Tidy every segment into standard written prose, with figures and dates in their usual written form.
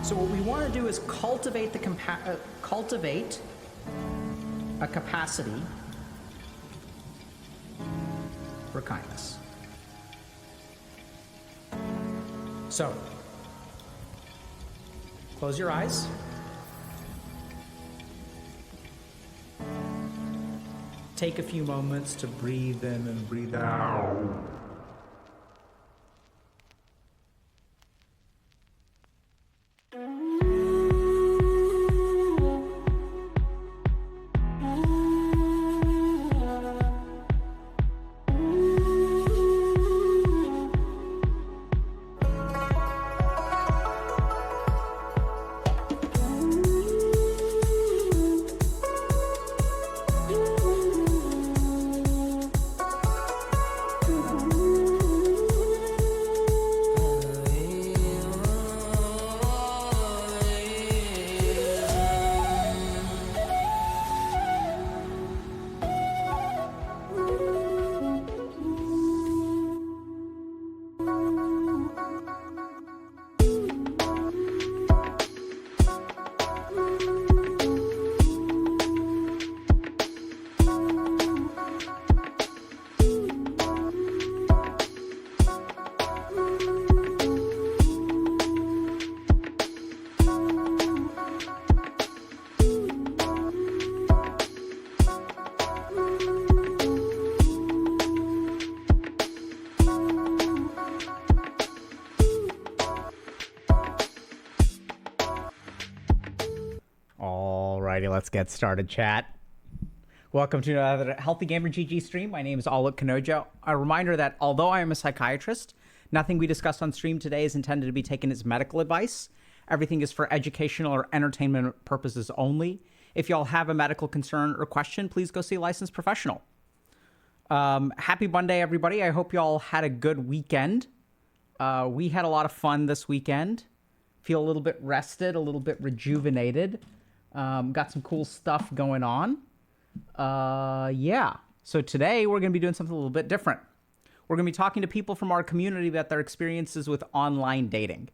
So what we want to do is cultivate a capacity for kindness. So, close your eyes. Take a few moments to breathe in and breathe out. Alrighty, let's get started, chat. Welcome to another Healthy Gamer GG stream. My name is Alok Kanoja. A reminder that although I am a psychiatrist, nothing we discuss on stream today is intended to be taken as medical advice. Everything is for educational or entertainment purposes only. If y'all have a medical concern or question, please go see a licensed professional. Happy Monday, everybody. I hope y'all had a good weekend. We had a lot of fun this weekend. Feel a little bit rested, a little bit rejuvenated. Got some cool stuff going on. Yeah. So today we're going to be doing something a little bit different. We're going to be talking to people from our community about their experiences with online dating.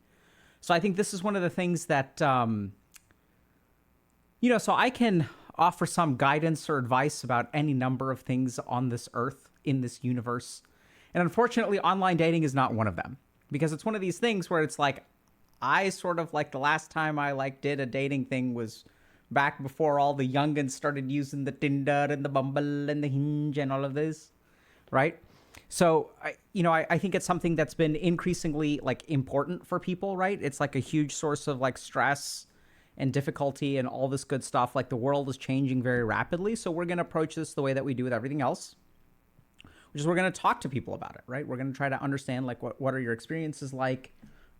So I think this is one of the things that, so I can offer some guidance or advice about any number of things on this earth, in this universe. And unfortunately, online dating is not one of them. Because it's one of these things where it's like, I sort of like the last time I did a dating thing was back before all the youngins started using the Tinder and the Bumble and the Hinge and all of this, right? So, I think it's something that's been increasingly important for people, right? It's like a huge source of stress and difficulty and all this good stuff. Like the world is changing very rapidly. So we're going to approach this the way that we do with everything else, which is we're going to talk to people about it, right? We're going to try to understand what are your experiences like?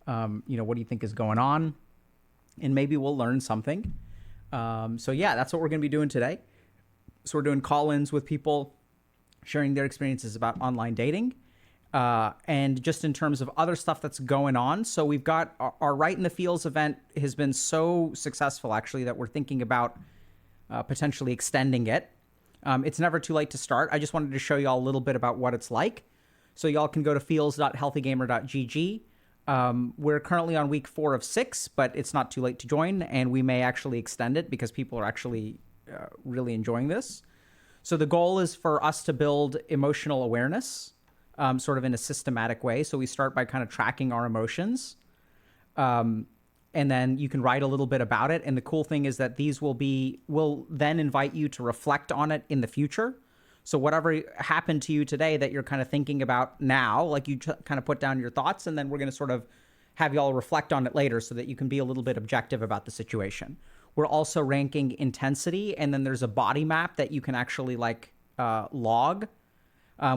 What do you think is going on? And maybe we'll learn something. So yeah, that's what we're going to be doing today. So we're doing call-ins with people sharing their experiences about online dating. And just in terms of other stuff that's going on. So we've got our Right in the Fields event has been so successful, actually, that we're thinking about potentially extending it. It's never too late to start. I just wanted to show you all a little bit about what it's like. So y'all can go to fields.healthygamer.gg. We're currently on week 4 of 6, but it's not too late to join, and we may actually extend it because people are actually really enjoying this. So the goal is for us to build emotional awareness, sort of in a systematic way. So we start by kind of tracking our emotions, and then you can write a little bit about it. And the cool thing is that these will then invite you to reflect on it in the future. So whatever happened to you today that you're kind of thinking about now, you kind of put down your thoughts, and then we're going to sort of have you all reflect on it later so that you can be a little bit objective about the situation. We're also ranking intensity, and then there's a body map that you can actually log,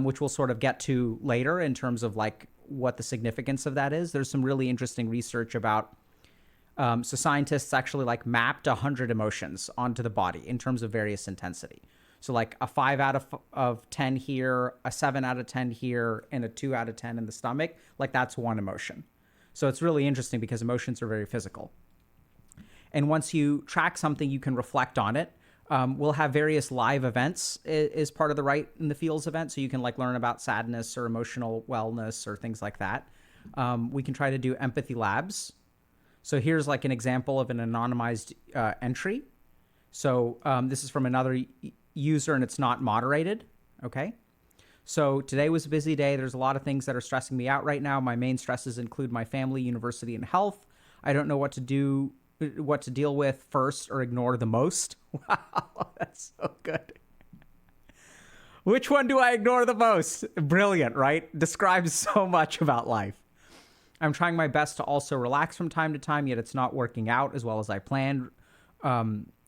which we'll sort of get to later in terms of what the significance of that is. There's some really interesting research about, so scientists actually mapped 100 emotions onto the body in terms of various intensity. So a 5 out of 10 here, a 7 out of 10 here, and a 2 out of 10 in the stomach. That's one emotion. So it's really interesting because emotions are very physical. And once you track something, you can reflect on it. We'll have various live events as part of the Right in the Fields event. So you can learn about sadness or emotional wellness or things like that. We can try to do empathy labs. So here's like an example of an anonymized entry. So this is from another user and it's not moderated. Okay. So today was a busy day. There's a lot of things that are stressing me out right now. My main stresses include my family, university, and health. I don't know what to deal with first or ignore the most. Wow, that's so good. Which one do I ignore the most? Brilliant, right? Describes so much about life. I'm trying my best to also relax from time to time, yet it's not working out as well as I planned.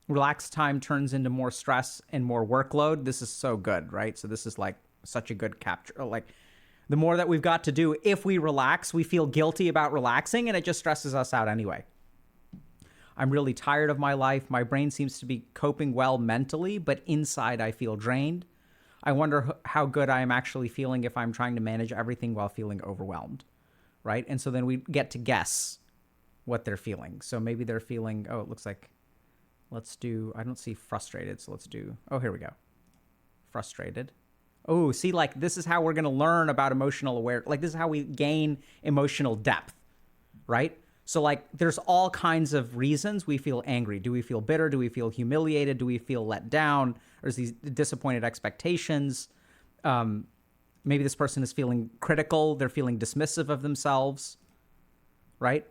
Relaxed time turns into more stress and more workload. This is so good, right? So this is like such a good capture. Like the more that we've got to do, if we relax, we feel guilty about relaxing and it just stresses us out anyway. I'm really tired of my life. My brain seems to be coping well mentally, but inside I feel drained. I wonder how good I am actually feeling if I'm trying to manage everything while feeling overwhelmed, right? And so then we get to guess what they're feeling. So maybe they're feeling, oh, it looks like, let's do, I don't see frustrated, so let's do, oh, here we go. Frustrated. Oh, see, like this is how we're going to learn about emotional awareness. Like this is how we gain emotional depth, right? So like there's all kinds of reasons we feel angry. Do we feel bitter? Do we feel humiliated? Do we feel let down? Or is these disappointed expectations? Maybe this person is feeling critical. They're feeling dismissive of themselves, right?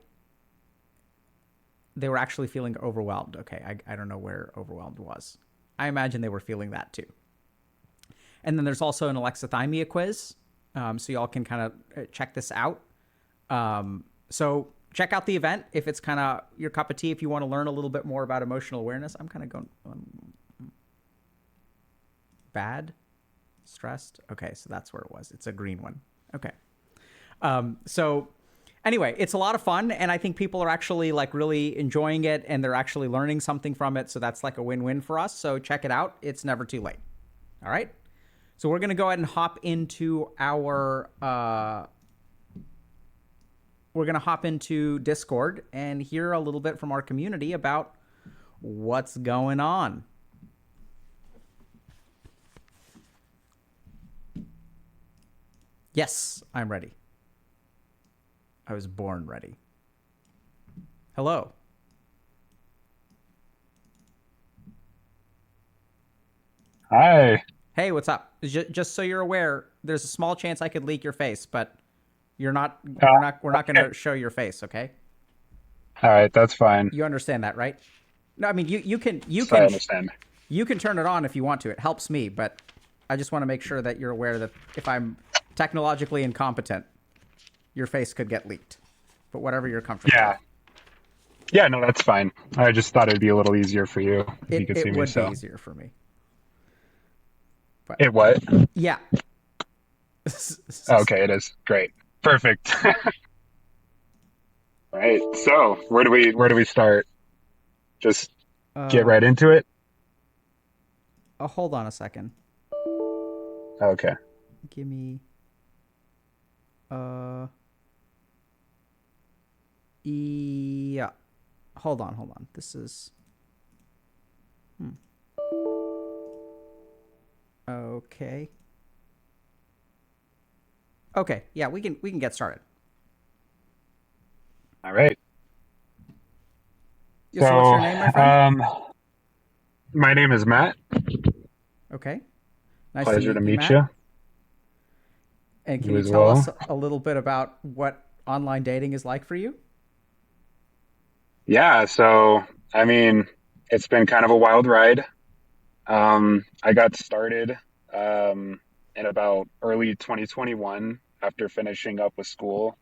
They were actually feeling overwhelmed. Okay, I don't know where overwhelmed was. I imagine they were feeling that too. And then there's also an alexithymia quiz. So y'all can kind of check this out. So check out the event if it's kind of your cup of tea. If you want to learn a little bit more about emotional awareness, I'm kind of going bad, stressed. Okay, so that's where it was. It's a green one. Okay. So anyway, it's a lot of fun, and I think people are actually like really enjoying it, and they're actually learning something from it. So that's like a win-win for us. So check it out. It's never too late. All right. So we're gonna go ahead and hop into our. We're gonna hop into Discord and hear a little bit from our community about what's going on. Yes, I'm ready. I was born ready. Hello. Hi. Hey, what's up? Just so you're aware, there's a small chance I could leak your face, but you're not. Uh, We're not going okay. to show your face. Okay? All right, that's fine. You understand that, right? No, I mean So I understand. you can turn it on if you want to. It helps me, but I just want to make sure that you're aware that if I'm technologically incompetent, your face could get leaked. But whatever you're comfortable with. Yeah. Yeah, no, that's fine. I just thought it'd be a little easier for you if you could It see me, would be so. easier for me. But It what? yeah. Okay, it is. Great. Perfect. All right. So, where do we start? Just get uh, right into it? hold on a second. Okay. Give me uh yeah. Hold on. This is okay. Okay, yeah, we can get started. All right. Yeah, so what's So, your name, my friend? um my name is Matt. Okay. Nice to Pleasure to meet you, meet Matt. you. And can You you as tell well. us a little bit about what online dating is like for you? Yeah, so I mean, it's been kind of a wild ride. I got started in about early 2021 after finishing up with school,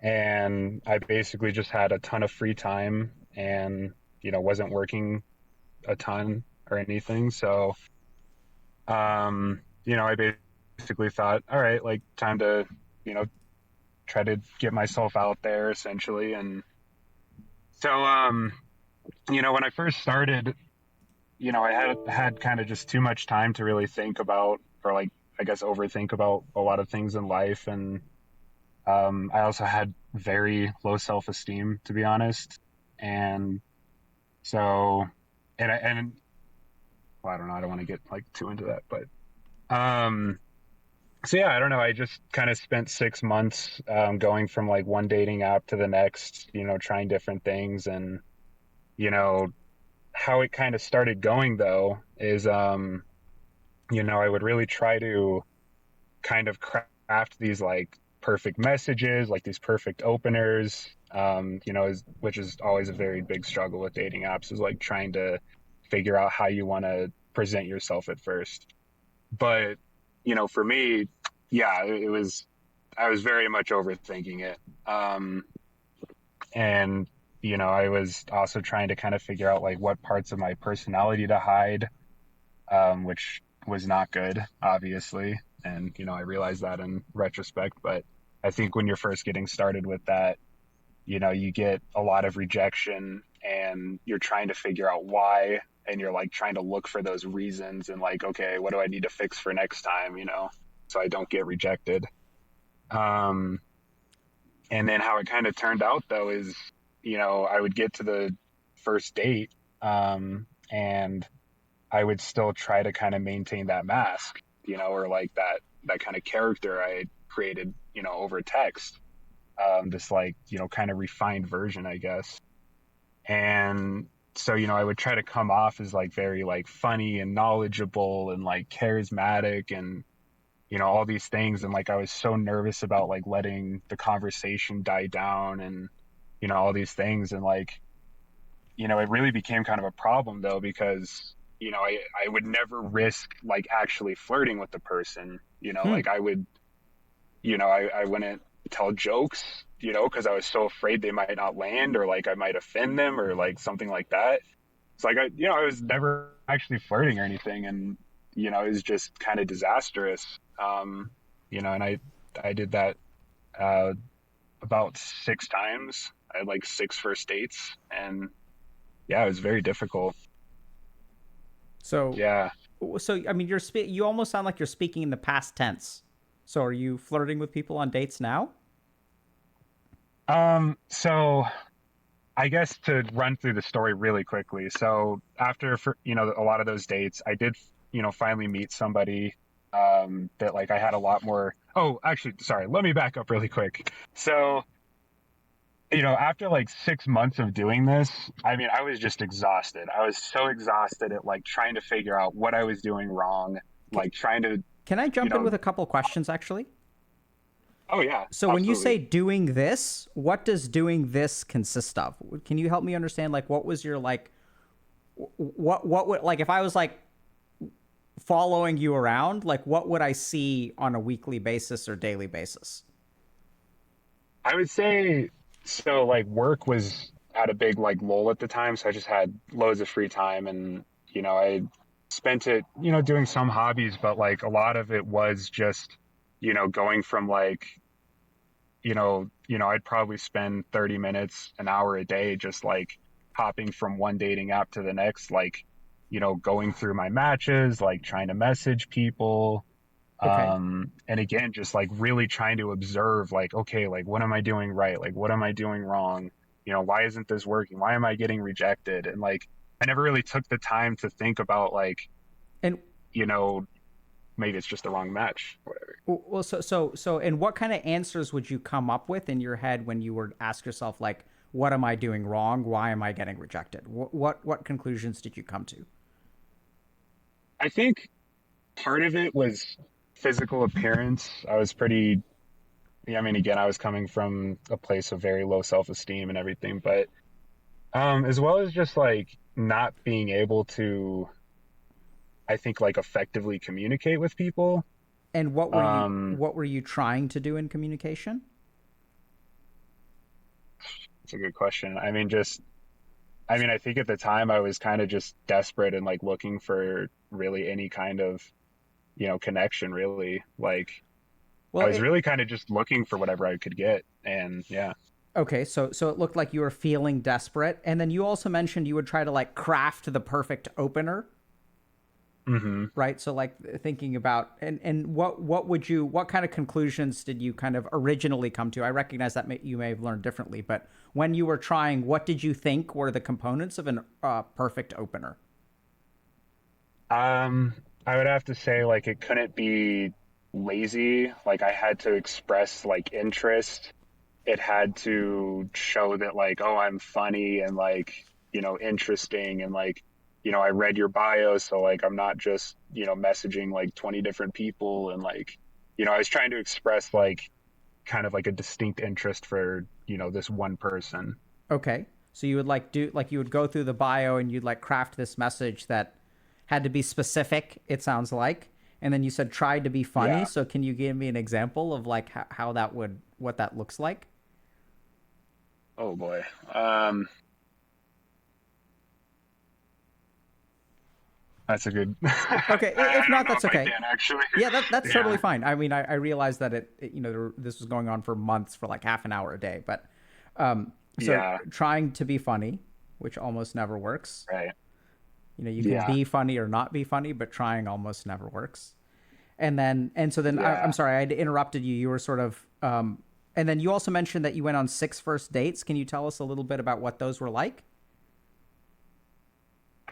and I basically just had a ton of free time and, wasn't working a ton or anything. So, I basically thought, all right, like time to, you know, try to get myself out there essentially. And so, when I first started, I had kind of just too much time to really think about, or like, I guess, overthink about a lot of things in life. And I also had very low self-esteem, to be honest. And so, and well, I don't know, I don't want to get like too into that, but um, So yeah, I don't know. I just kind of spent 6 months going from like one dating app to the next, trying different things. And, you know, how it kind of started going though is, I would really try to kind of craft these like perfect messages, like these perfect openers, which is always a very big struggle with dating apps, is like trying to figure out how you want to present yourself at first. But, for me, yeah, I was very much overthinking it. And, I was also trying to kind of figure out like what parts of my personality to hide, which was not good, obviously. And, I realized that in retrospect. But I think when you're first getting started with that, you get a lot of rejection and you're trying to figure out why. And you're like trying to look for those reasons and like, okay, what do I need to fix for next time, so I don't get rejected. Um, and then how it kind of turned out though is, I would get to the first date, and I would still try to kind of maintain that mask, or like that kind of character I had created, over text. This like, kind of refined version, I guess. And so, I would try to come off as like very like funny and knowledgeable and like charismatic and, all these things. And like I was so nervous about like letting the conversation die down and, all these things. And like, it really became kind of a problem though, because, I would never risk like actually flirting with the person, Hmm. like I would, I wouldn't tell jokes, because I was so afraid they might not land or like I might offend them or like something like that. It's like I was never actually flirting or anything, and it was just kind of disastrous. And I did that uh, about 6 times. I had like six first dates, and yeah, it was very difficult. So, Yeah. I mean, you almost sound like you're speaking in the past tense. So, are you flirting with people on dates now? So I guess to run through the story really quickly. So after for a lot of those dates, I did finally meet somebody that like I had a lot more. Oh, actually, sorry. Let me back up really quick. So after like 6 months of doing this, I mean, I was just exhausted. I was so exhausted at like trying to figure out what I was doing wrong, C- like trying to Can I you jump in know. with a couple questions, actually? Oh yeah, So, when you absolutely. say doing this, what does doing this consist of? Can you help me understand, like, what was your, like, what would, like, if I was, like, following you around, like, what would I see on a weekly basis or daily basis? I would say so. Like work was at a big like lull at the time, so I just had loads of free time, and I spent it doing some hobbies, but like a lot of it was just going from like I'd probably spend 30 minutes, an hour a day, just like hopping from one dating app to the next, like going through my matches, like trying to message people, Okay. and again just like really trying to observe like, okay, like what am I doing right, like what am I doing wrong, why isn't this working, why am I getting rejected, and like I never really took the time to think about like And you know maybe it's just the wrong match, whatever. well, and what kind of answers would you come up with in your head when you were ask yourself, like, what am I doing wrong? Why am I getting rejected? What conclusions did you come to? I think part of it was physical appearance. I was pretty, I mean, again, I was coming from a place of very low self-esteem and everything, but as well as just like not being able to, I think, like effectively communicate with people. And Um, what were you trying to do in communication? it's a good question. I mean, I think at the time I was kind of just desperate and like looking for really any kind of, connection, really. Like I Well, was really kind of just looking for whatever I could get. And yeah. okay, so it looked like you were feeling desperate, and then you also mentioned you would try to, like, craft the perfect opener, Hmm. right? So, like, thinking about, and what kind of conclusions did you kind of originally come to? I recognize that you may have learned differently, but when you were trying, what did you think were the components of an perfect opener? Um, I would have to say like it couldn't be lazy. Like I had to express like interest. It had to show that like, oh, I'm funny and like, interesting and like, I read your bio, so like I'm not just, messaging like 20 different people and like, I was trying to express like kind of like a distinct interest for, this one person. Okay. So you would like do like you would go through the bio and you'd like craft this message that had to be specific, it sounds like. And then you said tried to be funny. Yeah. So can you give me an example of like how that would what that looks like? Oh boy. That's a good. Okay, I if don't not, know that's if I okay. can actually. Yeah, that's totally Yeah. fine. I mean, I realized that this was going on for months for like half an hour a day, but so Yeah. trying to be funny, which almost never works. Right. You can Yeah. be funny or not be funny, but trying almost never works. And so then I'm Yeah. sorry, I interrupted you. You were sort of, and then you also mentioned that you went on 6 first dates. Can you tell us a little bit about what those were like?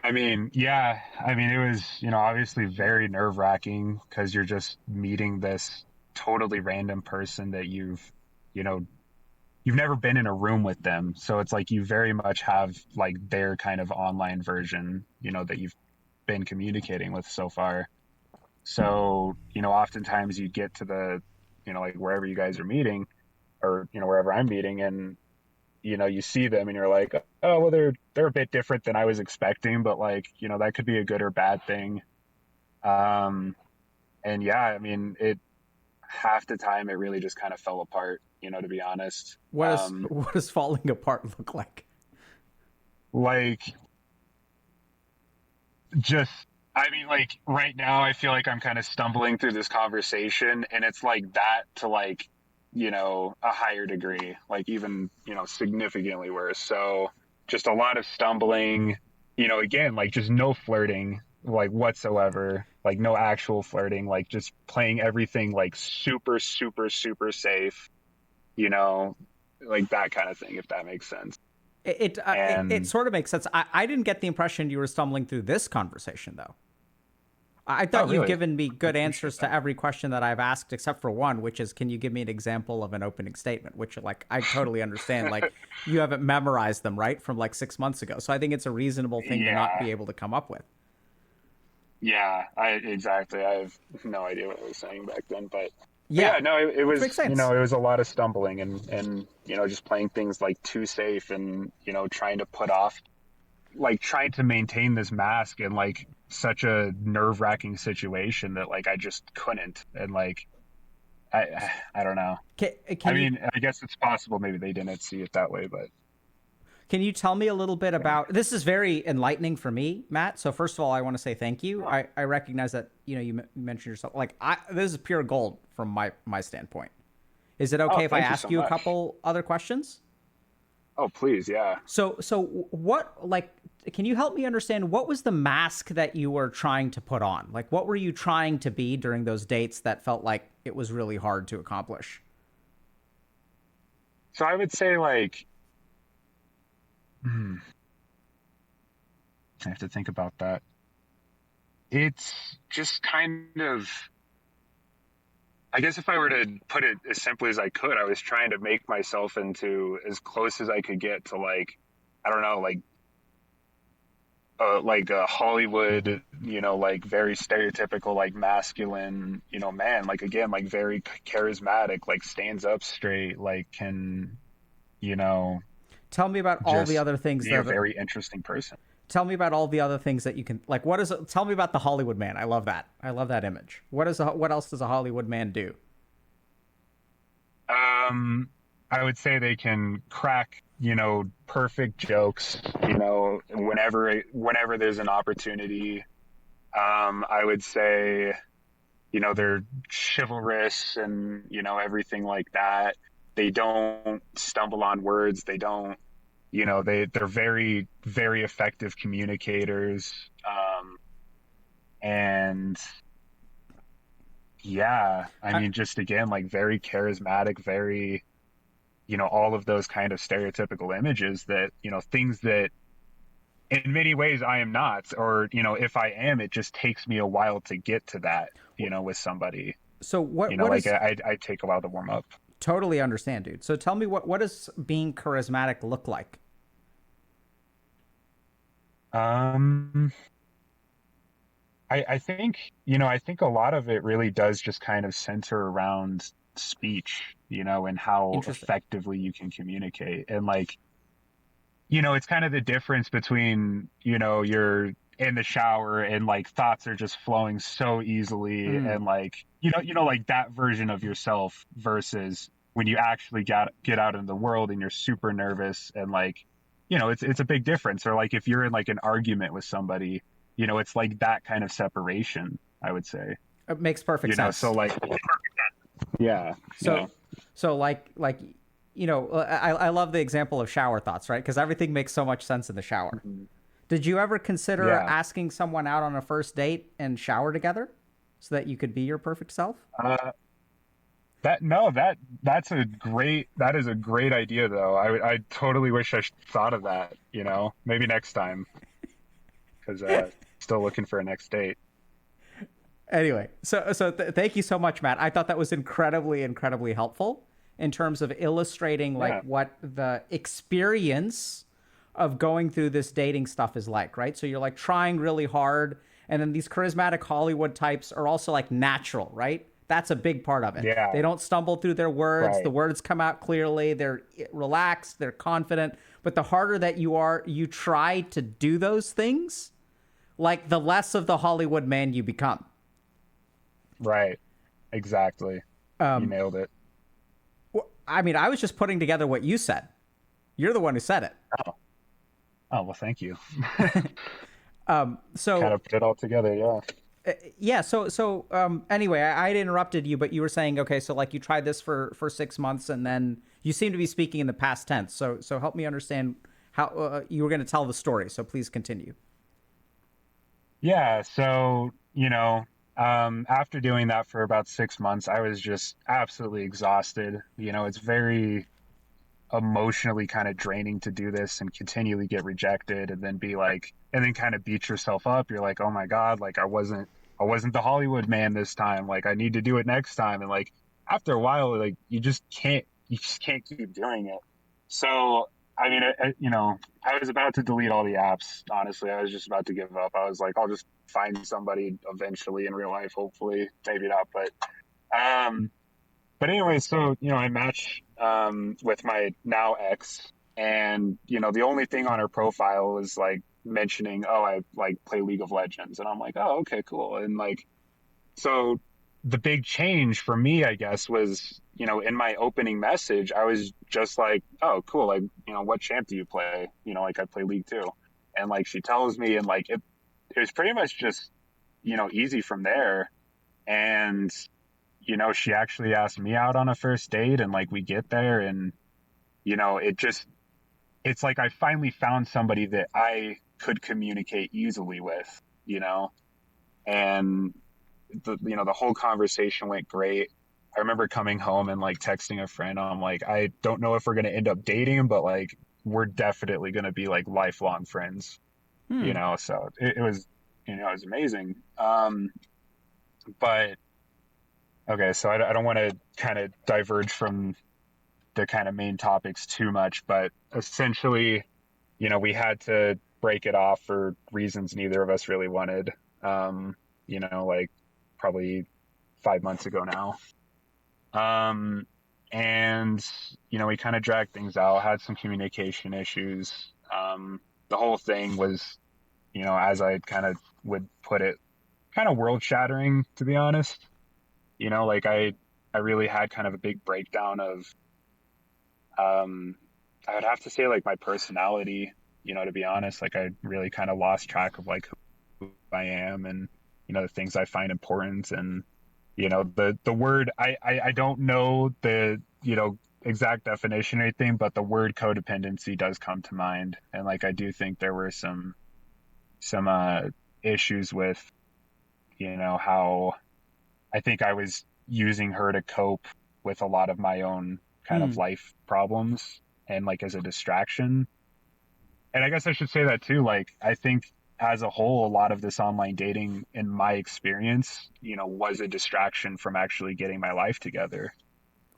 I mean, yeah. I mean, it was, obviously very nerve-wracking because you're just meeting this totally random person that you know, you've never been in a room with them. So it's like you very much have like their kind of online version, that you've been communicating with so far. So, oftentimes you get to the, like wherever you guys are meeting or, wherever I'm meeting and, you see them and you're like, oh, well, they're a bit different than I was expecting, but like, that could be a good or bad thing. Um, and yeah, I mean, half the time it really just kind of fell apart, to be honest. What does falling apart look like? Like just I mean, like right now, I feel like I'm kind of stumbling through this conversation, and it's like that to like, a higher degree, like even, significantly worse. So just a lot of stumbling, again, like just no flirting, like whatsoever, like no actual flirting, like just playing everything like super, super, super safe, you know, like that kind of thing, if that makes sense. It And sort of makes sense. I didn't get the impression you were stumbling through this conversation though. I oh, thought you've really? given me I good appreciate answers to that. every question that I've asked except for one, which is can you give me an example of an opening statement? Which like I totally understand. Like you haven't memorized them, right? From like 6 months ago. So I think it's a reasonable thing to not Yeah. be able to come up with. Yeah, I exactly. I have no idea what I was saying back then, but Yeah. yeah, no, it Which makes was, sense. it was a lot of stumbling and just playing things like too safe and trying to put off like trying to maintain this mask in like such a nerve-wracking situation that like I just couldn't and like I don't know. I Can you mean, I guess it's possible maybe they didn't see it that way, but Can you tell me a little bit yeah. about this? Is very enlightening for me, Matt. So first of all, I want to say thank you. Oh, I recognize that you mentioned yourself. Like this is pure gold from my standpoint. Is it oh, okay if I thank you ask so you a much. couple other questions? Oh, please, yeah. So what like can you help me understand what was the mask that you were trying to put on? Like what were you trying to be during those dates that felt like it was really hard to accomplish? So I would say like hmm, I have to think about that. It's just kind of, I guess if I were to put it as simply as I could, I was trying to make myself into as close as I could get to like, I don't know, like a Hollywood, like very stereotypical, like masculine, man, like again, like very charismatic, like stands up straight, like can, you know, Tell me about all the just other things be a that very interesting person. tell me about all the other things that you can like what is tell me about the Hollywood man. I love that image. What else does a Hollywood man do? Um, I would say they can crack, perfect jokes, whenever there's an opportunity. I would say, they're chivalrous and, everything like that. They don't stumble on words. They don't, they're very, very effective communicators. And yeah, I I, mean, just again, like very charismatic, very, all of those kind of stereotypical images that, things that in many ways I am not, or, if I am, it just takes me a while to get to that, with somebody. So what You know, what like is I take a while to warm up. totally understand, dude. So tell me what does being charismatic look like? Um, I think, I think a lot of it really does just kind of center around speech, and how Interesting. effectively you can communicate. And like, it's kind of the difference between, you're in the shower and like thoughts are just flowing so easily Mm. and like, like that version of yourself versus when you actually get out in the world and you're super nervous and like, it's a big difference. Or like if you're in like an argument with somebody, it's like that kind of separation, I would say. It makes perfect So sense. like yeah, So yeah. so like I love the example of shower thoughts, right? Because everything makes so much sense in the shower. Mhm. Did you ever consider Yeah. asking someone out on a first date and shower together so that you could be your perfect self? Uh, That no, that is a great idea though. I totally wish thought of that, maybe next time because still looking for a next date. Anyway, thank you so much, Matt. I thought that was incredibly helpful in terms of illustrating like Yeah. what the experience of going through this dating stuff is like, right? So you're like trying really hard, and then these charismatic Hollywood types are also like natural, right? That's a big part of it. Yeah, They don't stumble through their words. The right. words come out clearly. They're relaxed, they're confident. But the harder that you are, you try to do those things, like the less of the Hollywood man you become. Right. Exactly. You nailed it. I mean, I was just putting together what you said. You're the one who said it. Oh. Oh, well, thank you. Kind So of put it all together, yeah. yeah. Anyway, I interrupted you, but you were saying okay. So like you tried this for 6 months, and then you seem to be speaking in the past tense. So help me understand how you were going to tell the story. So please continue. Yeah, so, after doing that for about 6 months, I was just absolutely exhausted. It's very emotionally kind of draining to do this and continually get rejected and then be like and then kind of beat yourself up. You're like, oh my God, like I wasn't the Hollywood man this time. Like I need to do it next time. And like after a while, like you just can't keep doing it. So I mean, I was about to delete all the apps. Honestly, I was just about to give up. I was like, I'll just find somebody eventually in real life, hopefully, maybe not, um, but anyway, so I match with my now ex, and the only thing on her profile is like mentioning, oh, I like play League of Legends, and I'm like, oh, okay, cool, and like so the big change for me, I guess, was in my opening message, I was just like, oh, cool, like what champ do you play? Like I play League too, and like she tells me, and like it was pretty much just easy from there, and she actually asked me out on a first date and like we get there and it's like I finally found somebody that I could communicate easily with, you know, and the whole conversation went great. I remember coming home and like texting a friend. I'm like, I don't know if we're going to end up dating, but like we're definitely going to be like lifelong friends, Hmm. so it was, it was amazing. But okay, so I don't want to kind of diverge from the kind of main topics too much, but essentially, we had to break it off for reasons neither of us really wanted. Like probably 5 months ago now. Um, and we kind of dragged things out, had some communication issues. The whole thing was, as I kind of would put it, kind of world shattering, to be honest. Like I really had kind of a big breakdown of um, I would have to say like my personality, to be honest, like I really kind of lost track of like who I am and the things I find important and the word I don't know the exact definition or anything, but the word codependency does come to mind, and like I do think there were some issues with how I think I was using her to cope with a lot of my own kind of Hmm. life problems and like as a distraction. And I guess I should say that too. Like, I think as a whole, a lot of this online dating, in my experience, was a distraction from actually getting my life together.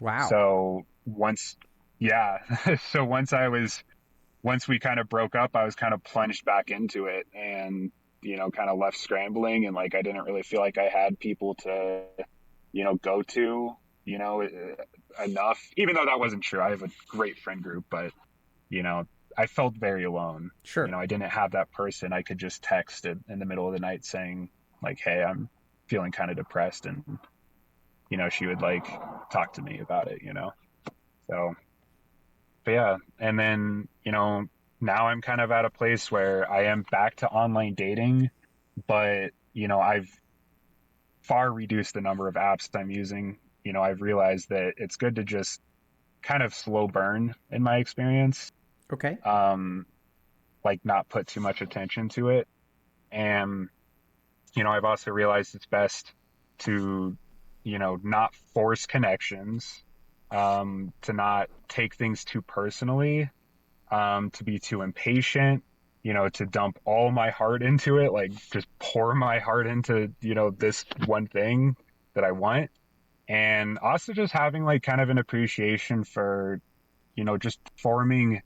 Wow. So once, yeah, so once we kind of broke up, I was kind of plunged back into it and, kind of left scrambling. And like, I didn't really feel like I had people to, go to, you know, enough, even though that wasn't true. I have a great friend group, but, you know, I felt very alone. Sure. I didn't have that person I could just text in the middle of the night saying, like, hey, I'm feeling kind of depressed. And, she would like talk to me about it. So, but yeah. And then, now I'm kind of at a place where I am back to online dating, but, I've far reduced the number of apps I'm using. I've realized that it's good to just kind of slow burn in my experience. Okay. Um, like not put too much attention to it. And, I've also realized it's best to, not force connections, to not take things too personally, to be too impatient, to dump all my heart into it, like just pour my heart into, this one thing that I want. And also just having like kind of an appreciation for, just forming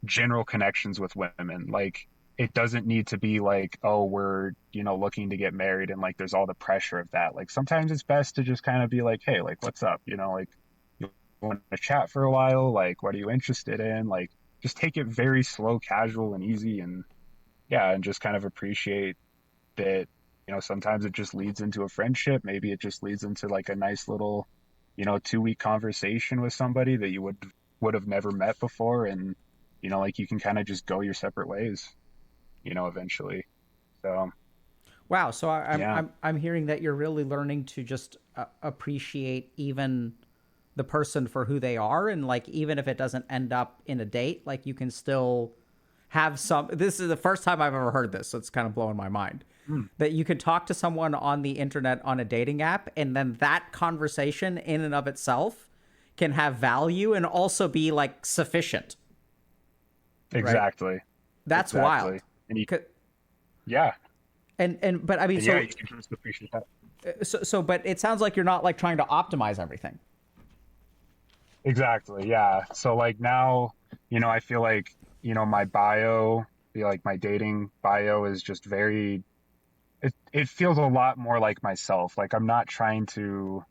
general connections with women. Like it doesn't need to be like, oh, we're, looking to get married and like there's all the pressure of that. Like sometimes it's best to just kind of be like, hey, like what's up? Like you want to chat for a while? Like what are you interested in? Like just take it very slow, casual and easy and yeah, and just kind of appreciate that, sometimes it just leads into a friendship. Maybe it just leads into like a nice little, 2 week conversation with somebody that you would have never met before. And, like you can kind of just go your separate ways, eventually. So Wow. So yeah. I'm hearing that you're really learning to just appreciate even the person for who they are, and like even if it doesn't end up in a date, like you can still have some. This is the first time I've ever heard this, so it's kind of blowing my mind. Mm, That you could talk to someone on the internet on a dating app, and then that conversation in and of itself can have value and also be like sufficient, right? exactly. That's Exactly. wild. And you, 'Cause- yeah. and but I mean, And yeah, you can just appreciate that. but it sounds like you're not like trying to optimize everything. Exactly. Yeah. So like now, I feel like, my bio, like my dating bio is just very, it feels a lot more like myself. Like I'm not trying to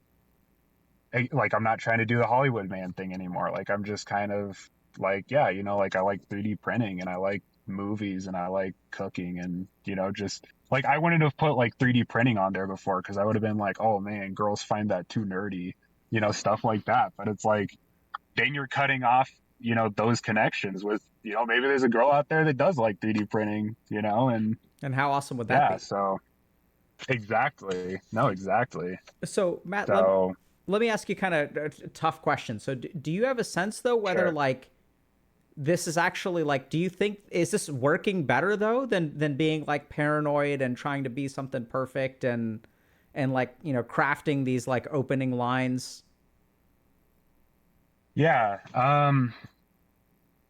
do the Hollywood man thing anymore. Like I'm just kind of like, yeah, like I like 3D printing and I like movies and I like cooking and, just like I wouldn't have put like 3D printing on there before because I would have been like, oh man, girls find that too nerdy, stuff like that. But it's like, then you're cutting off, those connections with, maybe there's a girl out there that does like 3D printing, and And how awesome would that yeah, be? so exactly. No, exactly. So Matt, So let me ask you kind of a tough question. So do you have a sense though whether sure. like this is actually like, do you think is this working better though than being like paranoid and trying to be something perfect and like crafting these like opening lines? Yeah.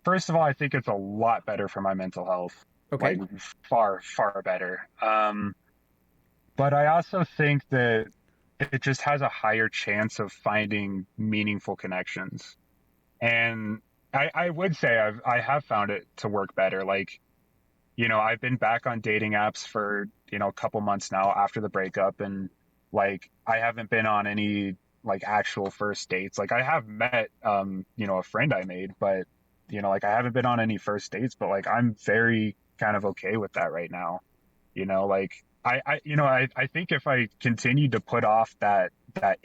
First of all, I think it's a lot better for my mental health. Like Okay. far, far better. But I also think that it just has a higher chance of finding meaningful connections. And I would say I have found it to work better. Like, I've been back on dating apps for, a couple months now after the breakup and like I haven't been on any like actual first dates. Like I have met a friend I made, but like I haven't been on any first dates, but like I'm very kind of okay with that right now. Like I think if I continued to put off that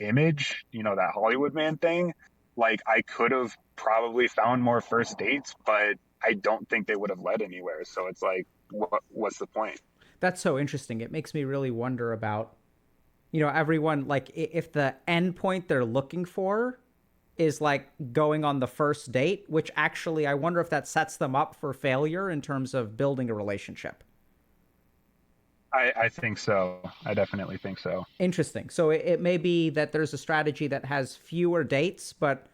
image, that Hollywood man thing, like I could have probably found more first dates, but I don't think they would have led anywhere. So it's like, what's the point? That's so interesting. It makes me really wonder about, everyone like if the end point they're looking for is like going on the first date, which actually I wonder if that sets them up for failure in terms of building a relationship. I think so. I definitely think so. Interesting. So it may be that there's a strategy that has fewer dates, but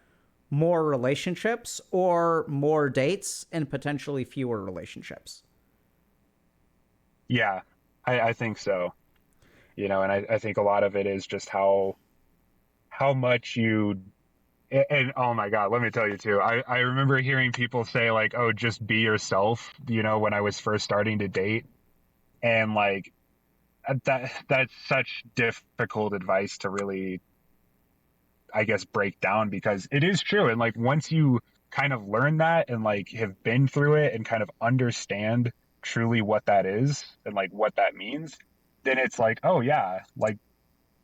more relationships, or more dates and potentially fewer relationships. Yeah, I think so. And I think a lot of it is just how much you and oh my God, let me tell you too. I remember hearing people say like, oh, just be yourself, when I was first starting to date. And like that's such difficult advice to really, I guess, break down because it is true. And like once you kind of learn that and like have been through it and kind of understand truly what that is and like what that means, then it's like, oh yeah, like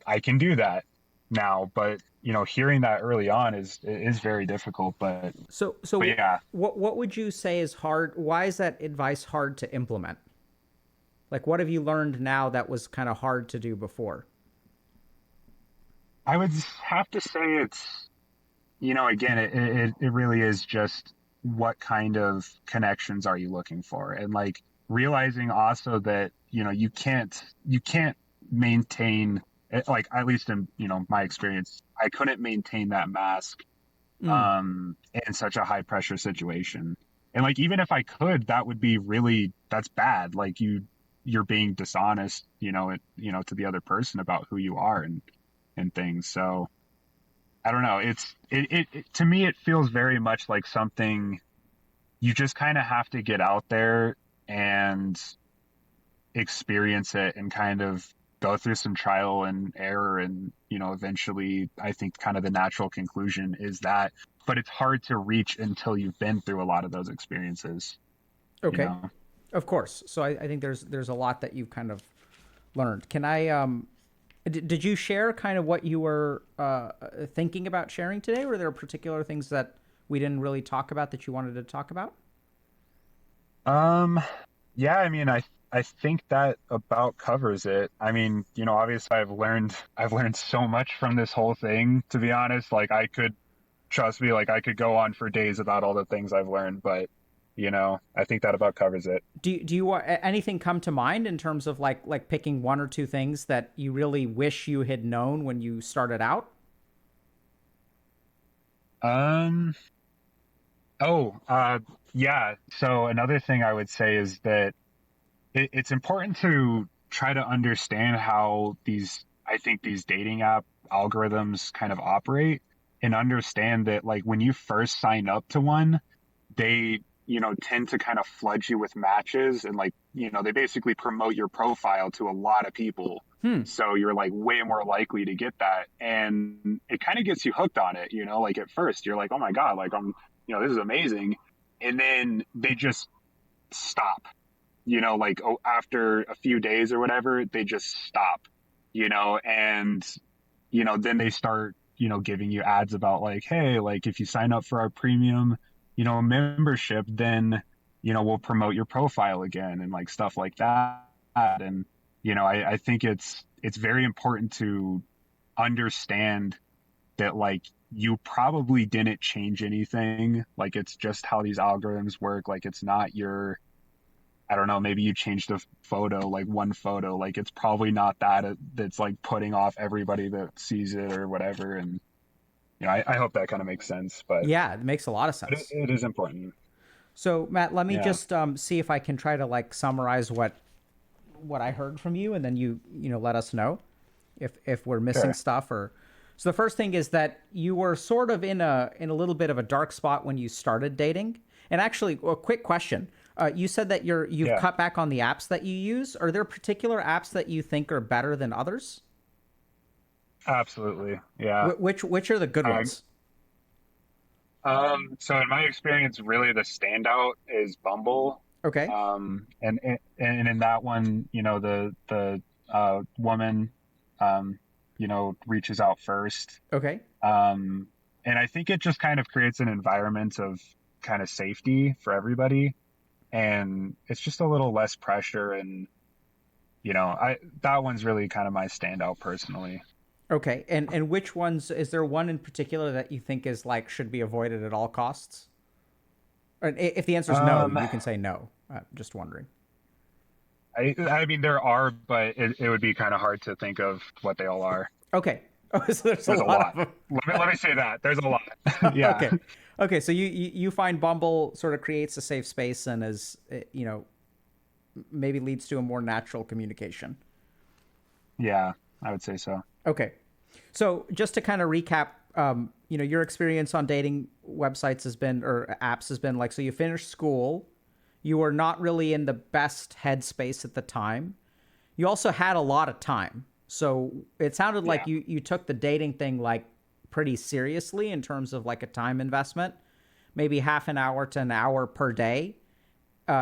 I can do that now. But hearing that early on is very difficult. But So yeah, what would you say is hard? Why is that advice hard to implement? Like, what have you learned now that was kind of hard to do before? I would have to say it's again, it really is just what kind of connections are you looking for? And like realizing also that, you can't maintain like, at least in, my experience, I couldn't maintain that mask, Mm. in such a high pressure situation. And like, even if I could, that would be really, that's bad. Like you're being dishonest, to the other person about who you are and things. So, I don't know. It to me it feels very much like something you just kind of have to get out there and experience it and kind of go through some trial and error, and eventually I think kind of the natural conclusion is that, but it's hard to reach until you've been through a lot of those experiences, you Okay, know. of course. So I think there's a lot that you've kind of learned. Can I did you share kind of what you were thinking about sharing today? Were there particular things that we didn't really talk about that you wanted to talk about? Um yeah, I mean, I think that about covers it. I mean, obviously I've learned so much from this whole thing, to be honest. Like trust me, like I could go on for days about all the things I've learned, but I think that about covers it. Do you anything come to mind in terms of like picking one or two things that you really wish you had known when you started out? Um, oh, yeah. So another thing I would say is that it's important to try to understand how I think these dating app algorithms kind of operate, and understand that like when you first sign up to one, they tend to kind of flood you with matches, and like they basically promote your profile to a lot of people, Hmm. so you're like way more likely to get that, and it kind of gets you hooked on it. Like at first you're like, oh my God, like this is amazing, and then they just stop, like, oh, after a few days or whatever, they just stop, and then they start, giving you ads about like, hey, like if you sign up for our premium, membership, then, we'll promote your profile again and like stuff like that. And, I think it's very important to understand that like you probably didn't change anything. Like it's just how these algorithms work. Like it's not your, I don't know, maybe you changed a photo, like one photo, like it's probably not that's like putting off everybody that sees it or whatever. And I hope that kind of makes sense, Yeah, it makes a lot of but it, sense. it is important. So Matt, let me Yeah, just see if I can try to like summarize what I heard from you, and then you let us know if we're missing sure. stuff or. So the first thing is that you were sort of in a little bit of a dark spot when you started dating. And actually, a quick question: you said that you've Yeah, cut back on the apps that you use. Are there particular apps that you think are better than others? absolutely. Yeah. Which are the good Um, ones? so in my experience, really the standout is Bumble. Okay. And in that one, the woman, um, reaches out first. Okay. Um, and I think it just kind of creates an environment of kind of safety for everybody. And it's just a little less pressure. And, that one's really kind of my standout personally. Okay. And which ones is there one in particular that you think is like should be avoided at all costs? Or if the answer is no, Um, you can say no. Just wondering. I mean, there are, but it would be kind of hard to think of what they all are. Okay. Oh, so there's a There's a lot of lot. them. Let me say that. There's a lot. Yeah. Okay. Okay. So you find Bumble sort of creates a safe space and is maybe leads to a more natural communication. Yeah, I would say so. Okay. So just to kind of recap, your experience on dating websites has been, or apps has been like, so you finished school, you were not really in the best headspace at the time. You also had a lot of time. So it sounded like Yeah. you took the dating thing like pretty seriously in terms of like a time investment, maybe half an hour to an hour per day,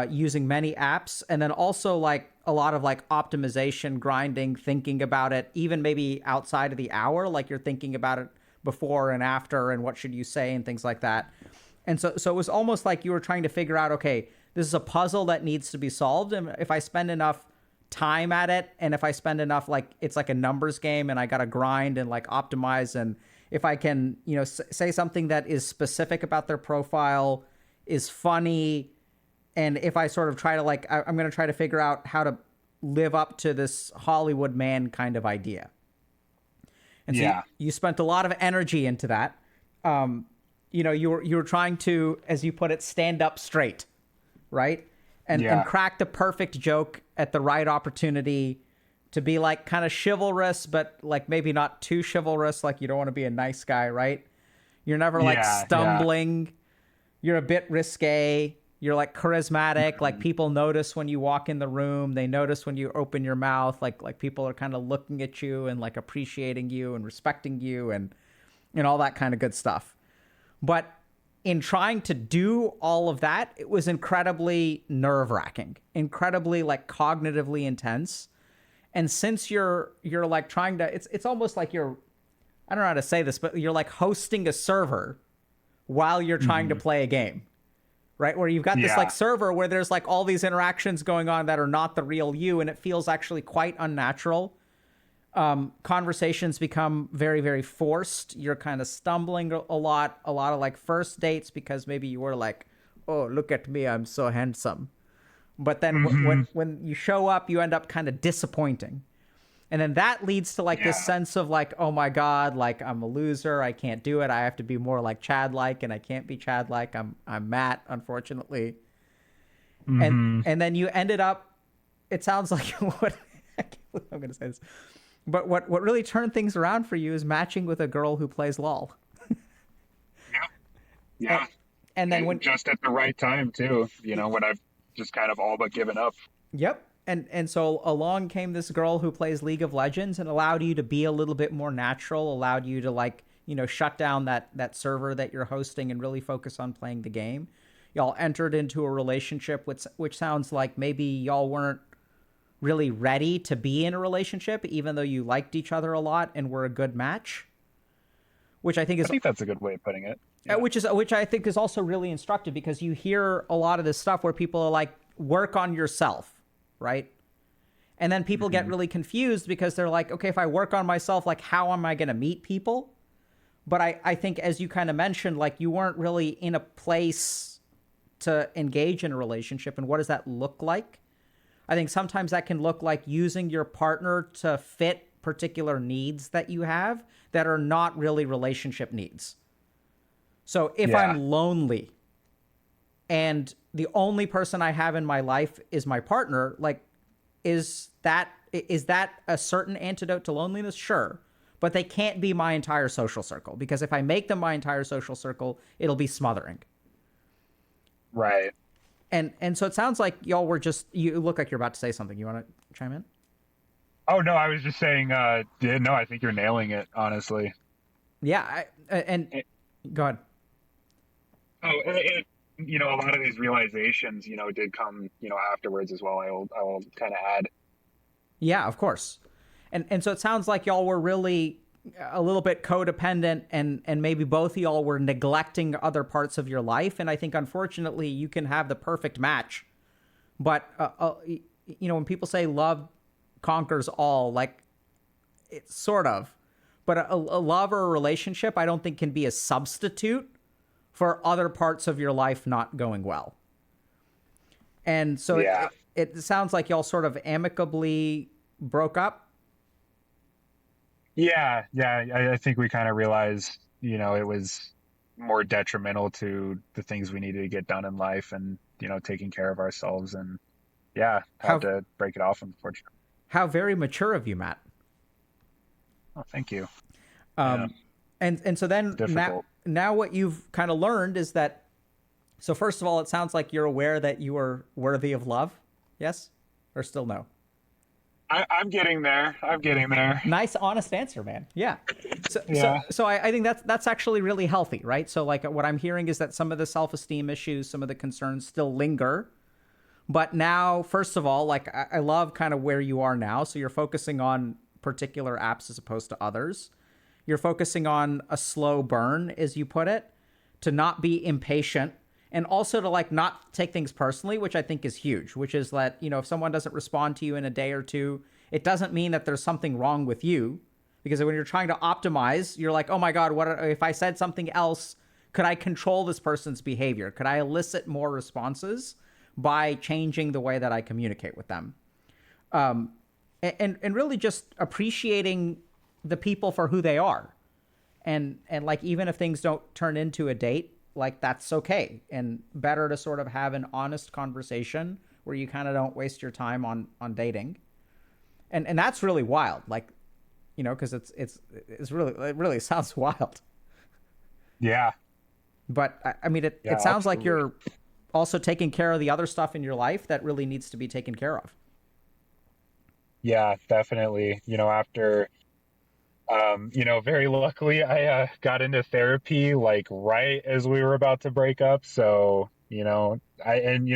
using many apps, and then also like a lot of like optimization, grinding, thinking about it, even maybe outside of the hour, like you're thinking about it before and after, and what should you say and things like that. And so it was almost like you were trying to figure out, okay, this is a puzzle that needs to be solved, and if I spend enough time at it, and if I spend enough, like it's like a numbers game, and I gotta grind and like optimize, and if I can, say something that is specific about their profile, is funny, and if I sort of try to like, I'm going to try to figure out how to live up to this Hollywood man kind of idea. And so Yeah. you spent a lot of energy into that. You were trying to, as you put it, stand up straight, right? And Yeah. crack the perfect joke at the right opportunity, to be like kind of chivalrous, but like maybe not too chivalrous. Like you don't want to be a nice guy, right? You're never like Yeah. Yeah. stumbling. You're a bit risque. You're like charismatic. Like Mhm. people notice when you walk in the room. They notice when you open your mouth. Like people are kind of looking at you and like appreciating you and respecting you and all that kind of good stuff. But in trying to do all of that, it was incredibly nerve-wracking, incredibly like cognitively intense. And since you're like trying to, it's almost like you're, I don't know how to say this, but you're like hosting a server while you're trying to Mhm. play a game, right? Where you've got this like Yeah. server where there's like all these interactions going on that are not the real you, and it feels actually quite unnatural. Conversations become very, very forced. You're kind of stumbling a lot of like first dates because maybe you were like, oh, look at me, I'm so handsome. But then Hmm. when you show up, you end up kind of disappointing. And then that leads to like this Yeah. sense of like, oh my God, like I'm a loser. I can't do it. I have to be more like Chad like, and I can't be Chad like. I'm Matt, unfortunately. And Hmm. and then you ended up, it sounds like what I can't believe I'm gonna say this. But what really turned things around for you is matching with a girl who plays LOL. Yeah. And, Yeah. and then And when just at the right time too, when I've just kind of all but given up. Yep. And so along came this girl who plays League of Legends and allowed you to be a little bit more natural, allowed you to like, shut down that server that you're hosting and really focus on playing the game. Y'all entered into a relationship which sounds like maybe y'all weren't really ready to be in a relationship, even though you liked each other a lot and were a good match, which I think I is think that's a good way of putting it. Yeah. which I think is also really instructive, because you hear a lot of this stuff where people are like, work on yourself, right? And then people get Hmm. really confused because they're like, okay, if I work on myself, like how am I going to meet people? But I think, as you kind of mentioned, like you weren't really in a place to engage in a relationship. And what does that look like? I think sometimes that can look like using your partner to fit particular needs that you have that are not really relationship needs. So if I'm Yeah. lonely and the only person I have in my life is my partner, like is that a certain antidote to loneliness? Sure. But they can't be my entire social circle, because if I make them my entire social circle, it'll be smothering. Right. And so it sounds like y'all were just, you look like you're about to say something. You want to chime in? Oh no, I was just saying. Yeah, no, I think you're nailing it. Honestly. Yeah, and It, go ahead. a lot of these realizations, did come, afterwards as well. I will kind of add. Yeah, of course. And so it sounds like y'all were really a little bit codependent, and maybe both of y'all were neglecting other parts of your life. And I think, unfortunately, you can have the perfect match, but when people say love conquers all, like it's sort of, but a love or a relationship, I don't think can be a substitute for other parts of your life not going well. And so Yeah. it sounds like y'all sort of amicably broke up. Yeah. Yeah. I think we kind of realized, it was more detrimental to the things we needed to get done in life, and taking care of ourselves, and yeah, had How to break it off, unfortunately. how very mature of you, Matt. Oh, thank you. Yeah, Um, and so it's then difficult. now what you've kind of learned is that, so first of all, it sounds like you're aware that you are worthy of love. Yes, or still no? I'm getting there. I'm getting there. Nice, honest answer, man. Yeah. Yeah. I think that's actually really healthy, right? So like what I'm hearing is that some of the self-esteem issues, some of the concerns still linger. But now, first of all, like I love kind of where you are now. So you're focusing on particular apps as opposed to others. You're focusing on a slow burn, as you put it, to not be impatient and also to like not take things personally, which I think is huge, which is that, if someone doesn't respond to you in a day or two, it doesn't mean that there's something wrong with you. Because when you're trying to optimize, you're like, oh my God, what if I said something else? Could I control this person's behavior? Could I elicit more responses by changing the way that I communicate with them? And really just appreciating the people for who they are. And like even if things don't turn into a date, like that's okay. And better to sort of have an honest conversation where you kind of don't waste your time on dating. And that's really wild. Like, because it's really, it really sounds wild. Yeah. But I mean, it Yeah, sounds like absolutely. you're also taking care of the other stuff in your life that really needs to be taken care of. Yeah, definitely. After very luckily I got into therapy like right as we were about to break up. So, I and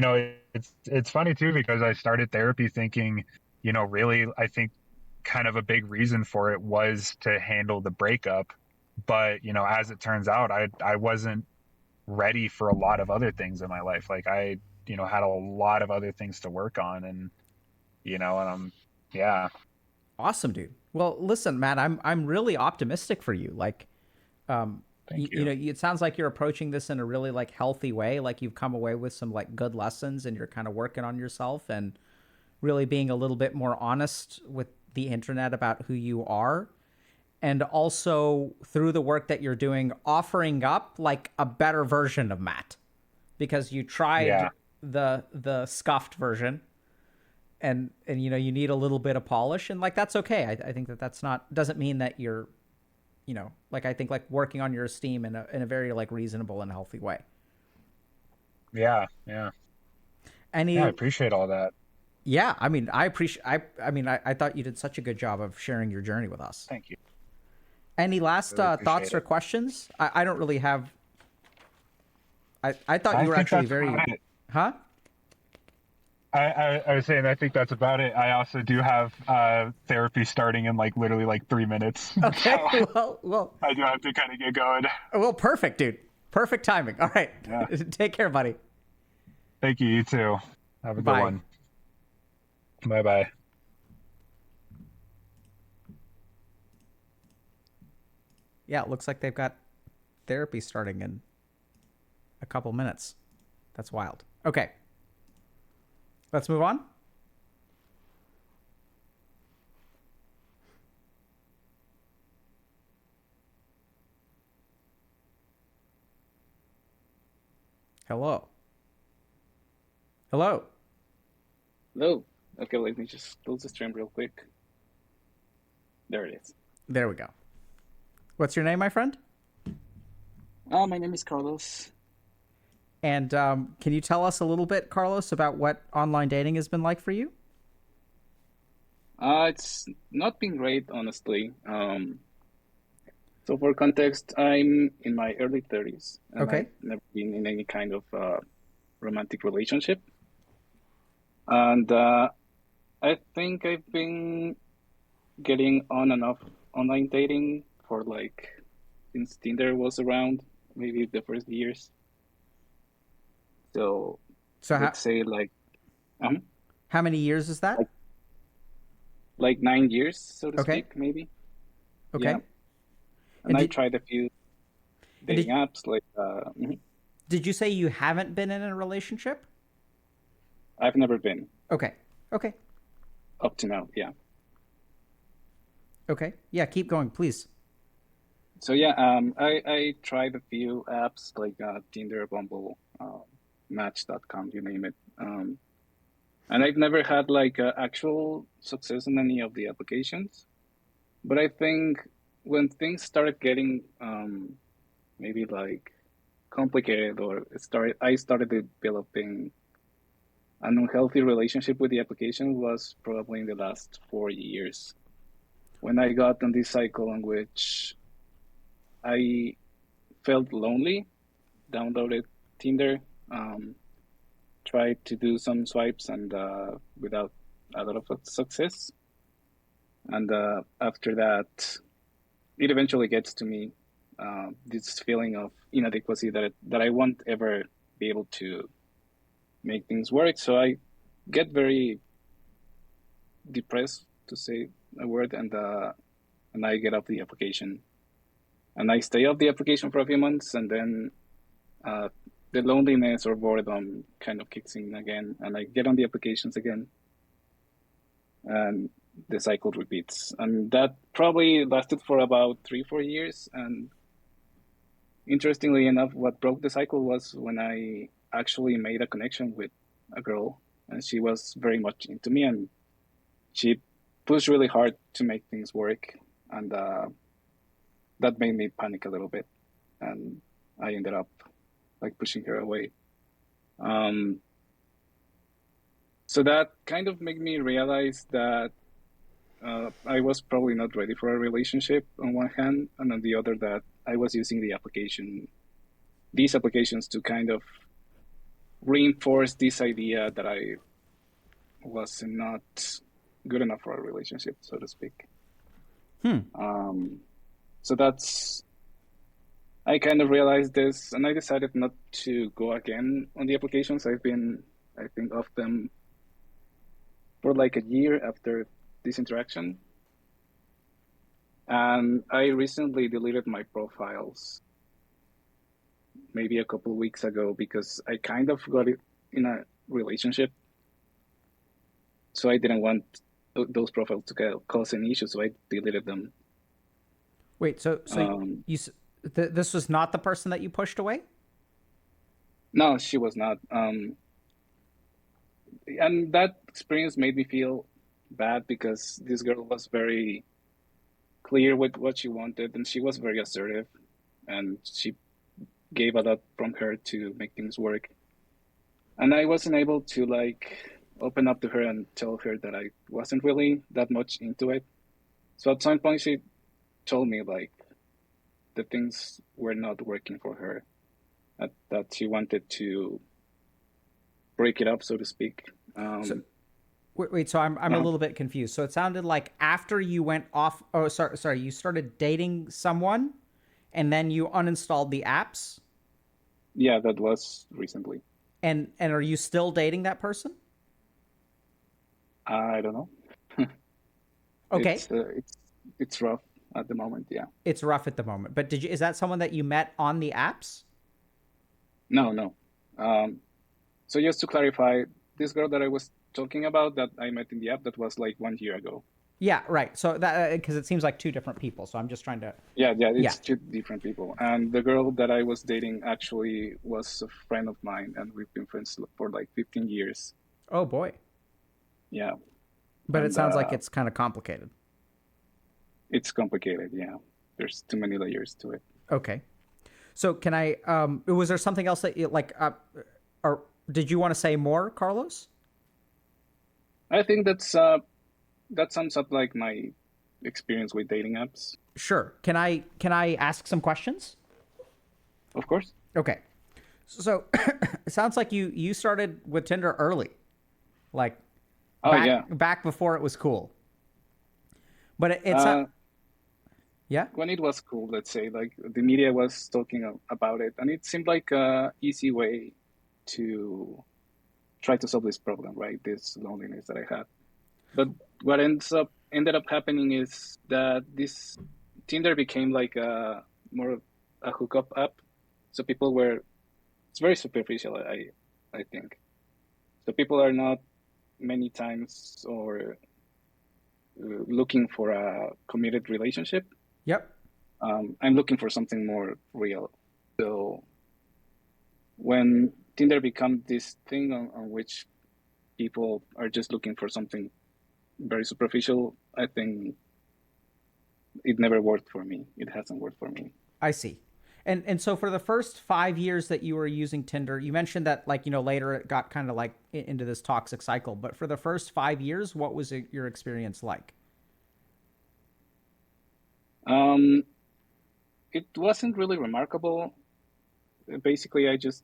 it's funny too because I started therapy thinking, really I think kind of a big reason for it was to handle the breakup. But, as it turns out, I wasn't ready for a lot of other things in my life. Like I, had a lot of other things to work on and yeah, Awesome, dude. Well, listen, Matt, I'm really optimistic for you. Like, thank you. it sounds like you're approaching this in a really like healthy way. Like you've come away with some like good lessons, and you're kind of working on yourself and really being a little bit more honest with the internet about who you are. And also through the work that you're doing, offering up like a better version of Matt because you tried Yeah. the scuffed version, and you need a little bit of polish, and like that's okay. I think that that's not doesn't mean that you're, like I think like working on your esteem in a very like reasonable and healthy way. Yeah. Yeah. Yeah, I Any appreciate all that. Yeah, I mean I appreciate I mean I thought you did such a good job of sharing your journey with us. Thank you. Any last Really thoughts appreciate or it. questions? I don't really have. I thought you I were think actually that's very. about it. Huh? I was saying I think that's about it. I also do have therapy starting in like literally like 3 minutes. Okay. So Well, I do have to kind of get going. perfect, dude. Perfect timing. All right. Yeah. Take care, buddy. Thank you. You too. Have a good Bye. one. Bye bye. Yeah, it looks like they've got therapy starting in a couple minutes. That's wild. Okay, let's move on. Hello. Hello. Hello. Okay, let me just close the stream real quick. There it is. There we go. What's your name, my friend? My name is Carlos. And can you tell us a little bit, Carlos, about what online dating has been like for you? It's not been great, honestly. So for context, I'm in my early 30s, and Okay. I've never been in any kind of romantic relationship. And I think I've been getting on and off online dating for like since Tinder was around, maybe the first years. So So let's say like um, how many years is that? like like 9 years, so to Okay. speak, maybe. Yeah. Okay. And And I did tried a few and dating did apps like did you say you haven't been in a relationship? I've never been Okay. Okay. up to now. Yeah. Okay. Yeah, keep going, please. So yeah, I tried a few apps like Tinder, Bumble, Match.com, you name it. And I've never had like actual success in any of the applications. But I think when things started getting maybe like complicated, I started developing an unhealthy relationship with the application was probably in the last 4 years when I got on this cycle in which I felt lonely, downloaded Tinder, um, tried to do some swipes and without a lot of success. And after that, it eventually gets to me, this feeling of inadequacy that I won't ever be able to make things work. So I get very depressed, to say a word, and I get off the application. And I stay off the application for a few months, and then uh, the loneliness or boredom kind of kicks in again, and I get on the applications again, and the cycle repeats. And that probably lasted for about 3, 4 years. And interestingly enough, what broke the cycle was when I actually made a connection with a girl, and she was very much into me, and she pushed really hard to make things work, and that made me panic a little bit, and I ended up like pushing her away. Um, so that kind of made me realize that I was probably not ready for a relationship on one hand, and on the other that I was using these applications to kind of reinforce this idea that I was not good enough for a relationship, so to speak. Hmm. So that's I kind of realized this, and I decided not to go again on the applications. I've been, I think, off them for like a year after this interaction. And I recently deleted my profiles maybe a couple weeks ago because I kind of got it in a relationship. So I didn't want those profiles to cause any issues, so I deleted them. Wait, so Um, you this was not the person that you pushed away? no, she was not. And that experience made me feel bad because this girl was very clear with what she wanted, and she was very assertive, and she gave a lot from her to make things work. And I wasn't able to like open up to her and tell her that I wasn't really that much into it. So at some point, she told me like the things were not working for her, that she wanted to break it up, so to speak. So Um, wait, so I'm a uh, little bit confused. So it sounded like after you went off, oh sorry, you started dating someone and then you uninstalled the apps, yeah, that was recently. and are you still dating that person? I don't know. Okay. It's rough at the moment. Yeah. It's rough at the moment. But is that someone that you met on the apps? No, no. Um, so just to clarify, this girl that I was talking about that I met in the app, that was like 1 year ago. Yeah, right. So that because it seems like two different people. So I'm just trying to Yeah, yeah, yeah. it's two different people. And the girl that I was dating actually was a friend of mine, and we've been friends for like 15 years. Oh boy. Yeah, But it and sounds like it's kind of complicated. it's complicated. Yeah, there's too many layers to it. Okay. So can I was there something else that you like or did you want to say more, Carlos? I think that sums up like my experience with dating apps. Sure. Can I ask some questions? Of course. Okay. So it sounds like you started with Tinder early. Like Oh yeah. back before it was cool. But it's Uh, yeah. when it was cool, let's say, like the media was talking about it, and it seemed like a easy way to try to solve this problem, right? This loneliness that I had. But what ended up happening is that this Tinder became like a more of a hookup app. So people were it's very superficial, I think. So people are not many times or looking for a committed relationship. Yep. I'm looking for something more real. So when Tinder became this thing on which people are just looking for something very superficial, I think it never worked for me. It hasn't worked for me. I see. And so for the first 5 years that you were using Tinder, you mentioned that like later it got kind of like into this toxic cycle. But for the first 5 years, what was your experience like? Um, it wasn't really remarkable. Basically, I just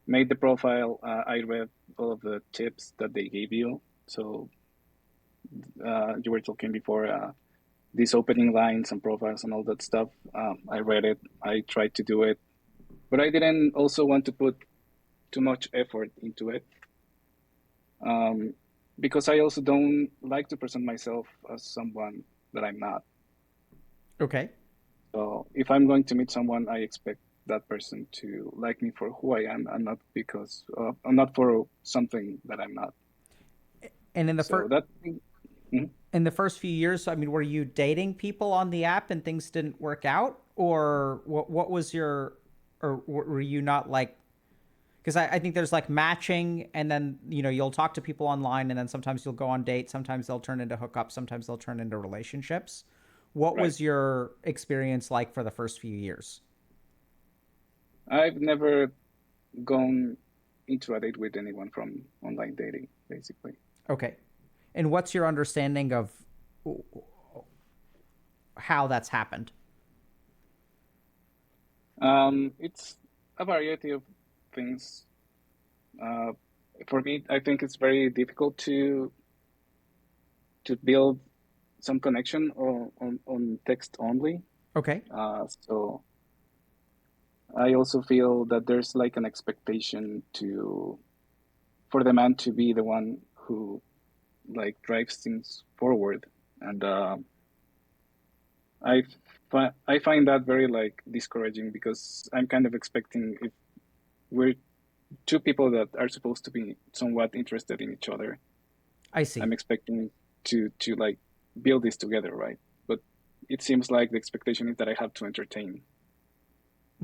made the profile. I read all of the tips that they gave you. So you were talking before these opening lines and profiles and all that stuff. I read it. I tried to do it, but I didn't also want to put too much effort into it um, because I also don't like to present myself as someone that I'm not. Okay. So if I'm going to meet someone, I expect that person to like me for who I am and not because not for something that I'm not. And So that mhm. in the first few years, I mean, were you dating people on the app and things didn't work out, or what was your, or were you not like? Because I think there's like matching, and then you'll talk to people online, and then sometimes you'll go on dates. Sometimes they'll turn into hookups. Sometimes they'll turn into relationships. What Right. was your experience like for the first few years? I've never gone into a date with anyone from online dating, basically. Okay, and what's your understanding of how that's happened? It's a variety of things. Uh, for me, I think it's very difficult to build some connection on text only. Okay, So I also feel that there's like an expectation to for the man to be the one who like drives things forward, and I find that very like discouraging because I'm kind of expecting if we're two people that are supposed to be somewhat interested in each other, I see. I'm expecting to like build this together, right? But it seems like the expectation is that I have to entertain.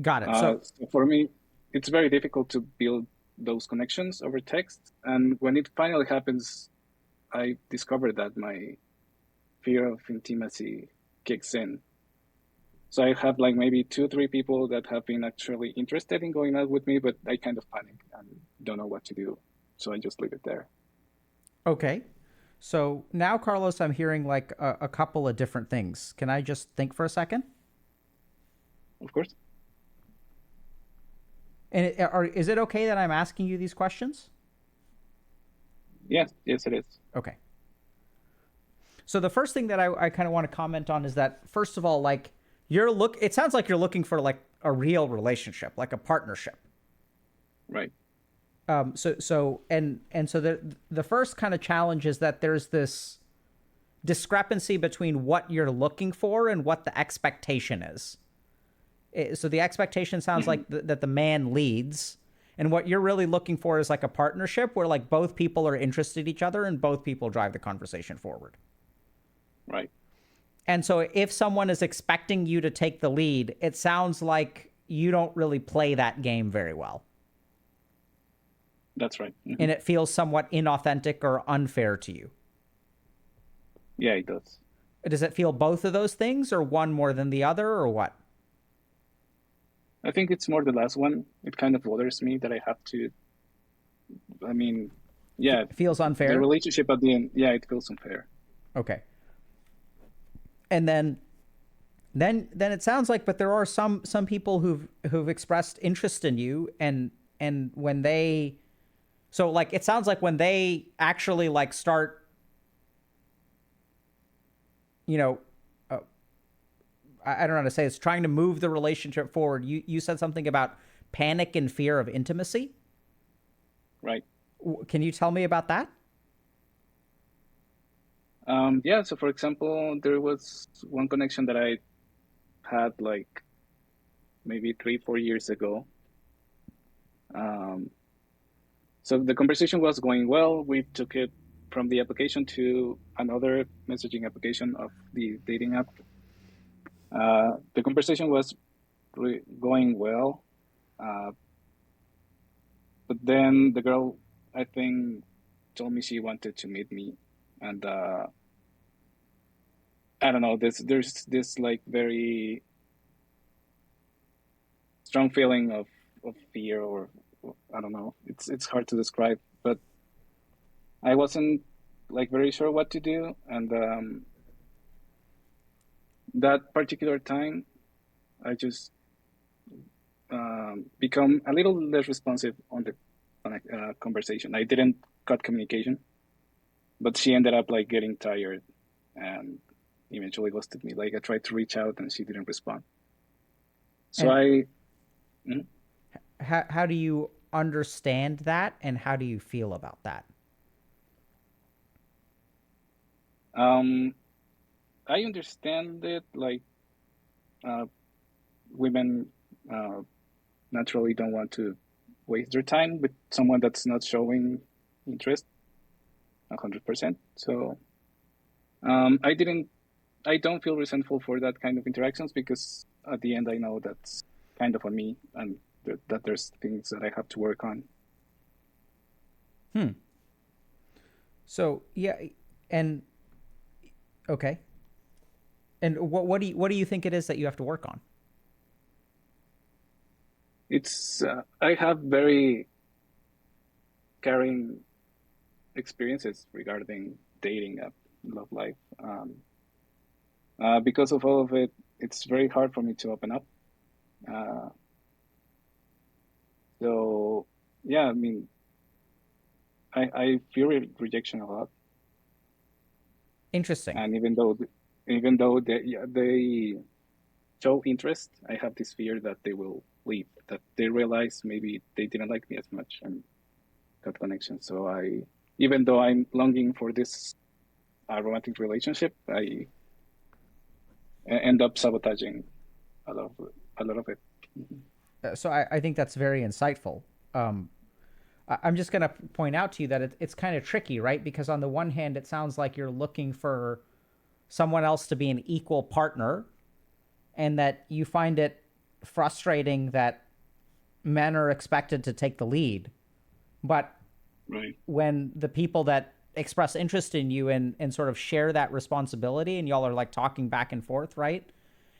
Got it. So So for me, it's very difficult to build those connections over text. And when it finally happens, I discover that my fear of intimacy kicks in. So I have like maybe two, three people that have been actually interested in going out with me, but I kind of panic and don't know what to do. So I just leave it there. okay. So now, Carlos, I'm hearing like a couple of different things. Can I just think for a second? Of course. And is it okay that I'm asking you these questions? Yes, yes, it is. Okay. So the first thing that I kind of want to comment on is that first of all, like it sounds like you're looking for like a real relationship, like a partnership. Right. So the first kind of challenge is that there's this discrepancy between what you're looking for and what the expectation is. So the expectation sounds Mhm. like that the man leads, and what you're really looking for is like a partnership where like both people are interested in each other and both people drive the conversation forward. Right. And so if someone is expecting you to take the lead, it sounds like you don't really play that game very well. That's right. Hmm. And it feels somewhat inauthentic or unfair to you. Yeah, it does. Does it feel both of those things or one more than the other or what? I think it's more the last one. It kind of bothers me that I have to, I mean, yeah, Feels the unfair? relationship at the end, yeah, it feels unfair. Okay. And then it sounds like but there are some people who've expressed interest in you and when they so like it sounds like when they actually like start you know uh, I don't know how to say this, trying to move the relationship forward. You said something about panic and fear of intimacy. Right. Can you tell me about that? Yeah, so for example, there was one connection that I had like maybe 3, 4 years ago. Um, so the conversation was going well. We took it from the application to another messaging application of the dating app. The conversation was going well, uh, but then the girl, I think, told me she wanted to meet me, and I don't know. There's this like very strong feeling of fear, or I don't know. It's hard to describe, but I wasn't like very sure what to do, and that particular time, I just become a little less responsive on the conversation. I didn't cut communication, but she ended up like getting tired and eventually ghosted me. Like I tried to reach out and she didn't respond. So And I, mm, how do you understand that, and how do you feel about that? um, I understand it. Like uh, women uh, naturally don't want to waste their time with someone that's not showing interest 100%. So I didn't. I don't feel resentful for that kind of interactions because at the end I know that's kind of on me and that there's things that I have to work on. Hmm. So yeah, and okay. And what do you think it is that you have to work on? It's I have very caring experiences regarding dating app love life. Because of all of it, it's very hard for me to open up. Uh, so yeah, I mean, I fear rejection a lot, Interesting. and even though they show interest, I have this fear that they will leave, that they realize maybe they didn't like me as much and cut connection. So I, even though I'm longing for this romantic relationship, I end up sabotaging a lot of a lot of it. Mhm. So I think that's very insightful. Um, I'm just going to point out to you that it's kind of tricky, right? Because on the one hand, it sounds like you're looking for someone else to be an equal partner, and that you find it frustrating that men are expected to take the lead. But Right, when the people that express interest in you and sort of share that responsibility, and y'all are like talking back and forth, right?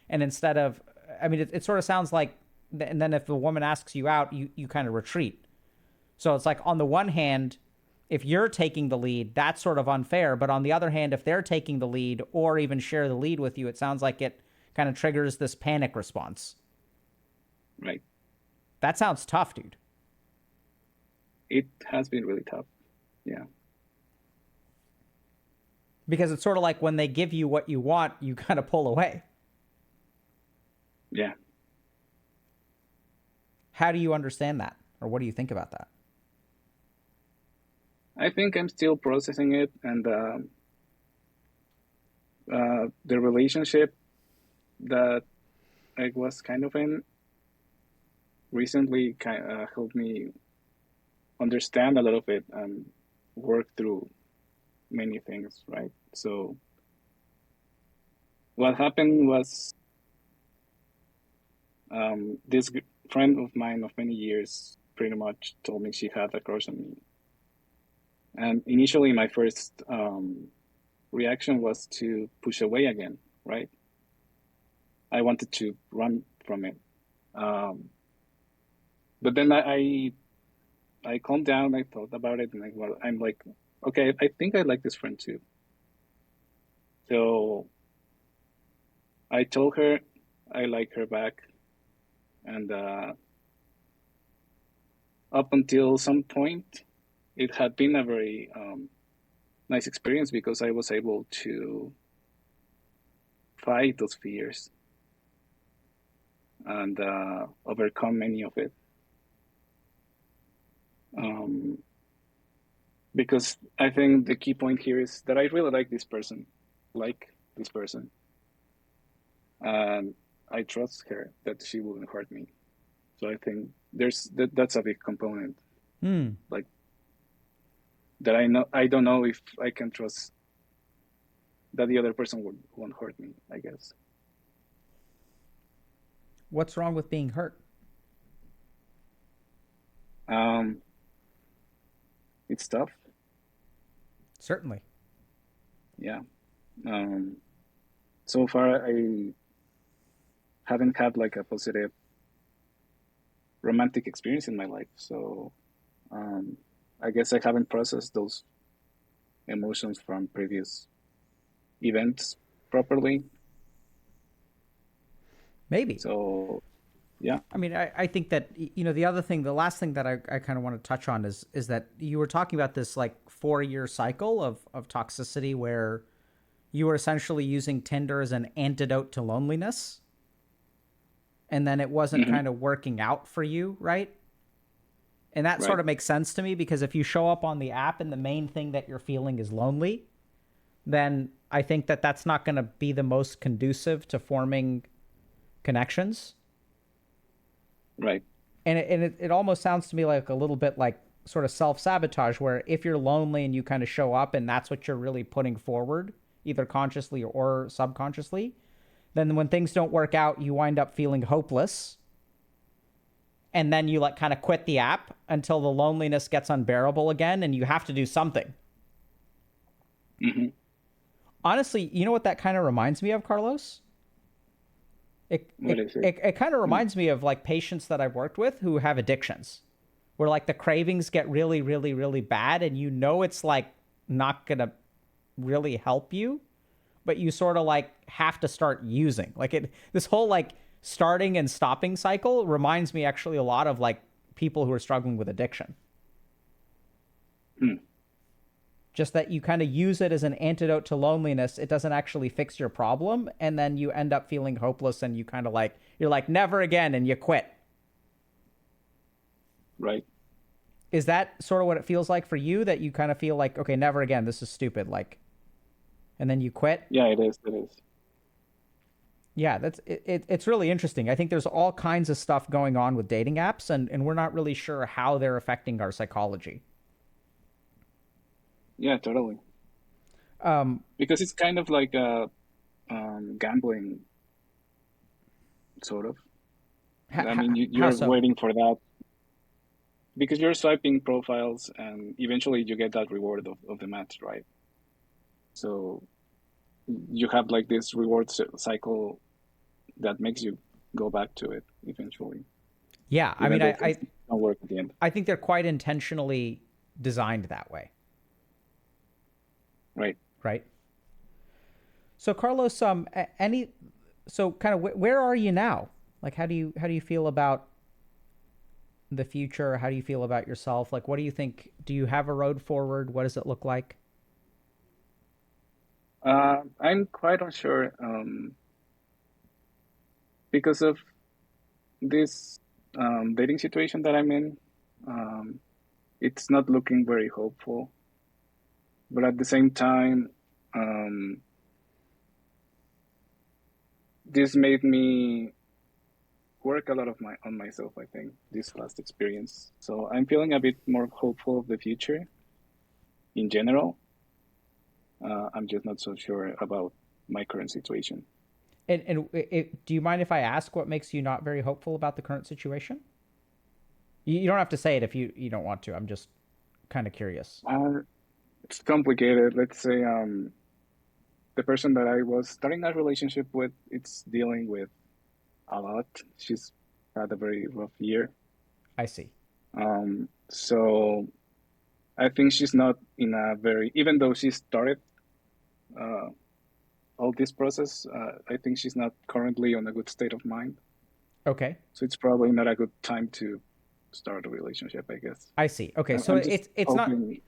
And instead of, I mean, it sort of sounds like, and then if the woman asks you out, you kind of retreat. So it's like, on the one hand, if you're taking the lead, that's sort of unfair. But on the other hand, if they're taking the lead or even share the lead with you, it sounds like it kind of triggers this panic response. right. That sounds tough, dude. It has been really tough. Yeah, Because it's sort of like when they give you what you want, you kind of pull away. yeah. How do you understand that? Or what do you think about that? I think I'm still processing it, and the relationship that I was kind of in recently kind helped me understand a lot of it and work through many things, right? So what happened was this friend of mine of many years pretty much told me she had a crush on me. And initially, my first reaction was to push away again, right? I wanted to run from it. Um, but then I calmed down. I thought about it, and I'm like, okay, I think I like this friend too. So I told her I like her back, and up until some point, it had been a very nice experience because I was able to fight those fears and overcome many of it. Um, because I think the key point here is that I really like this person, and I trust her that she wouldn't hurt me. So I think that's a big component. Hmm. Like that, I don't know if I can trust that the other person won't hurt me. I guess What's wrong with being hurt? um, it's tough. Certainly. Yeah. Um, so far, I haven't had like a positive romantic experience in my life. So um, I guess I haven't processed those emotions from previous events properly. Maybe. So yeah. I mean, I think that, the other thing, the last thing that I kind of want to touch on is that you were talking about this like 4-year cycle of toxicity where you were essentially using Tinder as an antidote to loneliness, and then it wasn't Hmm. kind of working out for you, right? And that sort Right. of makes sense to me because if you show up on the app and the main thing that you're feeling is lonely, then I think that that's not going to be the most conducive to forming connections. Right. And it almost sounds to me like a little bit like sort of self-sabotage, where if you're lonely and you kind of show up and that's what you're really putting forward, either consciously or subconsciously, then when things don't work out, you wind up feeling hopeless, and then you like kind of quit the app until the loneliness gets unbearable again and you have to do something. Hmm. Honestly, you know what that kind of reminds me of, Carlos? It What it is it? it, it kind of Mm. reminds me of like patients that I've worked with who have addictions, where like the cravings get really, really, really bad, and it's like not gonna really help you, but you sort of like have to start using like it. This whole like starting and stopping cycle reminds me actually a lot of like people who are struggling with addiction. Mm. Just that you kind of use it as an antidote to loneliness. It doesn't actually fix your problem, and then you end up feeling hopeless, and you kind of like you're like never again, and you quit. Right. Is that sort of what it feels like for you, that you kind of feel like, okay, never again, this is stupid, like, and then you quit? Yeah, it is. It is. Yeah, it's really interesting. I think there's all kinds of stuff going on with dating apps, and we're not really sure how they're affecting our psychology. Yeah, totally. Um, Because it's kind of like a gambling, sort of. I mean, how you're so? waiting for that because you're swiping profiles and eventually you get that reward of the match, right? So you have like this reward cycle that makes you go back to it eventually, Yeah, I even mean, though things don't work at the end. I think they're quite intentionally designed that way, Right. right? So Carlos, so kind of where are you now? Like, how do you feel about the future? How do you feel about yourself? Like, what do you think? Do you have a road forward? What does it look like? I'm quite unsure because of this dating situation that I'm in. Um, it's not looking very hopeful, but at the same time, um, this made me work a lot of my on myself. I think this last experience, so I'm feeling a bit more hopeful of the future in general. I'm just not so sure about my current situation. And do you mind if I ask what makes you not very hopeful about the current situation? You don't have to say it if you don't want to. I'm just kind of curious. It's complicated. Let's say the person that I was starting a relationship with, it's dealing with a lot. She's had a very rough year. I see. So I think she's not in a very, even though she started uh, all this process, I think she's not currently on a good state of mind. Okay. So it's probably not a good time to start a relationship, I guess. I see. Okay. So I'm just it's hoping,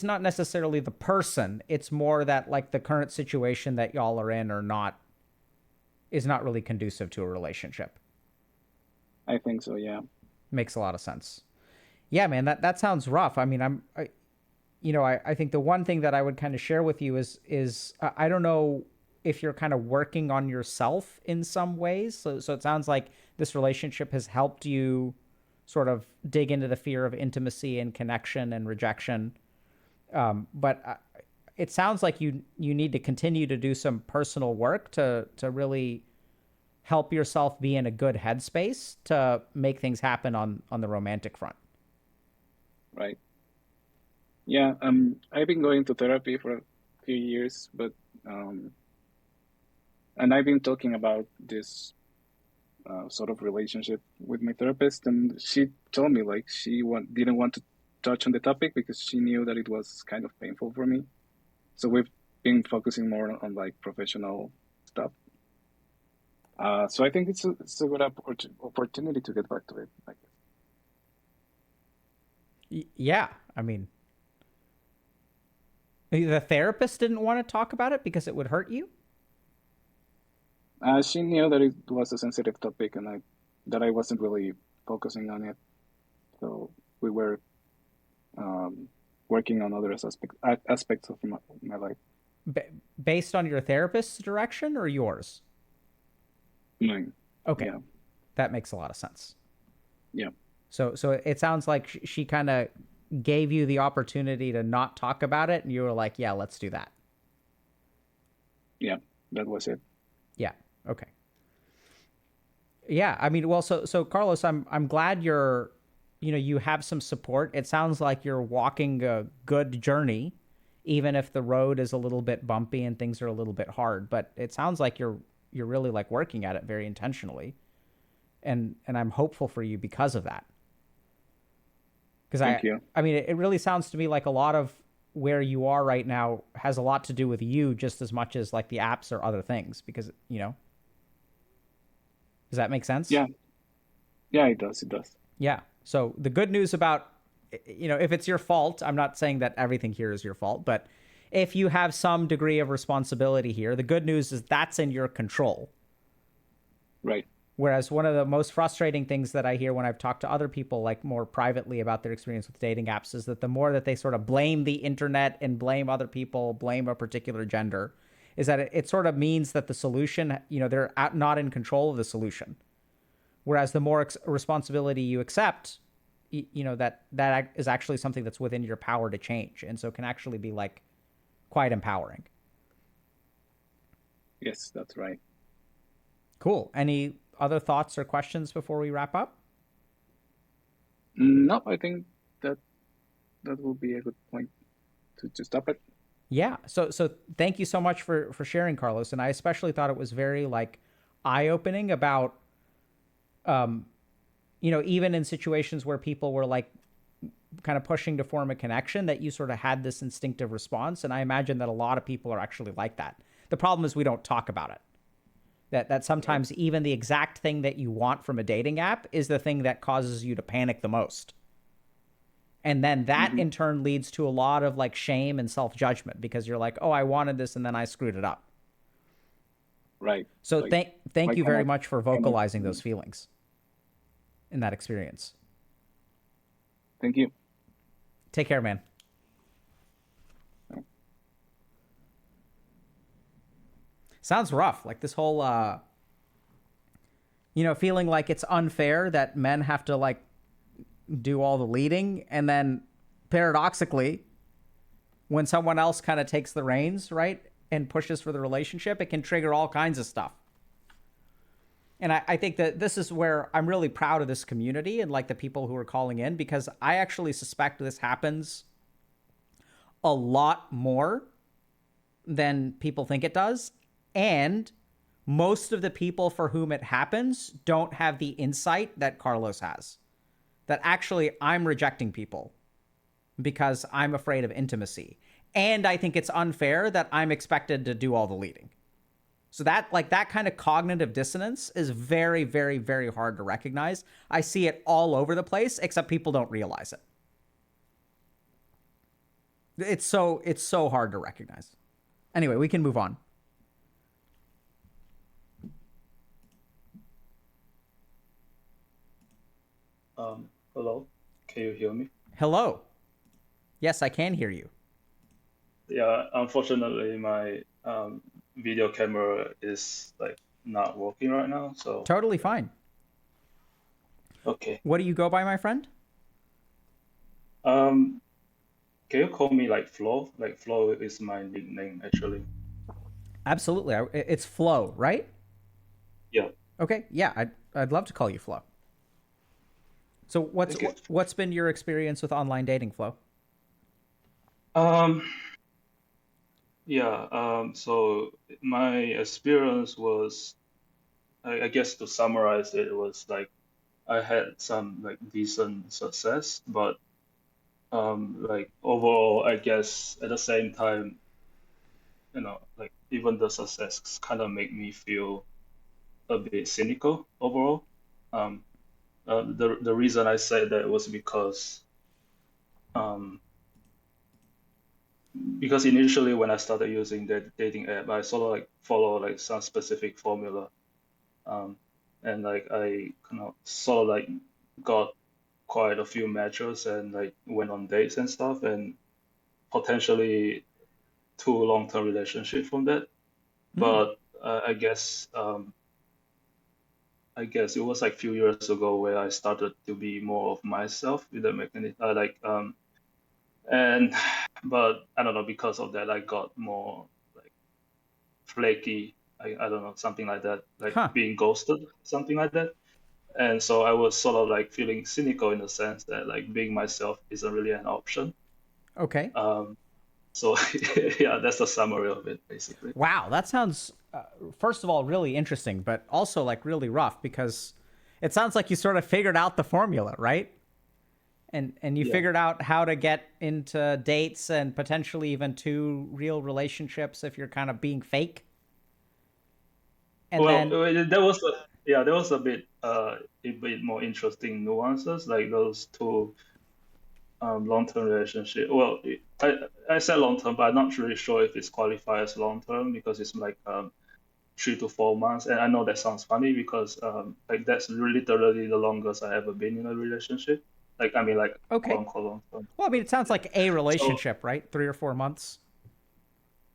not necessarily the person. It's more that like the current situation that y'all are in or not is not really conducive to a relationship. I think so, yeah. Makes a lot of sense. Yeah, man, that sounds rough. I mean, I think the one thing that I would kind of share with you is I don't know if you're kind of working on yourself in some ways. So it sounds like this relationship has helped you sort of dig into the fear of intimacy and connection and rejection. But it sounds like you need to continue to do some personal work to really help yourself be in a good headspace to make things happen on the romantic front. Right. Yeah, I've been going to therapy for a few years, but um, and I've been talking about this sort of relationship with my therapist, and she told me like didn't want to touch on the topic because she knew that it was kind of painful for me. So we've been focusing more on like professional stuff. So I think it's a good opportunity to get back to it, I guess. Yeah, I mean, the therapist didn't want to talk about it because it would hurt you. She knew that it was a sensitive topic, and I wasn't really focusing on it. So we were um, working on other aspects of my life. B- Based on your therapist's direction or yours? Mine. Okay, Yeah, that makes a lot of sense. yeah, So it sounds like she kind of gave you the opportunity to not talk about it, and you were like, "Yeah, let's do that." yeah. That was it. Yeah. Okay. Yeah. I mean, well, so Carlos, I'm glad you have some support. It sounds like you're walking a good journey, even if the road is a little bit bumpy and things are a little bit hard. But it sounds like you're really like working at it very intentionally, and I'm hopeful for you because of that. Because Thank you. I mean, it really sounds to me like a lot of where you are right now has a lot to do with you just as much as like the apps or other things. Because does that make sense? Yeah, yeah. It does. It does. Yeah. So the good news about, if it's your fault, I'm not saying that everything here is your fault, but if you have some degree of responsibility here, the good news is that's in your control. Right. Whereas one of the most frustrating things that I hear when I've talked to other people, like more privately about their experience with dating apps, is that the more that they sort of blame the internet and blame other people, blame a particular gender, is that it sort of means that the solution, they're not in control of the solution. Whereas the more responsibility you accept, that is actually something that's within your power to change, and so can actually be like quite empowering. Yes, that's right. Cool. Any other thoughts or questions before we wrap up? No, I think that that will be a good point to stop it. Yeah. So thank you so much for sharing, Carlos. And I especially thought it was very like eye opening about even in situations where people were like kind of pushing to form a connection, that you sort of had this instinctive response. And I imagine that a lot of people are actually like that. The problem is we don't talk about it. That Right. sometimes even the exact thing that you want from a dating app is the thing that causes you to panic the most. And then that Hmm. in turn leads to a lot of like shame and self-judgment because you're like, "Oh, I wanted this and then I screwed it up." Right. So Like, thank why you very cannot much for cannot? vocalizing those feelings in that experience. Thank you. Take care, man. Sounds rough. Like this whole feeling like it's unfair that men have to like do all the leading, and then paradoxically when someone else kind of takes the reins, right, and pushes for the relationship, it can trigger all kinds of stuff. And I think that this is where I'm really proud of this community and like the people who are calling in, because I actually suspect this happens a lot more than people think it does. And most of the people for whom it happens don't have the insight that Carlos has. That actually I'm rejecting people because I'm afraid of intimacy. And I think it's unfair that I'm expected to do all the leading. So that kind of cognitive dissonance is very, very, very hard to recognize. I see it all over the place, except people don't realize it. It's so hard to recognize. Anyway, we can move on. Hello, can you hear me? Hello. Yes, I can hear you. Yeah, unfortunately, my video camera is like not working right now. So Totally yeah, fine. okay. What do you go by, my friend? Um, can you call me like Flo? Like Flo is my nickname actually. Absolutely. It's Flo, right? Yeah, Okay. Yeah, I'd love to call you Flo. So thank you. what's been your experience with online dating, Flo? Um, yeah. So my experience was, I guess to summarize it, was like I had some like decent success, but like overall, I guess at the same time, like even the success kind of make me feel a bit cynical overall. Um, the reason I said that was um, because initially when I started using the dating app, I sort of like follow like some specific formula, um, and like I kind of sort of like got quite a few matches and like went on dates and stuff, and potentially two long-term relationship from that. Hmm. But I guess it was like a few years ago where I started to be more of myself with the mechanic. And but I don't know, because of that I got more like flaky. I don't know, something like that, like Huh. being ghosted, something like that. And so I was sort of like feeling cynical in the sense that like being myself isn't really an option. Okay. Um, so yeah, that's the summary of it basically. Wow, that sounds first of all really interesting, but also like really rough because it sounds like you sort of figured out the formula, right? And you Yeah. figured out how to get into dates and potentially even to real relationships if you're kind of being fake. And Well, then there was a bit more interesting nuances like those two long-term relationship. Well, I said long-term, but I'm not really sure if it's qualified as long-term because it's like 3 to 4 months. And I know that sounds funny because like that's literally the longest I ever been in a relationship. Like I mean like quote okay. unquote long-term. Well, I mean, it sounds Yeah. like a So relationship, right? 3 or 4 months.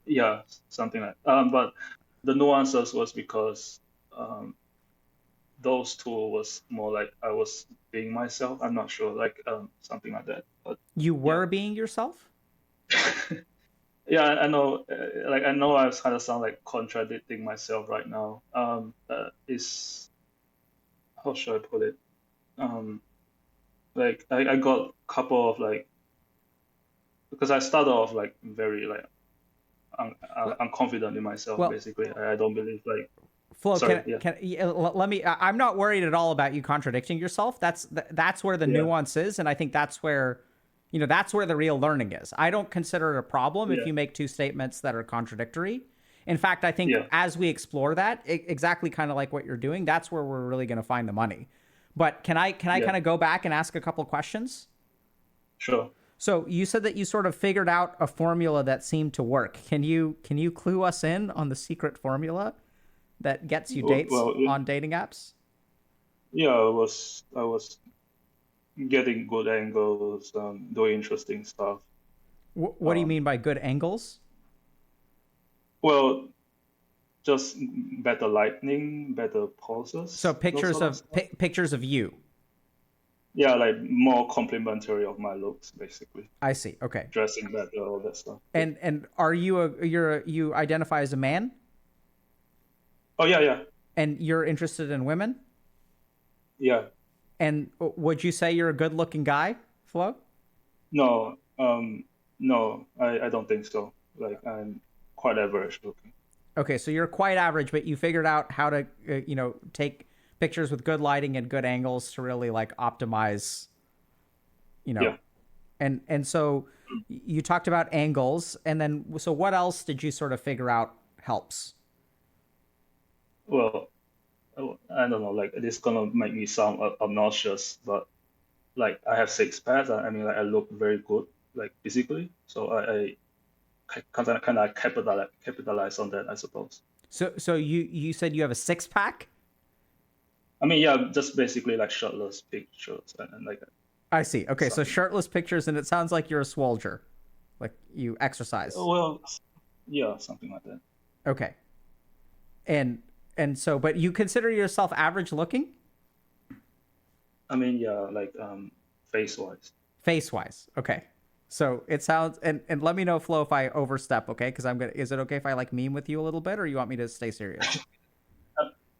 yeah, something like. But the nuances was because um, those two was more like I was being myself. I'm not sure, like something like that. But You yeah. were being yourself. Yeah, I know. Like I know, I kind of sound like contradicting myself right now. Is how should I put it? Um, like I got a couple of like because I started off like very like Well, I'm confident in myself. well, Basically, I don't believe like. Flo, Sorry. Yeah. let me? I'm not worried at all about you contradicting yourself. That's where the Yeah. nuance is, and I think that's where, that's where the real learning is. I don't consider it a problem if Yeah. you make two statements that are contradictory. In fact, I think Yeah. as we explore that, exactly kind of like what you're doing, that's where we're really going to find the money. But can I Yeah. kind of go back and ask a couple questions? Sure. So you said that you sort of figured out a formula that seemed to work. Can you clue us in on the secret formula that gets you dates Well, on dating apps? yeah, I was getting good angles, doing interesting stuff. What do you Um, mean by good angles? well, just better lighting, better So poses, those pictures sort of of stuff. pictures of you. Yeah, like more complimentary of my looks, basically. I see. Okay. Dressing better, all that stuff. Yeah. And are you you identify as a man Oh yeah, yeah, and you're interested in women? yeah. And would you say you're a good-looking guy, Flo? No, no, I don't think so. Like I'm quite average looking. Okay, so you're quite average, but you figured out how to take pictures with good lighting and good angles to really like optimize, you know. Yeah. And so you talked about angles, and then so what else did you sort of figure out helps? Well, I don't know. Like this gonna make me sound obnoxious, but like I have six packs. I mean, like I look very good, like physically. So I kind of capitalize on that, I suppose. So you said you have a six pack? I mean, yeah, just basically like shirtless pictures and like I see. Okay, so something. shirtless pictures, and it sounds like you're a swolger, like you exercise. Well, yeah, something like that. Okay, and and so, but you consider yourself average looking, I mean, yeah, like face wise. face wise. Okay, so it sounds and let me know, Flo, if I overstep. Okay, because I'm gonna. Is it okay if I like meme with you a little bit, or you want me to stay serious?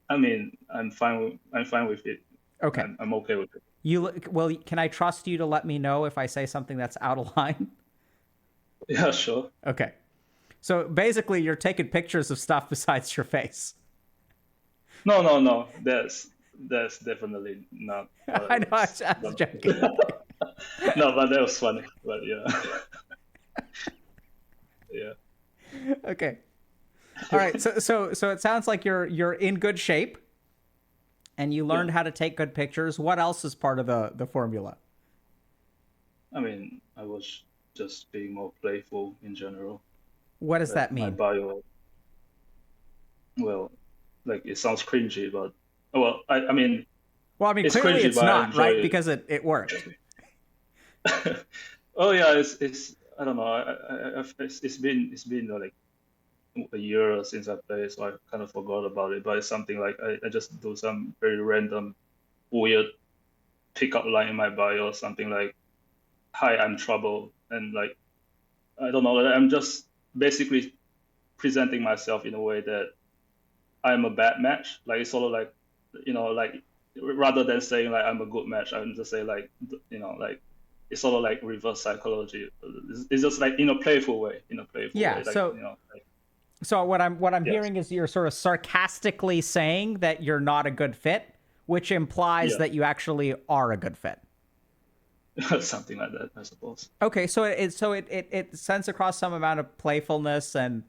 I mean, I'm fine with it. Okay. I'm okay with it. Well, can I trust you to let me know if I say something that's out of line? Yeah, sure. Okay. So basically, you're taking pictures of stuff besides your face. No, no, no. That's definitely not what I I know, was. I was joking. No, but that was funny. But yeah, yeah, Okay. All right. So it sounds like you're in good shape and you yeah. learned how to take good pictures. What else is part of the formula? I mean, I was just being more playful in general. What does Like that my mean? bio, well, like it sounds cringy, but well, I mean, Well, I mean, it's clearly cringy, it's but I not, enjoy right? it. Because it worked. Oh yeah, it's I don't know. It's been like a year since I played, so I kind of forgot about it. But it's something like I just do some very random, weird pickup line in my bio, or something like "Hi, I'm trouble," and like I don't know. I'm just basically presenting myself in a way that I'm a bad match. Like it's sort of like, like rather than saying like I'm a good match, I'm just saying like, like it's sort of like reverse psychology. It's just like in a playful way, Yeah. like So what I'm yes, hearing is you're sort of sarcastically saying that you're not a good fit, which implies yeah, that you actually are a good fit. something like that, I suppose. Okay, so it sends across some amount of playfulness and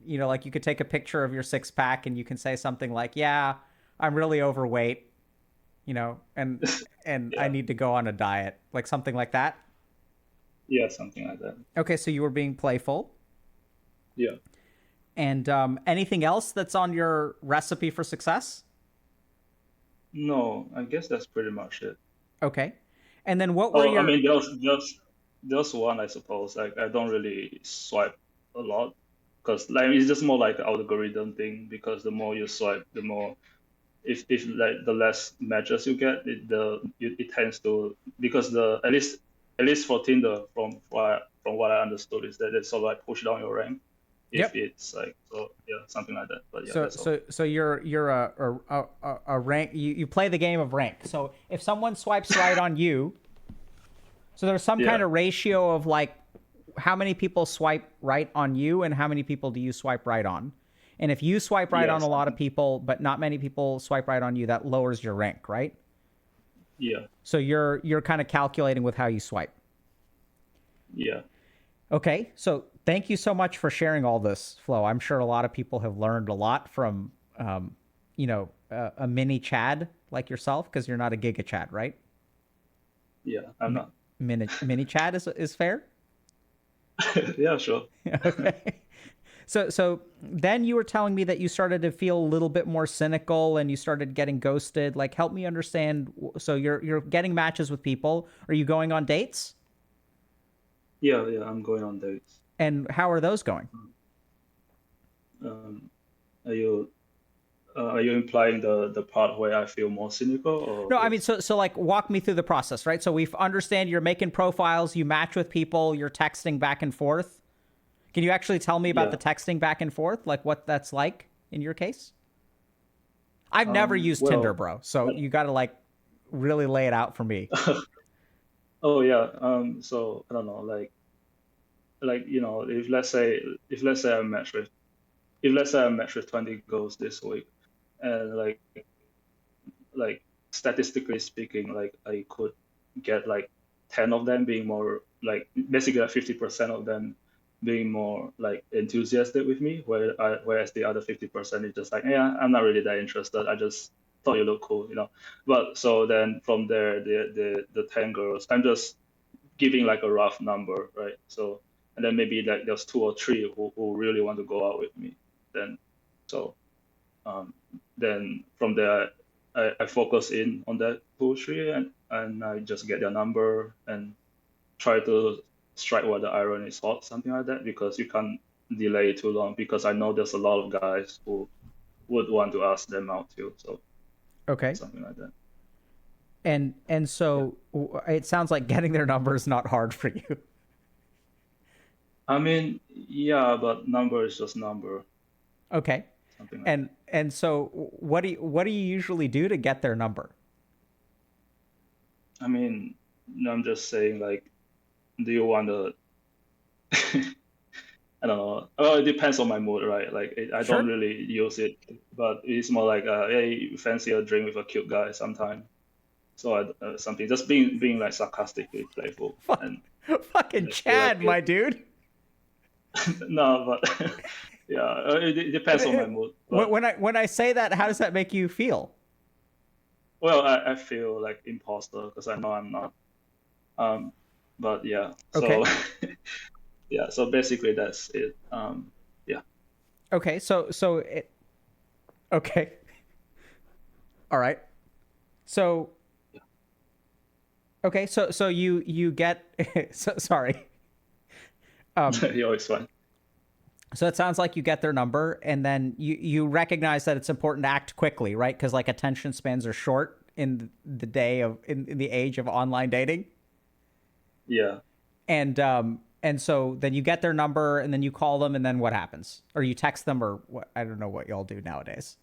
like you could take a picture of your six pack and you can say something like, "Yeah, I'm really overweight, and I Yeah, need to go on a diet," like something like that. yeah, something like that. Okay, so you were being playful. Yeah. And anything else that's on your recipe for success? No, I guess that's pretty much it. Okay. And then what were Oh, I your mean, there's one, I suppose. Like I don't really swipe a lot because like it's just more like an algorithm thing. Because the more you swipe, the more if like the less matches you get, it tends to because the at least for Tinder from what I understood is that it sort of like push down your rank if Yep. it's like so yeah something like that. But yeah, So that's all. so so you're a rank, you play the game of rank. So if someone swipes right on you, so there's some kind Yeah. of ratio of like how many people swipe right on you and how many people do you swipe right on? And if you swipe right Yeah. on a lot of Something. people, but not many people swipe right on you, that lowers your rank, right? Yeah. So you're kind of calculating with how you swipe. Yeah. Okay, so thank you so much for sharing all this, Flo. I'm sure a lot of people have learned a lot from, a mini Chad like yourself, because you're not a Giga Chad, right? Yeah. I'm not. Mini Chad is fair. Yeah. Sure. Okay. So then you were telling me that you started to feel a little bit more cynical and you started getting ghosted. Like, help me understand. So you're getting matches with people. Are you going on dates? Yeah. Yeah. I'm going on dates. And how are those going? Um, are you are you implying the part where I feel more cynical or No, I mean, what's? so like walk me through the process, right? So we understand you're making profiles, you match with people, you're texting back and forth. Can you actually tell me about Yeah. the texting back and forth, like what that's like in your case? I've never used Tinder, Well, bro. So you got to like really lay it out for me. oh yeah. So I don't know, like if let's say I match with if let's say I match with 20 girls this week, and like statistically speaking, like I could get like 10 of them being more like basically like 50% of them being more like enthusiastic with me, whereas the other 50% is just like, yeah, I'm not really that interested. I just thought you look cool. But so then from there, the 10 girls, I'm just giving like a rough number, right? So and then maybe like there's two or three who really want to go out with me. Then so um, then from there, I focus in on that poetry and I just get their number and try to strike while the iron is hot, something like that, because you can't delay too long because I know there's a lot of guys who would want to ask them out too. So Okay. something like that. And Yeah. so it sounds like getting their number is not hard for you. I mean, yeah, but number is just number, Okay. something like that. And so what do you usually do to get their number? I mean, I'm just saying like, do you want to I don't know. Well, it depends on my mood, right? Like I don't Sure. really use it, but it's more like, hey, fancy a drink with a cute guy sometime. So something just being like sarcastically playful, Fuck, and fucking I feel like Chad, it. my dude. No, but yeah, it depends on my mood. But When I say that, how does that make you feel? well, I feel like imposter because I know I'm not. Um, but yeah, so Okay. yeah, so basically that's it. Yeah. Okay. Okay. All right. So okay. So you get. Sorry. You're always fine. So it sounds like you get their number, and then you recognize that it's important to act quickly, right? Because like attention spans are short in the day of in the age of online dating, Yeah. and so then you get their number, and then you call them, and then what happens? Or you text them, or what? I don't know what y'all do nowadays.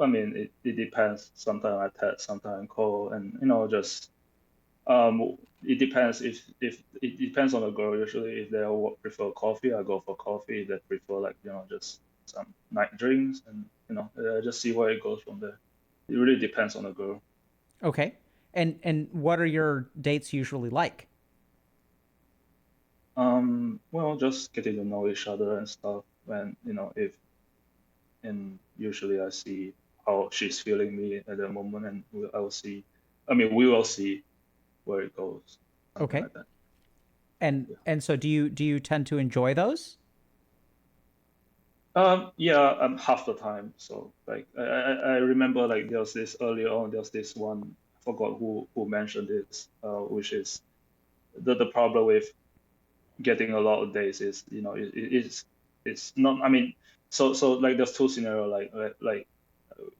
I mean, it depends. Sometimes I text, sometimes I call, and just it depends if it depends on the girl. Usually, if they prefer coffee, I go for coffee. If they prefer like just some night drinks, and just see where it goes from there. It really depends on the girl. Okay. And what are your dates usually like? Well, just getting to know each other and stuff. And if and usually I see how she's feeling me at the moment, and I will see. I mean, we will see where it goes, something Okay. like that. Yeah. And so do you tend to enjoy those? Yeah, half the time. So like I remember like there was this earlier on. There was this one. I forgot who mentioned this. Which is the problem with getting a lot of days is it's not. I mean, so like there's two scenario like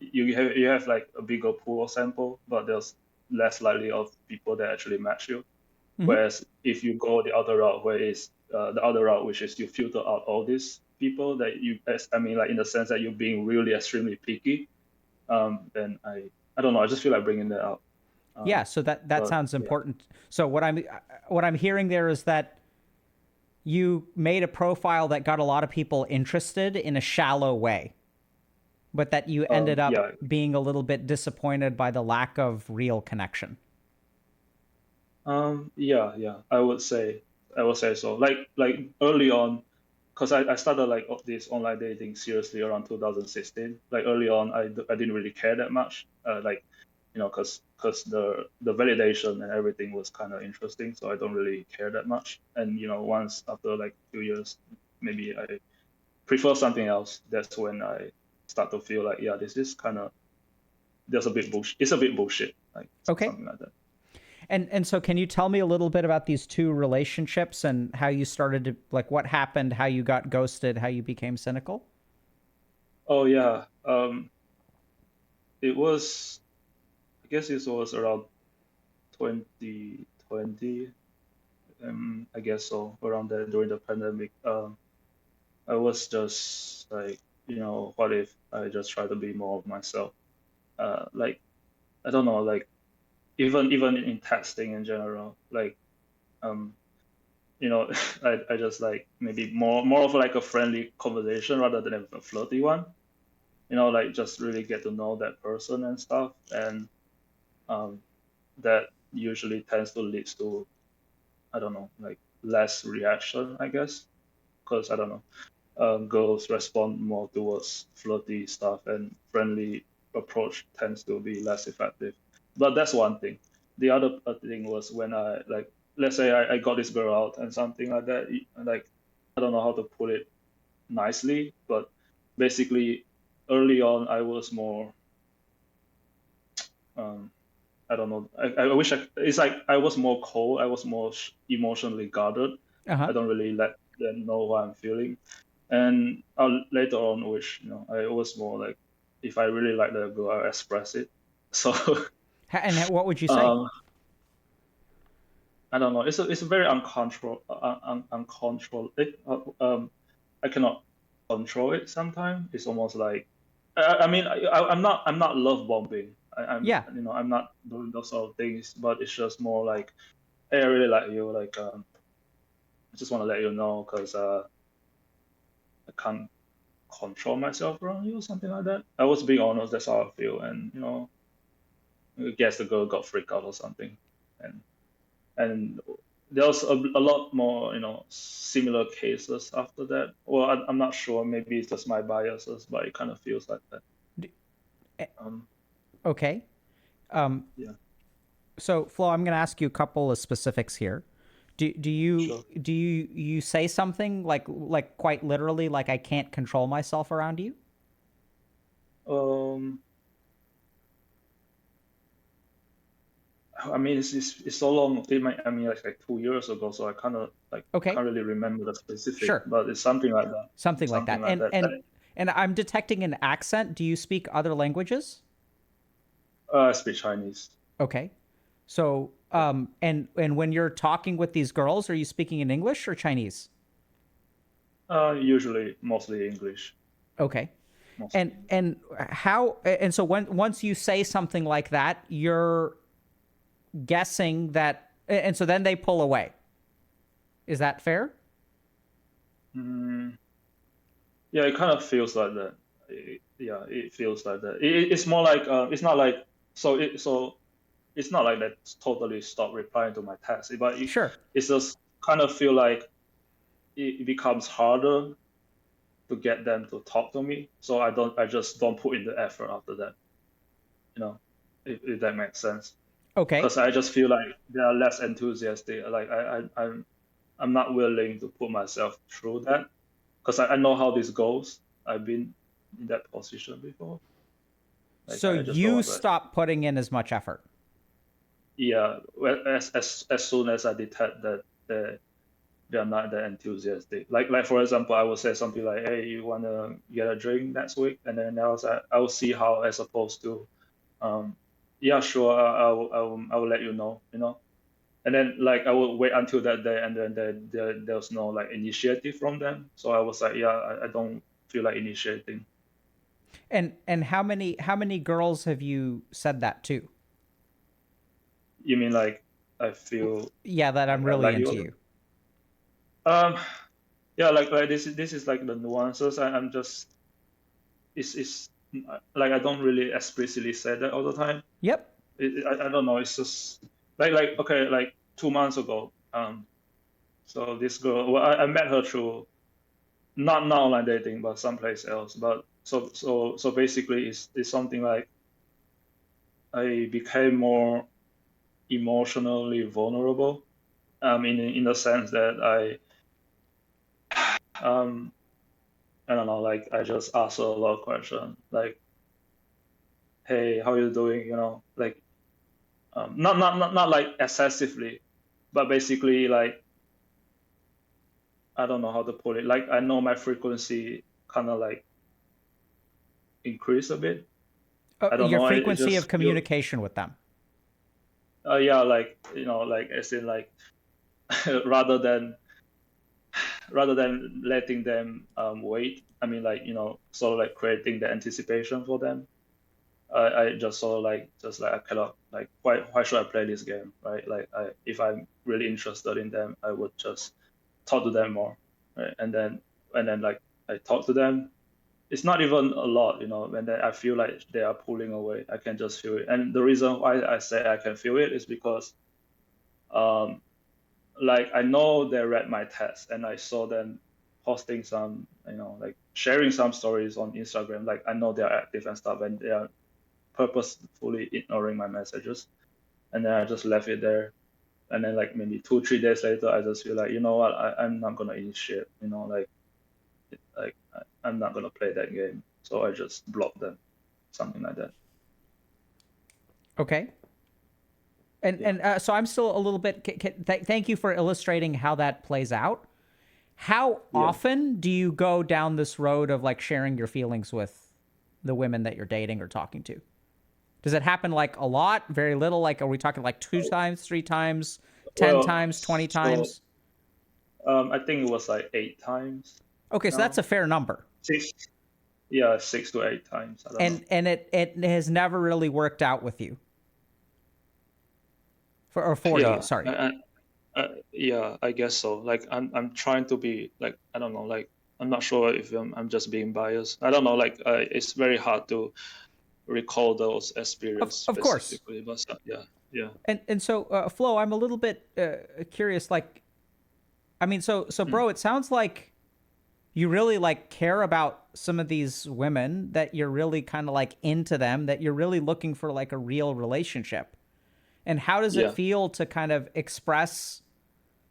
you have like a bigger pool of sample, but there's less likely of people that actually match you. Mm-hmm. Whereas if you go the other route, where is the other route, which is you filter out all these people that I mean, like in the sense that you're being really extremely picky, then I don't know, I just feel like bringing that up. Yeah, Um, so that but sounds yeah, important. So what I'm hearing there is that you made a profile that got a lot of people interested in a shallow way, but that you ended up yeah, being a little bit disappointed by the lack of real connection. yeah, yeah. I would say so. Like early on, because I started like this online dating seriously around 2016. Like early on, I didn't really care that much. Like because the validation and everything was kind of interesting, so I don't really care that much. And once after like 2 years, maybe I prefer something else. That's when I start to feel like, yeah, this is kind of there's a bit bullshit. It's a bit bullshit, like Okay. something like that. And so can you tell me a little bit about these two relationships and how you started to like what happened, how you got ghosted, how you became cynical? Oh yeah. It was, I guess it was around 2020. I guess so, around that during the pandemic. I was just like, what if I just try to be more of myself? Like I don't know, like even in texting in general, like um, I just like maybe more of like a friendly conversation rather than a flirty one. Like just really get to know that person and stuff, and um, that usually tends to lead to, I don't know, like less reaction, I guess, because I don't know, girls respond more towards flirty stuff, and friendly approach tends to be less effective. But that's one thing. The other thing was when I like, let's say I got this girl out and something like that, like I don't know how to put it nicely, but basically early on I was more um, I don't know. I wish it's like I was more cold. I was more emotionally guarded. Uh-huh. I don't really let them know what I'm feeling. And later on, which I was more like, if I really like that girl, I'll express it. So And what would you say? um, I don't know. It's a very uncontrolled. I cannot control it. Sometimes it's almost like, I mean, I'm not love bombing. Yeah. I'm not doing those sort of things. But it's just more like, hey, I really like you. Like, I just want to let you know because I can't control myself around you or something like that. I was being honest. That's how I feel, and I guess the girl got freaked out or something, and and there was a lot more similar cases after that. Well, I'm not sure. Maybe it's just my biases, but it kind of feels like that. D- eh, Um, Okay. Um, yeah, so Flo, I'm going to ask you a couple of specifics here. Do you sure. you say something like quite literally like I can't control myself around you? Um, I mean, it's so long. I mean, like 2 years ago, so I kind of like Okay. can't really remember the specific, Sure. but it's something like that. Something like Something that. like that. And I'm detecting an accent. Do you speak other languages? I speak Chinese. Okay. So, and when you're talking with these girls, are you speaking in English or Chinese? Usually, mostly English. Okay. Mostly. And so once you say something like that, you're guessing that, and so then they pull away. Is that fair? Mm, yeah, it kind of feels like that. Yeah, it feels like that. It's more like it's not like so it's not like that totally stop replying to my text, but Sure. it's just kind of feel like it becomes harder to get them to talk to me. So I just don't put in the effort after that. You know, if that makes sense. Okay. Because I just feel like they are less enthusiastic. Like I'm not willing to put myself through that because I know how this goes. I've been in that position before. Like So I just don't you want to. stop putting in as much effort. Yeah, as soon as I detect that they're not that enthusiastic. Like for example, I will say something like, "Hey, you wanna get a drink next week?" And then I will see how as opposed to, um, yeah, sure, I will let you know, And then like I will wait until that day, and then there's no like initiative from them. So I was like, yeah, I don't feel like initiating. And how many girls have you said that to? You mean like I feel Yeah, that I'm like I really like into you? you. Um, yeah, like this is like the nuances. I'm just it's like I don't really explicitly say that all the time. Yep. I don't know. It's just like okay, like 2 months ago. So this girl, well, I met her through not online dating, but someplace else. But so basically, it's something like I became more emotionally vulnerable. In the sense that um I don't know, like I just ask her a lot of questions, like, hey, how you doing? Like not like excessively, but basically like I don't know how to put it. Like I know my frequency kind of like increase a bit. I don't Your know. I frequency just of feel communication with them. yeah, like like as in like rather than letting them wait. I mean like sort of like creating the anticipation for them. I just sort of like just like I cannot like why should I play this game, right? Like if I'm really interested in them, I would just talk to them more, right? And then like I talk to them. It's not even a lot, when I feel like they are pulling away. I can just feel it. And the reason why I say I can feel it is because um like I know they read my text and I saw them posting some, like sharing some stories on Instagram. Like I know they're active and stuff, and they are purposefully ignoring my messages. And then I just left it there. And then like maybe 2 3 days later, I just feel like what, I'm not gonna initiate. I'm not gonna play that game. So I just block them, something like that. Okay. And Yeah, and so I'm still a little bit. Thank you for illustrating how that plays out. How yeah. often do you go down this road of like sharing your feelings with the women that you're dating or talking to? Does it happen like a lot, very little? Like, are we talking like two times, three times, 10 Well, times, 20 so times? I think it was like 8 times Okay, so that's now. a fair number. Six, yeah, 6 to 8 times. I don't know. And it has never really worked out with you. For you, Yeah, sorry. Yeah, I guess so. Like I'm trying to be like, I don't know, like I'm not sure if I'm just being biased. I don't know, like it's very hard to recall those experiences Of course. specifically, but yeah, yeah. And so, Flo, I'm a little bit curious. Like, I mean, so, Mm. bro, it sounds like you really like care about some of these women, that you're really kind of like into them, that you're really looking for like a real relationship. And how does it Yeah. feel to kind of express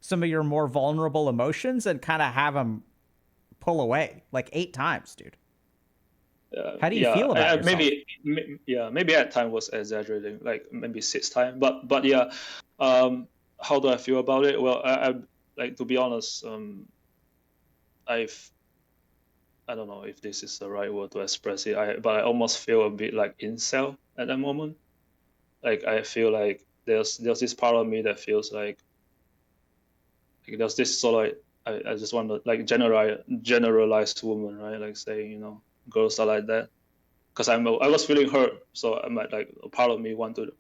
some of your more vulnerable emotions and kind of have them pull away like 8 times, dude? How do you Yeah, feel about yourself? yeah, maybe at time was exaggerating, like maybe 6 times, but yeah, um, how do I feel about it? Well, I like, to be honest, I've I don't know if this is the right word to express it. But I almost feel a bit like incel at that moment. Like I feel like there's this part of me that feels like there's this sort of, I just want to like generalized woman, right? Like saying, girls are like that, because I was feeling hurt, so I might, like, a part of me want to,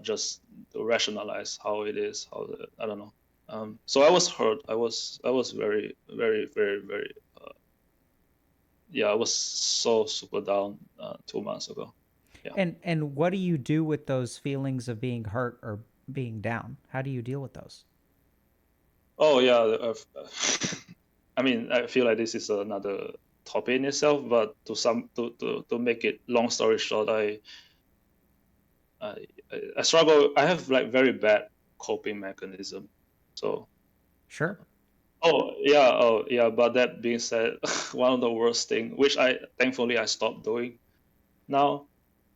just to rationalize how it is, I don't know. So I was hurt. I was very, very, very, very, yeah, I was so super down 2 months ago. Yeah. And what do you do with those feelings of being hurt or being down? How do you deal with those? Oh yeah. I mean, I feel like this is another topic in itself, but to make it long story short, I I struggle. I have like very bad coping mechanism. So, Sure. oh yeah. But that being said, one of the worst thing, which I thankfully I stopped doing now,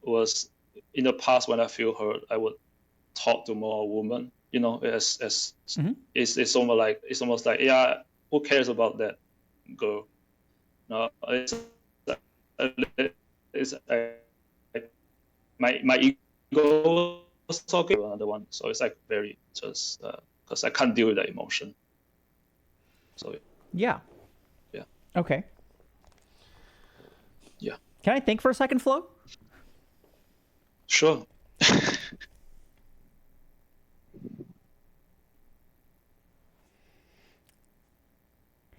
was in the past when I feel hurt, I would talk to more women. As Hmm. it's almost like, yeah, who cares about that girl? No, it's my ego was talking to another one, so it's like very just because I can't deal with that emotion. So Yeah. yeah, Okay. yeah, Can I think for a second, Flo? sure.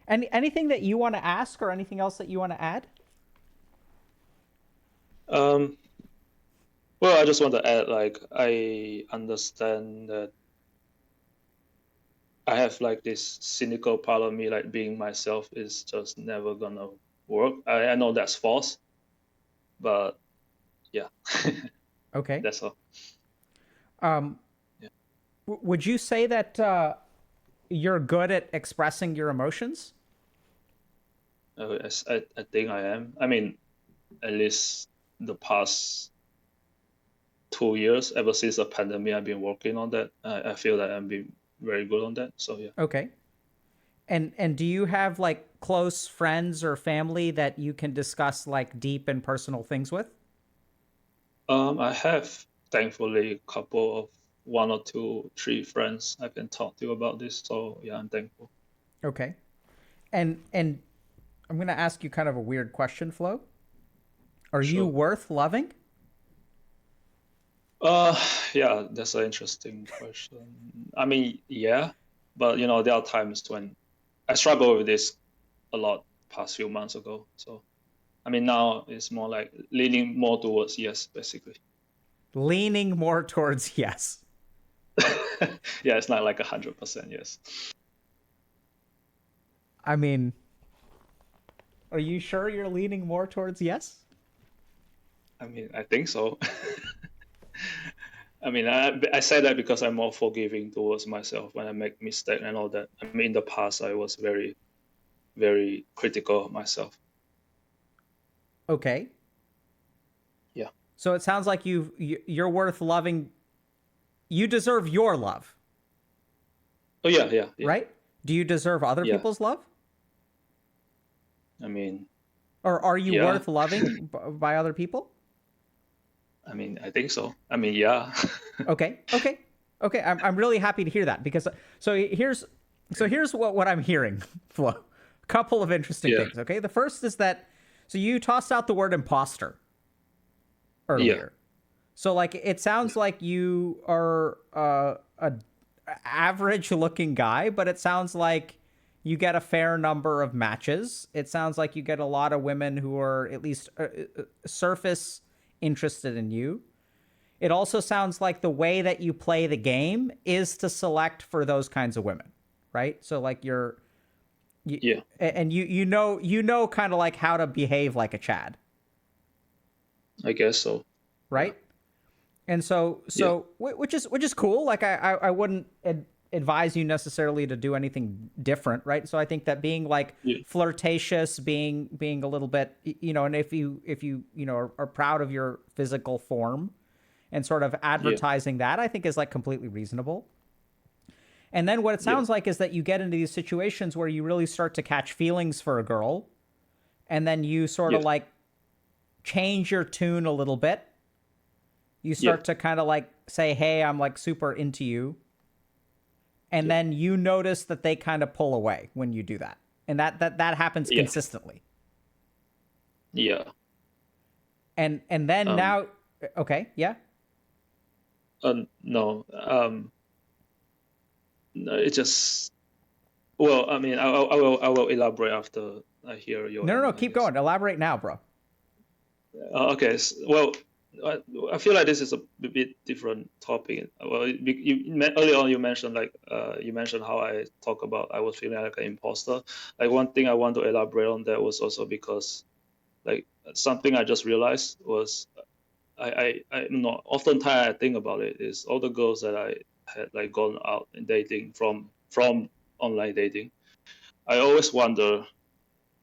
Anything that you want to ask or anything else that you want to add? um, well, I just want to add, like, I understand that I have like this cynical part of me, like being myself is just never gonna work. I know that's false, but yeah, Okay. that's all. Um, Yeah. would you say that you're good at expressing your emotions? I think I am. I mean, at least the past 2 years, ever since the pandemic, I've been working on that. I feel that I'm being very good on that. So yeah. Okay. And do you have like close friends or family that you can discuss like deep and personal things with? I have thankfully a couple of one or two, three friends I can talk to about this. So yeah, I'm thankful. Okay. And I'm going to ask you kind of a weird question, Flo. Are you Sure. worth loving? Uh, yeah, that's an interesting question. I mean, yeah, but there are times when I struggle with this a lot past few months ago. So I mean, now it's more like leaning more towards yes, basically. Leaning more towards yes. Yeah, it's not like 100% yes. I mean, are you sure you're leaning more towards yes? I mean, I think so. I mean, I say that because I'm more forgiving towards myself when I make mistake and all that. I mean, in the past, I was very, very critical of myself. Okay. Yeah. So it sounds like you're worth loving. You deserve your love, Oh yeah, yeah, yeah, right? Do you deserve other yeah. people's love? I mean, Or are you yeah. worth loving by other people? I mean, I think so. I mean, yeah. Okay. Okay. Okay. I'm really happy to hear that because here's what I'm hearing, Flo. A couple of interesting Yeah, things. Okay. The first is that so you tossed out the word imposter yeah, earlier. So like it sounds yeah. like you are average looking guy, but it sounds like you get a fair number of matches. It sounds like you get a lot of women who are at least surface interested in you. It also sounds like the way that you play the game is to select for those kinds of women, right? So like Yeah. and you know kind of like how to behave like a Chad, I guess so. right? And so which is cool. Like I wouldn't advise you necessarily to do anything different, right? So I think that being like Yeah. flirtatious, being a little bit, and if you are proud of your physical form and sort of advertising that, I think is like completely reasonable. And then what it sounds like is that you get into these situations where you really start to catch feelings for a girl, and then you sort of like change your tune a little bit. You start to kind of like say, hey, I'm like super into you. And then you notice that they kind of pull away when you do that. And that happens consistently. Yeah. And then now, okay, yeah. No. No, it's just. Well, I mean, I will elaborate after I hear your. No, keep going. Elaborate now, bro. Okay. Well, I feel like this is a bit different topic. Well, early on you mentioned how I talk about I was feeling like an imposter. Like one thing I want to elaborate on that was also because, like something I just realized was, I not oftentimes I think about it is all the girls that I had like gone out and dating from online dating. I always wonder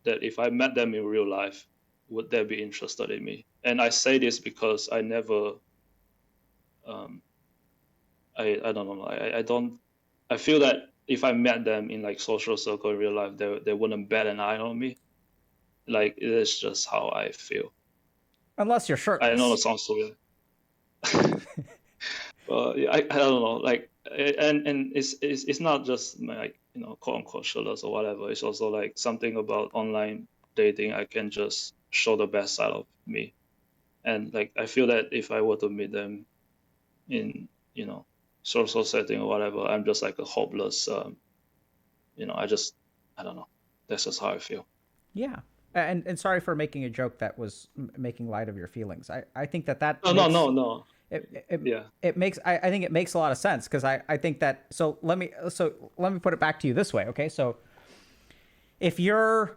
that if I met them in real life, would they be interested in me? And I say this because I never, I don't know, I feel that if I met them in like social circle in real life, they wouldn't bat an eye on me. Like it is just how I feel. Unless you're I know shirtless. it sounds so weird. Well, I don't know, like, and it's not just like quote unquote shirtless or whatever. It's also like something about online dating. I can just show the best side of me, and like I feel that if I were to meet them in social setting or whatever, I'm just like a hopeless. I don't know. That's just how I feel. Yeah. And sorry for making a joke that was making light of your feelings. I think that No. It makes I think it makes a lot of sense because I think that so let me put it back to you this way, okay? So if you're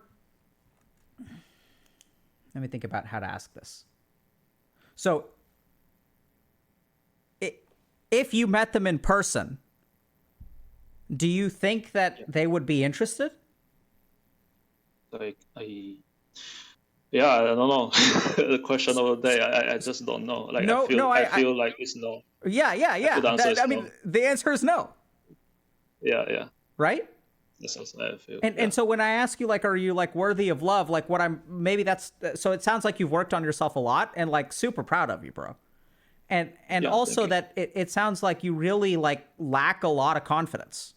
let me think about how to ask this. So if you met them in person, do you think that they would be interested? Like I don't know. The question of the day, I just don't know. Like I feel like it's no. Yeah. The answer is I mean, no. the answer is no. Yeah. Right? That's how I feel. And so when I ask you, like, are you like worthy of love? Like so it sounds like you've worked on yourself a lot and like super proud of you, bro. And also that it sounds like you really like lack a lot of confidence.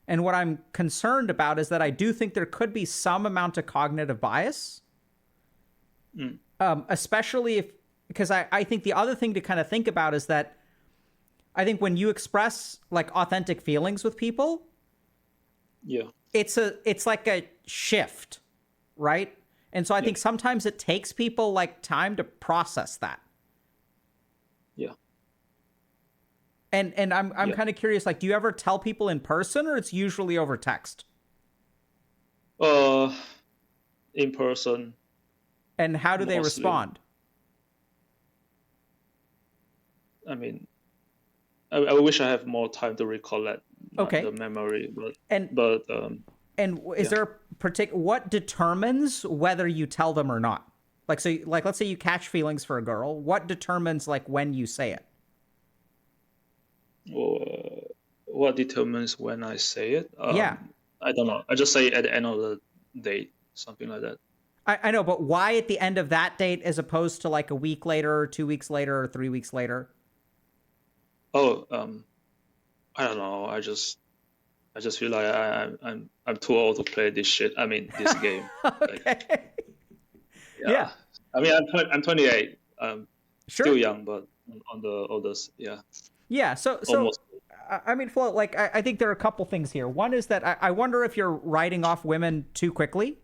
And what I'm concerned about is that I do think there could be some amount of cognitive bias. Especially because I think the other thing to kind of think about is that I think when you express like authentic feelings with people, it's like a shift, right? And so I think sometimes it takes people like time to process that. Yeah. And I'm kind of curious, like, do you ever tell people in person or it's usually over text? In person. And how do they Mostly. respond? I mean, I wish I have more time to recollect the memory, but is there what determines whether you tell them or not? Like, so like let's say you catch feelings for a girl, what determines like when you say it? What determines when I say it? Yeah. I don't know. I just say at the end of the date, something like that. I know, but why at the end of that date as opposed to like a week later, or 2 weeks later, or 3 weeks later? Oh, I don't know. I just feel like I'm too old to play this shit. I mean, this game. Okay. Like, Yeah. I mean, I'm 28. Sure. Still young, but on the oldest, yeah. Yeah. So almost. I mean, Flo, like, I think there are a couple things here. One is that I wonder if you're writing off women too quickly.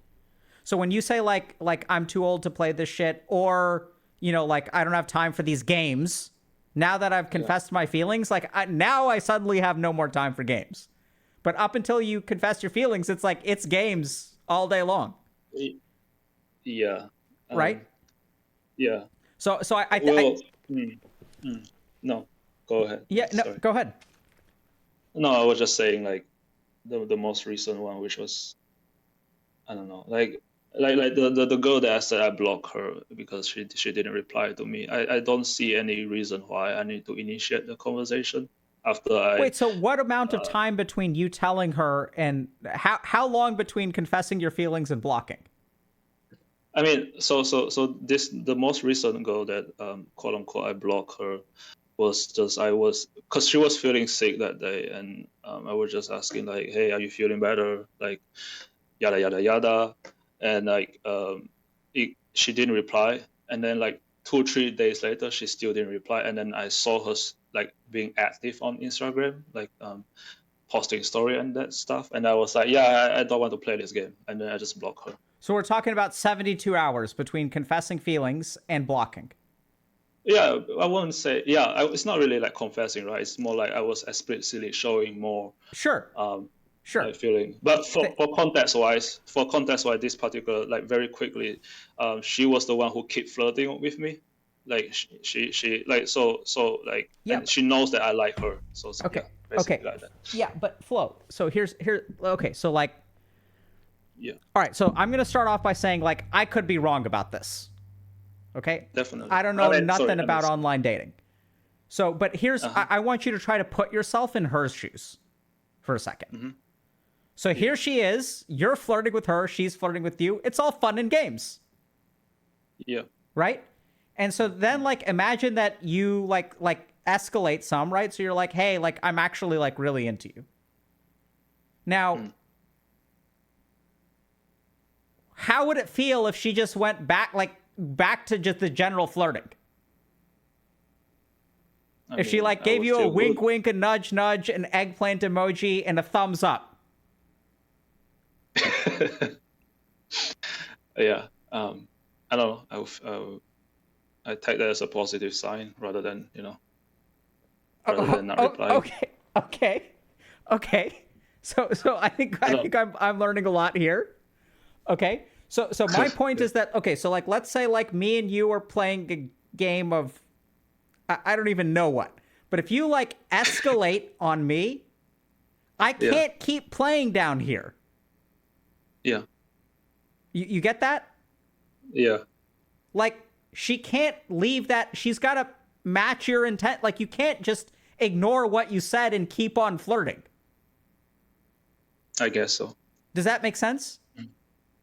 So when you say like I'm too old to play this shit, or like I don't have time for these games. Now that I've confessed my feelings, like now I suddenly have no more time for games. But up until you confess your feelings, it's like it's games all day long. Yeah. Right? Yeah. So no, go ahead. Yeah, no, Sorry. go ahead. No, I was just saying like the most recent one, which was, I don't know, like the girl that I said I blocked her because she didn't reply to me. I don't see any reason why I need to initiate the conversation after Wait, so what amount of time between you telling her and how long between confessing your feelings and blocking? I mean, so the most recent girl that quote unquote I blocked her was just because she was feeling sick that day, and I was just asking like, hey, are you feeling better? Like yada yada yada, and like she didn't reply, and then like 2 3 days later she still didn't reply, and then I saw her like being active on Instagram, like posting story and that stuff, and I was like, yeah, I don't want to play this game, and then I just blocked her. So we're talking about 72 hours between confessing feelings and blocking. Yeah, I wouldn't say. Yeah, it's not really like confessing, right? It's more like I was explicitly showing more. Sure. Sure. Like feeling. But for context wise, this particular like very quickly, she was the one who kept flirting with me. Like she like so like and she knows that I like her. So okay. Yeah, okay. like that. Yeah, but Flo. So here. Okay. So like. Yeah. All right. So I'm gonna start off by saying like I could be wrong about this. Okay. Definitely. I don't know nothing about online dating. So, but here's I want you to try to put yourself in her shoes for a second. Mm-hmm. So here she is. You're flirting with her. She's flirting with you. It's all fun and games. Yeah. Right? And so then like imagine that you like escalate some, right? So you're like, "Hey, like I'm actually like really into you." Now, how would it feel if she just went back to just the general flirting? If she like gave you a wink, wink, a nudge, nudge, an eggplant emoji, and a thumbs up. Yeah. I don't know. I take that as a positive sign rather than rather than not replying. Okay. So I think I'm learning a lot here. Okay. So my point is that so like let's say like me and you are playing a game of I don't even know what. But if you like escalate on me, I can't keep playing down here. Yeah. You get that? Yeah. Like she can't leave that. She's got to match your intent. Like you can't just ignore what you said and keep on flirting. I guess so. Does that make sense?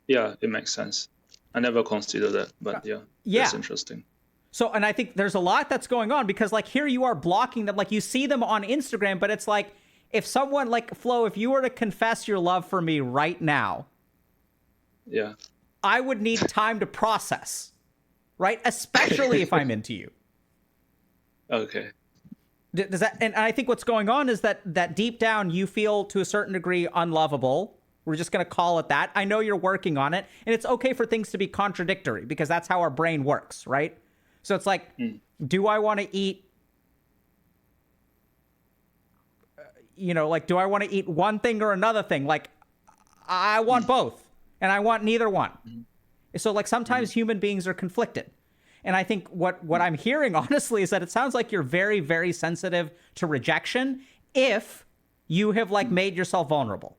Yeah, it makes sense. I never considered that, but yeah, that's interesting. So, and I think there's a lot that's going on because like here you are blocking them. Like you see them on Instagram, but it's like if someone like Flo, if you were to confess your love for me right now, yeah, I would need time to process, right? Especially if I'm into you. Okay. Does that? And I think what's going on is that deep down you feel to a certain degree unlovable. We're just going to call it that. I know you're working on it, and it's okay for things to be contradictory because that's how our brain works, right? So it's like, do I want to eat, like, do I want to eat one thing or another thing? Like, I want both, and I want neither one. So, like, sometimes human beings are conflicted. And I think what I'm hearing, honestly, is that it sounds like you're very, very sensitive to rejection if you have, like, made yourself vulnerable.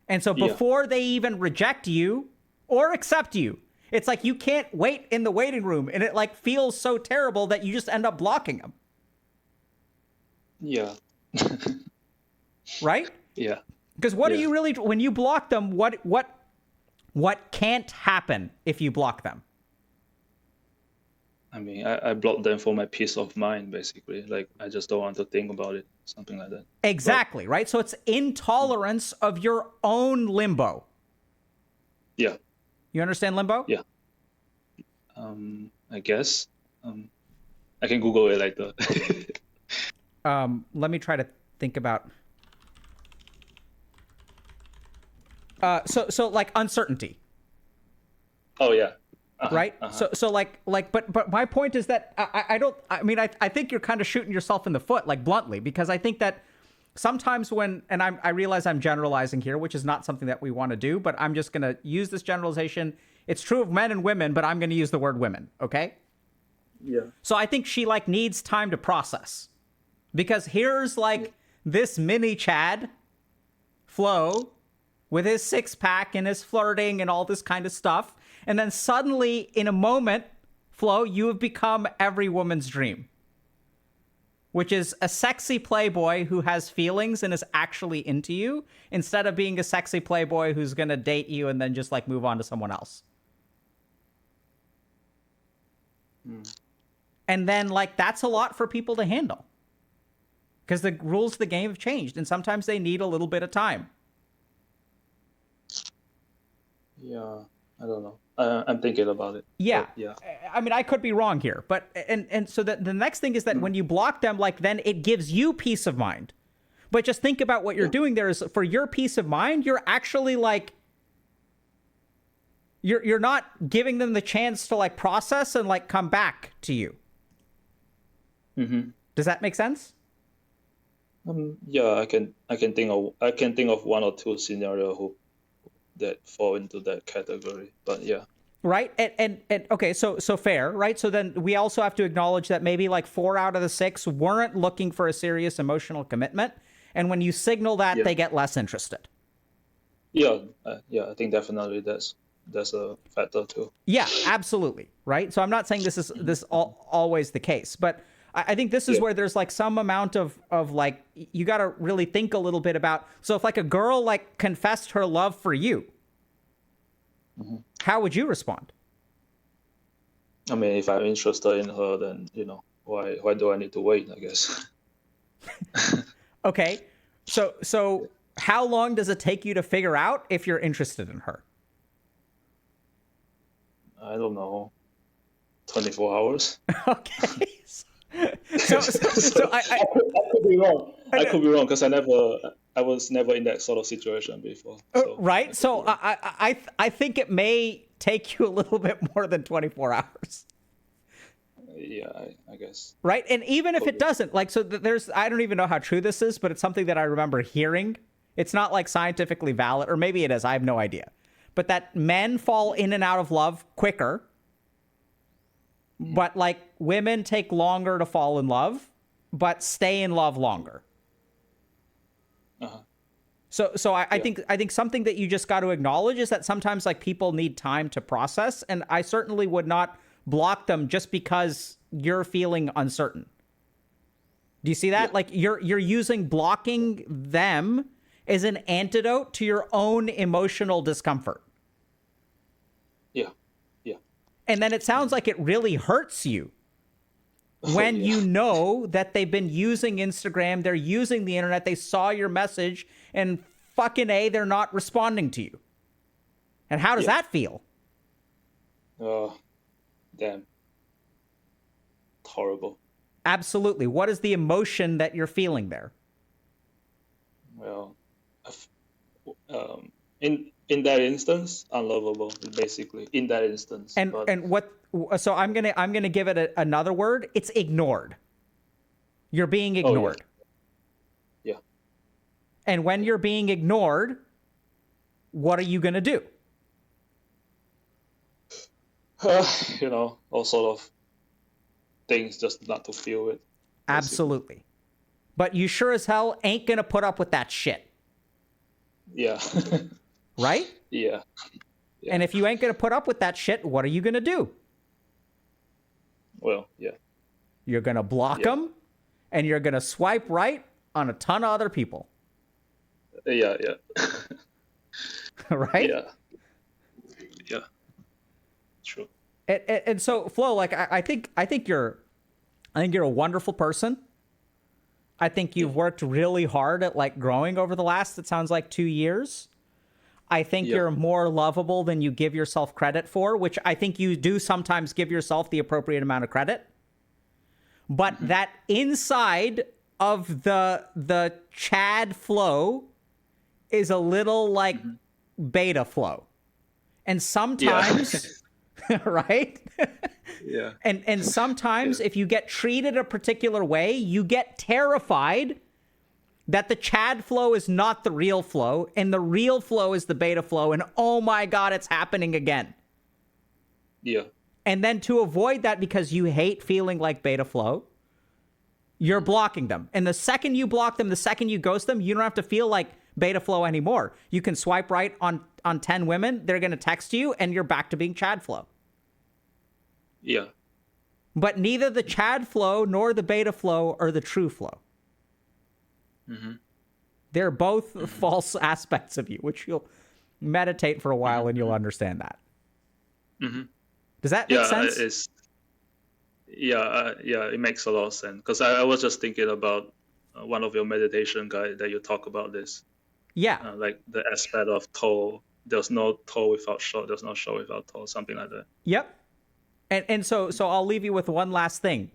And so before they even reject you or accept you, it's like you can't wait in the waiting room, and it like feels so terrible that you just end up blocking them. Yeah. Right? Yeah. Because what do you really, when you block them, what can't happen if you block them? I mean, I blocked them for my peace of mind, basically. Like, I just don't want to think about it, something like that. Exactly, right? So it's intolerance of your own limbo. Yeah. You understand limbo? Yeah. I guess. I can Google it later. Let me try to think about. So like uncertainty. Oh yeah. Right. So like but my point is that I think you're kind of shooting yourself in the foot, like bluntly, because I think that sometimes I realize I'm generalizing here, which is not something that we want to do, but I'm just going to use this generalization. It's true of men and women, but I'm going to use the word women. Okay. Yeah. So I think she like needs time to process, because here's like this mini Chad Flo with his 6-pack and his flirting and all this kind of stuff. And then suddenly, in a moment, Flo, you have become every woman's dream, which is a sexy playboy who has feelings and is actually into you, instead of being a sexy playboy who's going to date you and then just like move on to someone else. And then like that's a lot for people to handle, because the rules of the game have changed and sometimes they need a little bit of time. Yeah. I don't know. I'm thinking about it. Yeah. But, yeah. I mean, I could be wrong here, but and so the next thing is that when you block them, like then it gives you peace of mind. But just think about what you're doing there is for your peace of mind. You're actually like you're not giving them the chance to like process and like come back to you. Mm-hmm. Does that make sense? Yeah, I can think of one or two scenarios that fall into that category, but yeah. Right. And okay, so fair, right? So then we also have to acknowledge that maybe like 4 out of the 6 weren't looking for a serious emotional commitment. And when you signal that, they get less interested. Yeah. I think definitely that's a factor too. Yeah, absolutely. Right. So I'm not saying this is always the case, but I think this is where there's like some amount of like, you got to really think a little bit about. So if like a girl like confessed her love for you, how would you respond? I mean, if I'm interested in her, then, why do I need to wait, I guess? Okay. So how long does it take you to figure out if you're interested in her? I don't know. 24 hours? Okay. So I could be wrong. I could be wrong because I was never in that sort of situation before. So right. So I think it may take you a little bit more than 24 hours. Yeah, I guess. Right. And even if it doesn't, like, so there's, I don't even know how true this is, but it's something that I remember hearing. It's not like scientifically valid, or maybe it is. I have no idea. But that men fall in and out of love quicker. But like women take longer to fall in love, but stay in love longer. Uh-huh. So I think something that you just got to acknowledge is that sometimes like people need time to process, and I certainly would not block them just because you're feeling uncertain. Do you see that? Yeah. Like you're using blocking them as an antidote to your own emotional discomfort. Yeah. And then it sounds like it really hurts you when you know that they've been using Instagram, they're using the internet, they saw your message, and fucking A, they're not responding to you. And how does that feel? Oh, damn. Horrible. Absolutely. What is the emotion that you're feeling there? Well, in that instance, unlovable, basically. In that instance. And what? So I'm gonna give it another word. It's ignored. You're being ignored. Yeah. And when you're being ignored, what are you gonna do? All sort of things just not to feel it. Basically. Absolutely. But you sure as hell ain't gonna put up with that shit. Yeah. Right? Yeah. And if you ain't gonna put up with that shit, what are you gonna do? Well, yeah. You're gonna block them, and you're gonna swipe right on a ton of other people. Yeah. Right? Yeah. True. And so, Flo, like I think you're a wonderful person. I think you've worked really hard at like growing over the last, it sounds like 2 years. I think you're more lovable than you give yourself credit for, which I think you do sometimes give yourself the appropriate amount of credit. But that inside of the Chad flow is a little like beta flow. And sometimes right? Yeah. And sometimes if you get treated a particular way, you get terrified that the Chad flow is not the real flow, and the real flow is the beta flow, and oh my God, it's happening again. Yeah. And then to avoid that, because you hate feeling like beta flow, you're blocking them. And the second you block them, the second you ghost them, you don't have to feel like beta flow anymore. You can swipe right on 10 women, they're going to text you, and you're back to being Chad flow. Yeah. But neither the Chad flow nor the beta flow are the true flow. They're both false aspects of you, which you'll meditate for a while and you'll understand that. Does that make sense? It makes a lot of sense. Because I was just thinking about one of your meditation guide that you talk about this. Yeah. Like the aspect of toe. There's no toe without show. There's no show without toe. Something like that. Yep. And so I'll leave you with one last thing.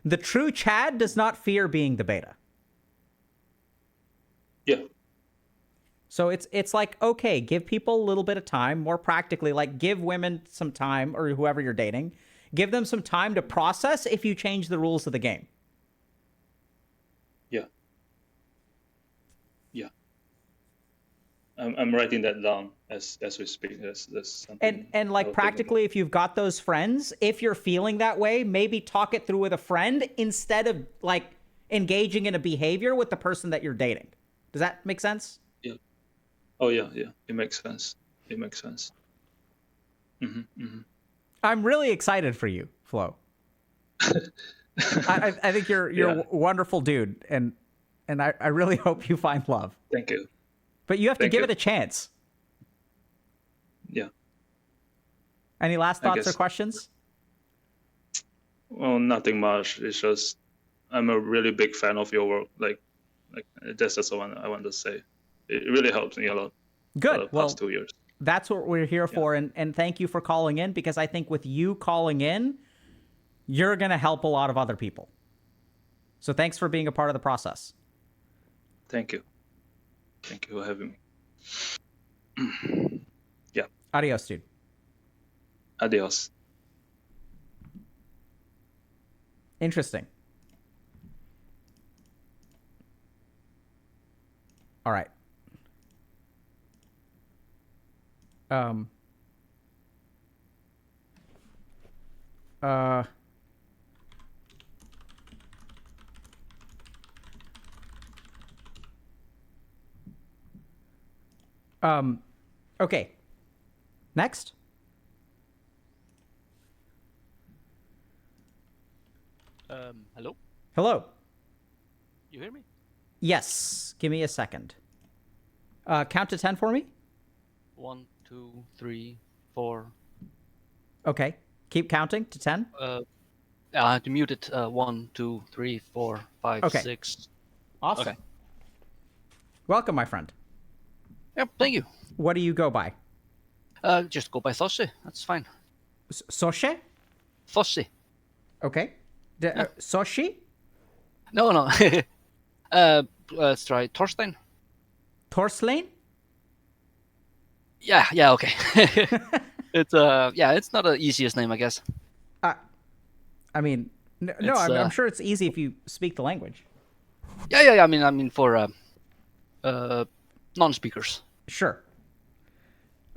The true Chad does not fear being the beta. Yeah. So it's like, okay, give people a little bit of time, more practically, like give women some time, or whoever you're dating, give them some time to process if you change the rules of the game. Yeah. Yeah. I'm writing that down as we speak. That's something. And like practically, if you've got those friends, if you're feeling that way, maybe talk it through with a friend instead of like engaging in a behavior with the person that you're dating. Does that make sense? Yeah. Oh yeah. It makes sense. I'm really excited for you, Flo. I think you're a wonderful dude, and I really hope you find love. Thank you. But you have to give it a chance. Yeah. Any last thoughts or questions? Well, nothing much. It's just I'm a really big fan of your work. Like that's just what I want to say. It really helps me a lot. Good. The past 2 years. That's what we're here for, and thank you for calling in, because I think with you calling in, you're going to help a lot of other people. So thanks for being a part of the process. Thank you. Thank you for having me. Yeah. Adios, dude. Adios. Interesting. All right. Okay. Next. Hello? Hello. You hear me? Yes. Give me a second. Count to 10 for me. 1, 2, 3, 4. Okay. Keep counting to 10. I had to mute it. 1, 2, 3, 4, 5, Okay. 6. Awesome. Okay. Welcome, my friend. Yep, thank you. What do you go by? Just go by Thossi. That's fine. Soshe? Thossi. Okay. Soshi? No. Let's try Thorstein. Torslane? Yeah, okay. It's it's not the easiest name, I guess. I mean, no, I'm sure it's easy if you speak the language. Yeah. I mean for non-speakers. Sure.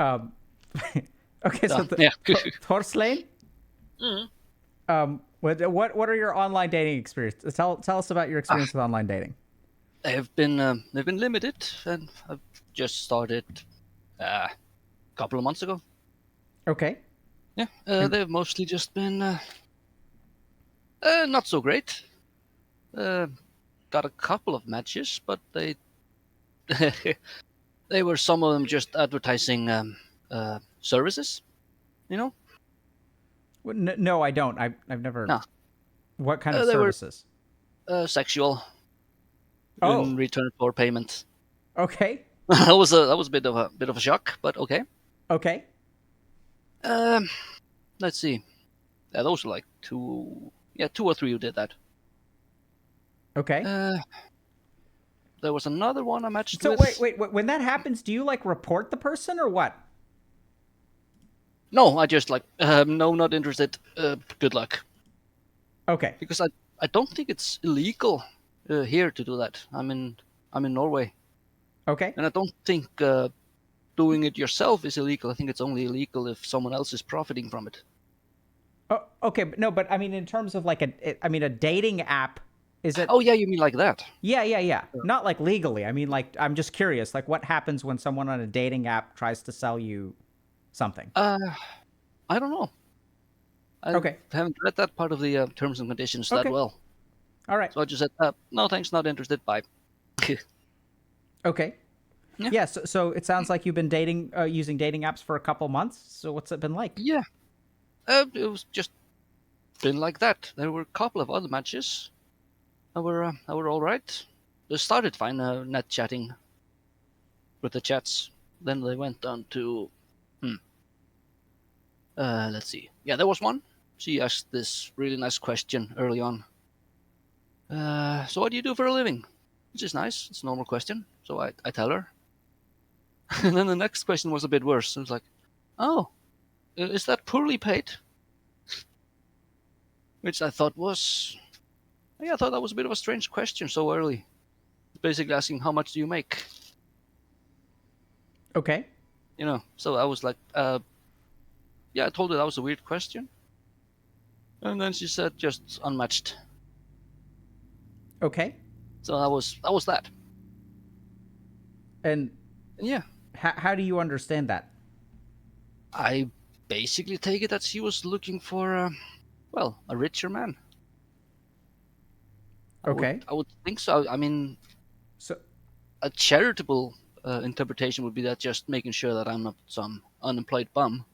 Okay, so Torslane? What are your online dating experiences? Tell us about your experience with online dating. They've been limited, and I've just started a couple of months ago. Okay. Yeah, they've mostly just been not so great. Got a couple of matches, but they they were some of them just advertising services, you know. No, I don't. I've never. No. What kind of services? Sexual. Oh. In return for payment. Okay. that was a bit of a shock, but okay. Okay. Let's see. Yeah, those were like two or three who did that. Okay. There was another one I matched So with. wait. When that happens, do you like report the person or what? No, I just like, no, not interested. Good luck. Okay. Because I don't think it's illegal here to do that. I'm in Norway, Okay. and I don't think doing it yourself is illegal. I think it's only illegal if someone else is profiting from it. Oh, okay. But I mean, in terms of like a dating app, is it? Oh yeah, you mean like that? Yeah. Not like legally. I mean, like, I'm just curious. Like, what happens when someone on a dating app tries to sell you something? I don't know. I Okay. haven't read that part of the terms and conditions that Okay. well. All right. So I just said, no, thanks, not interested. Bye. Okay. Yeah. Yeah. So it sounds like you've been using dating apps for a couple months. So what's it been like? Yeah. It was just been like that. There were a couple of other matches that were all right. They started fine, net chatting with the chats. Then they went on to, let's see. Yeah, there was one. She asked this really nice question early on. So what do you do for a living? Which is nice. It's a normal question. So I tell her. And then the next question was a bit worse. It was like, oh, is that poorly paid? Which I thought was, yeah, I thought that was a bit of a strange question so early. Basically asking, how much do you make? Okay. So I was like, yeah, I told her that was a weird question. And then she said just unmatched. Okay. So that was that. And Yeah, how do you understand that? I basically take it that she was looking for, well, a richer man. Okay. I would think so. I mean, So a charitable interpretation would be that just making sure that I'm not some unemployed bum.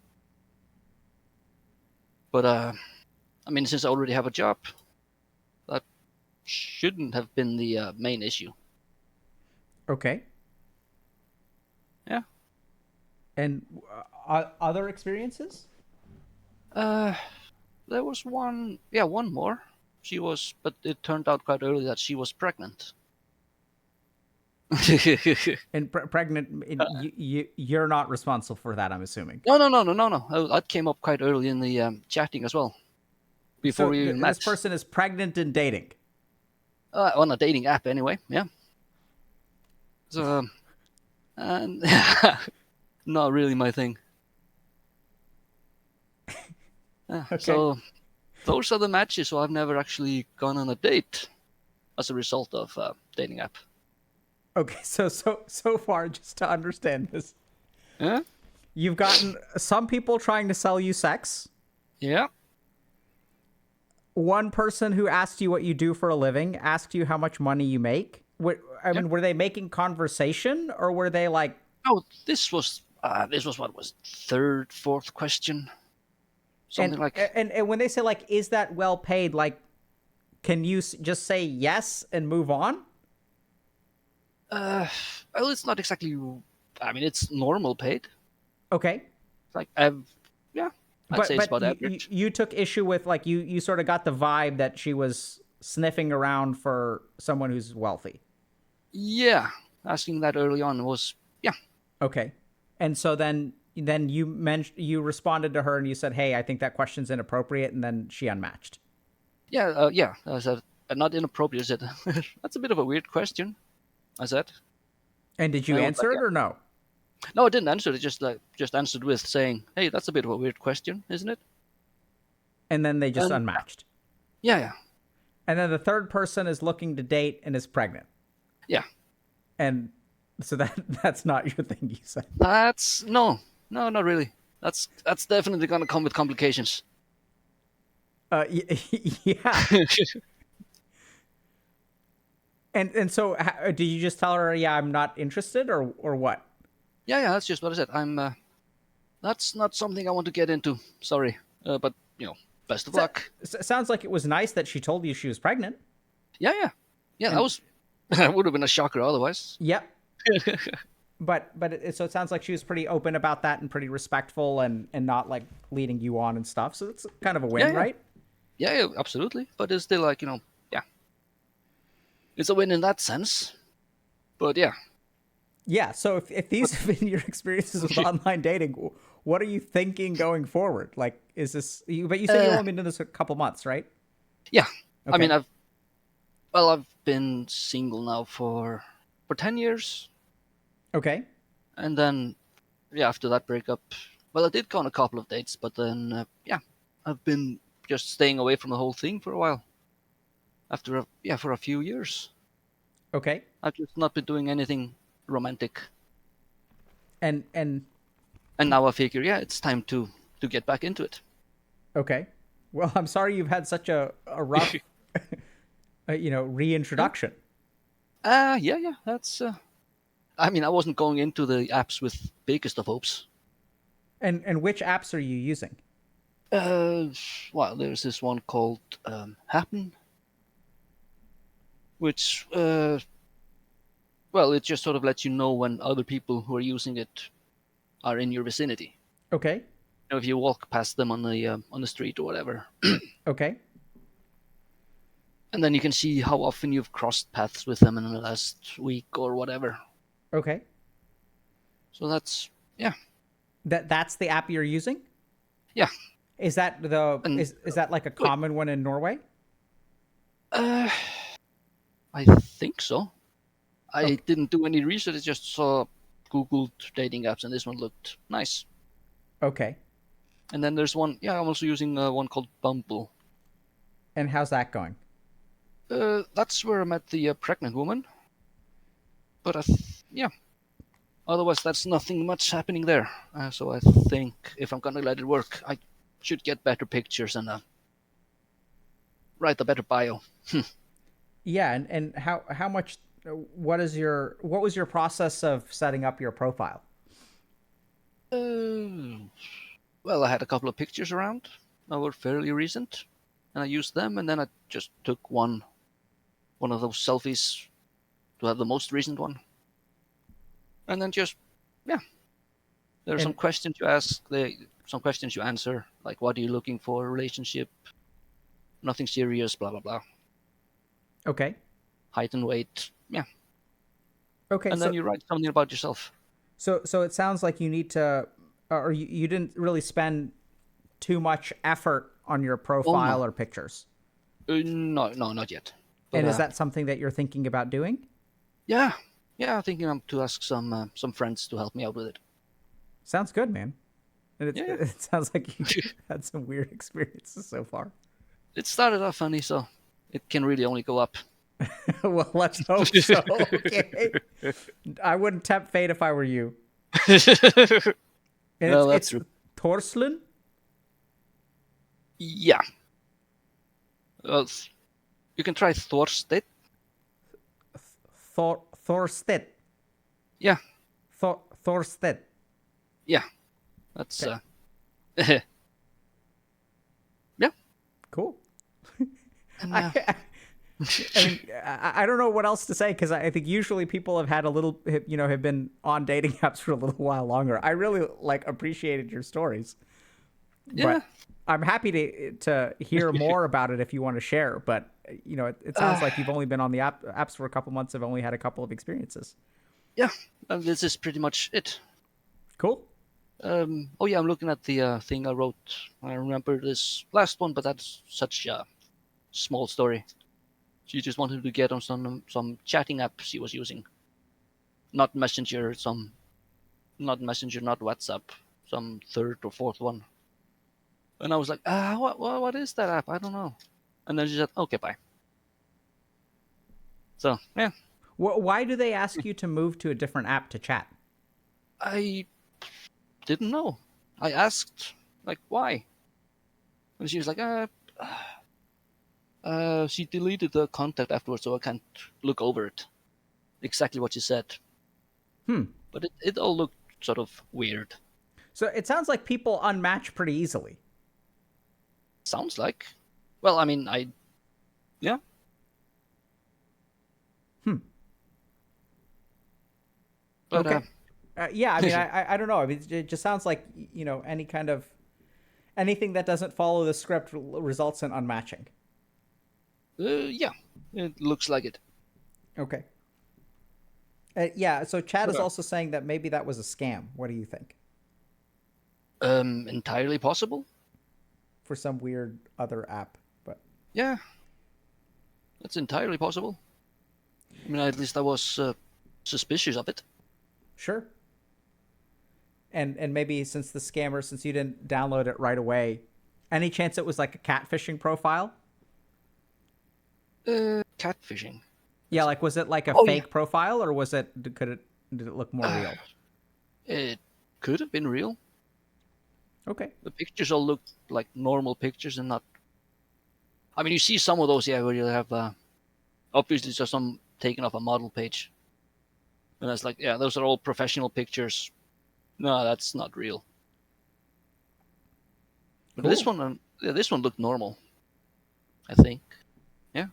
But I mean, since I already have a job, that shouldn't have been the main issue. okay. Yeah. And other experiences? There was one more. But it turned out quite early that she was pregnant. And pregnant, you're not responsible for that, I'm assuming. No. That came up quite early in the chatting as well. Before So we even met. this person is pregnant and dating. On a dating app, anyway. Yeah. So, and not really my thing. Okay. So, those are the matches. So I've never actually gone on a date as a result of dating app. Okay, so far, just to understand this, Yeah. you've gotten some people trying to sell you sex. Yeah. One person who asked you what you do for a living asked you how much money you make. I mean, were they making conversation or were they like? Oh, this was what was third, fourth question, something like. And when they say like, is that well paid? Like, can you just say yes and move on? Well, it's not exactly. I mean, it's normal paid. Okay. Like, yeah, I'd say it's about average. You took issue with like you sort of got the vibe that she was sniffing around for someone who's wealthy. Yeah, asking that early on was Okay. And so then you responded to her and you said, "Hey, I think that question's inappropriate," and then she unmatched. Yeah. Yeah. I said not inappropriate. I said that's a bit of a weird question. I said. And did you answer it or no? No, I didn't answer it. Just answered with saying, "Hey, that's a bit of a weird question, isn't it?" And then they just unmatched. Yeah. And then the third person is looking to date and is pregnant. Yeah. And so that's not your thing, you said. That's no, not really. That's definitely gonna come with complications. Yeah. And so did you just tell her, yeah, I'm not interested, or what? Yeah, that's just what I said. That's not something I want to get into. Sorry, but best of luck. Sounds like it was nice that she told you she was pregnant. Yeah. That was that would have been a shocker otherwise. Yep. but so it sounds like she was pretty open about that and pretty respectful and not like leading you on and stuff. So it's kind of a win, right? Yeah, absolutely. But it's still like yeah. it's a win in that sense. But yeah, Yeah. So if these have been your experiences with online dating, what are you thinking going forward? Like, is this you? But you said you've only been doing this a couple months, right? yeah. I Okay. mean, I've been single now for 10 years, Okay. and then yeah, after that breakup, well, I did go on a couple of dates, but then yeah, I've been just staying away from the whole thing for a while. For a few years, Okay. I've just not been doing anything romantic, And and now I figure, yeah, it's time to get back into it. okay. Well, I'm sorry you've had such a rough, reintroduction. Yeah, that's. I mean, I wasn't going into the apps with biggest of hopes. And which apps are you using? Uh, well, there's this one called Happen, which well, it just sort of lets you know when other people who are using it are in your vicinity. Okay. You know, if you walk past them on the street or whatever, Okay. and then you can see how often you've crossed paths with them in the last week or whatever. Okay. So that's yeah, That's the app you're using? yeah. Is that And is that like a common one in Norway? uh, I think so. I Okay. didn't do any research. I just saw Googled dating apps, and this one looked nice. Okay. And then there's one. Yeah, I'm also using one called Bumble. And how's that going? That's where I met the pregnant woman. But yeah. Otherwise, that's nothing much happening there. So I think if I'm gonna let it work, I should get better pictures and write a better bio. Yeah, and how much what was your process of setting up your profile? Well, I had a couple of pictures around that were fairly recent, and I used them, and then I just took one of those selfies to have the most recent one, and then just yeah. There are some And questions you ask, some questions you answer, like what are you looking for, relationship, nothing serious, blah blah blah, okay. height and weight, yeah, Okay, and then you write something about yourself. so it sounds like you need to or you didn't really spend too much effort on your Oh no, profile or pictures. no, not yet. But And is that something that you're thinking about doing? yeah, yeah, I'm thinking to ask some friends to help me out with it. Sounds good, man. And Yeah, it sounds like you had some weird experiences so far. it started off funny, so it can really only go up. Well, let's hope so. Okay. I wouldn't tempt fate if I were you. And Well, that's it's true. Torslund? Yeah. Well, you can try Thorstedt. Thorstedt. Yeah, Thorstedt. yeah. That's Okay. yeah. Cool. And, I mean, I don't know what else to say because I think usually people have had a little, have been on dating apps for a little while longer. I really appreciated your stories, yeah. but I'm happy to hear more about it if you want to share. But it sounds like you've only been on the apps for a couple months. Have only had a couple of experiences. Yeah. And this is pretty much it. Cool. Oh yeah, I'm looking at the thing I wrote. I remember this last one, but that's such a small story. She just wanted to get on some chatting app she was using, not Messenger, not Messenger, not WhatsApp, some third or fourth one. And I was like, what is that app? I don't know. And then she said, okay, bye. So yeah, Why do they ask you to move to a different app to chat? I didn't know. I asked like why, and she was like, she deleted the contact afterwards, so I can't look over it. Exactly what she said. But it all looked sort of weird. So it sounds like people unmatch pretty easily. Sounds like. Well, I mean, yeah. But Okay. Yeah, I mean, I don't know. I mean, it just sounds like anything that doesn't follow the script results in unmatching. yeah, it looks like it. Okay. Yeah, so Chad is But, also saying that maybe that was a scam. What do you think? Entirely possible. For some weird other app, but Yeah, that's entirely possible. I mean, at least I was suspicious of it. sure. And maybe since you didn't download it right away, any chance it was like a catfishing profile? Catfishing. Yeah, like was it like a Oh yeah, fake profile or was it did it look more real? it could have been real. Okay. The pictures all look like normal pictures and not. I mean, you see some of those, yeah, where you have obviously just some taken off a model page, and it's like, yeah, those are all professional pictures. No, that's not real. But this Cool. one, yeah, this one looked normal. I think. Yeah.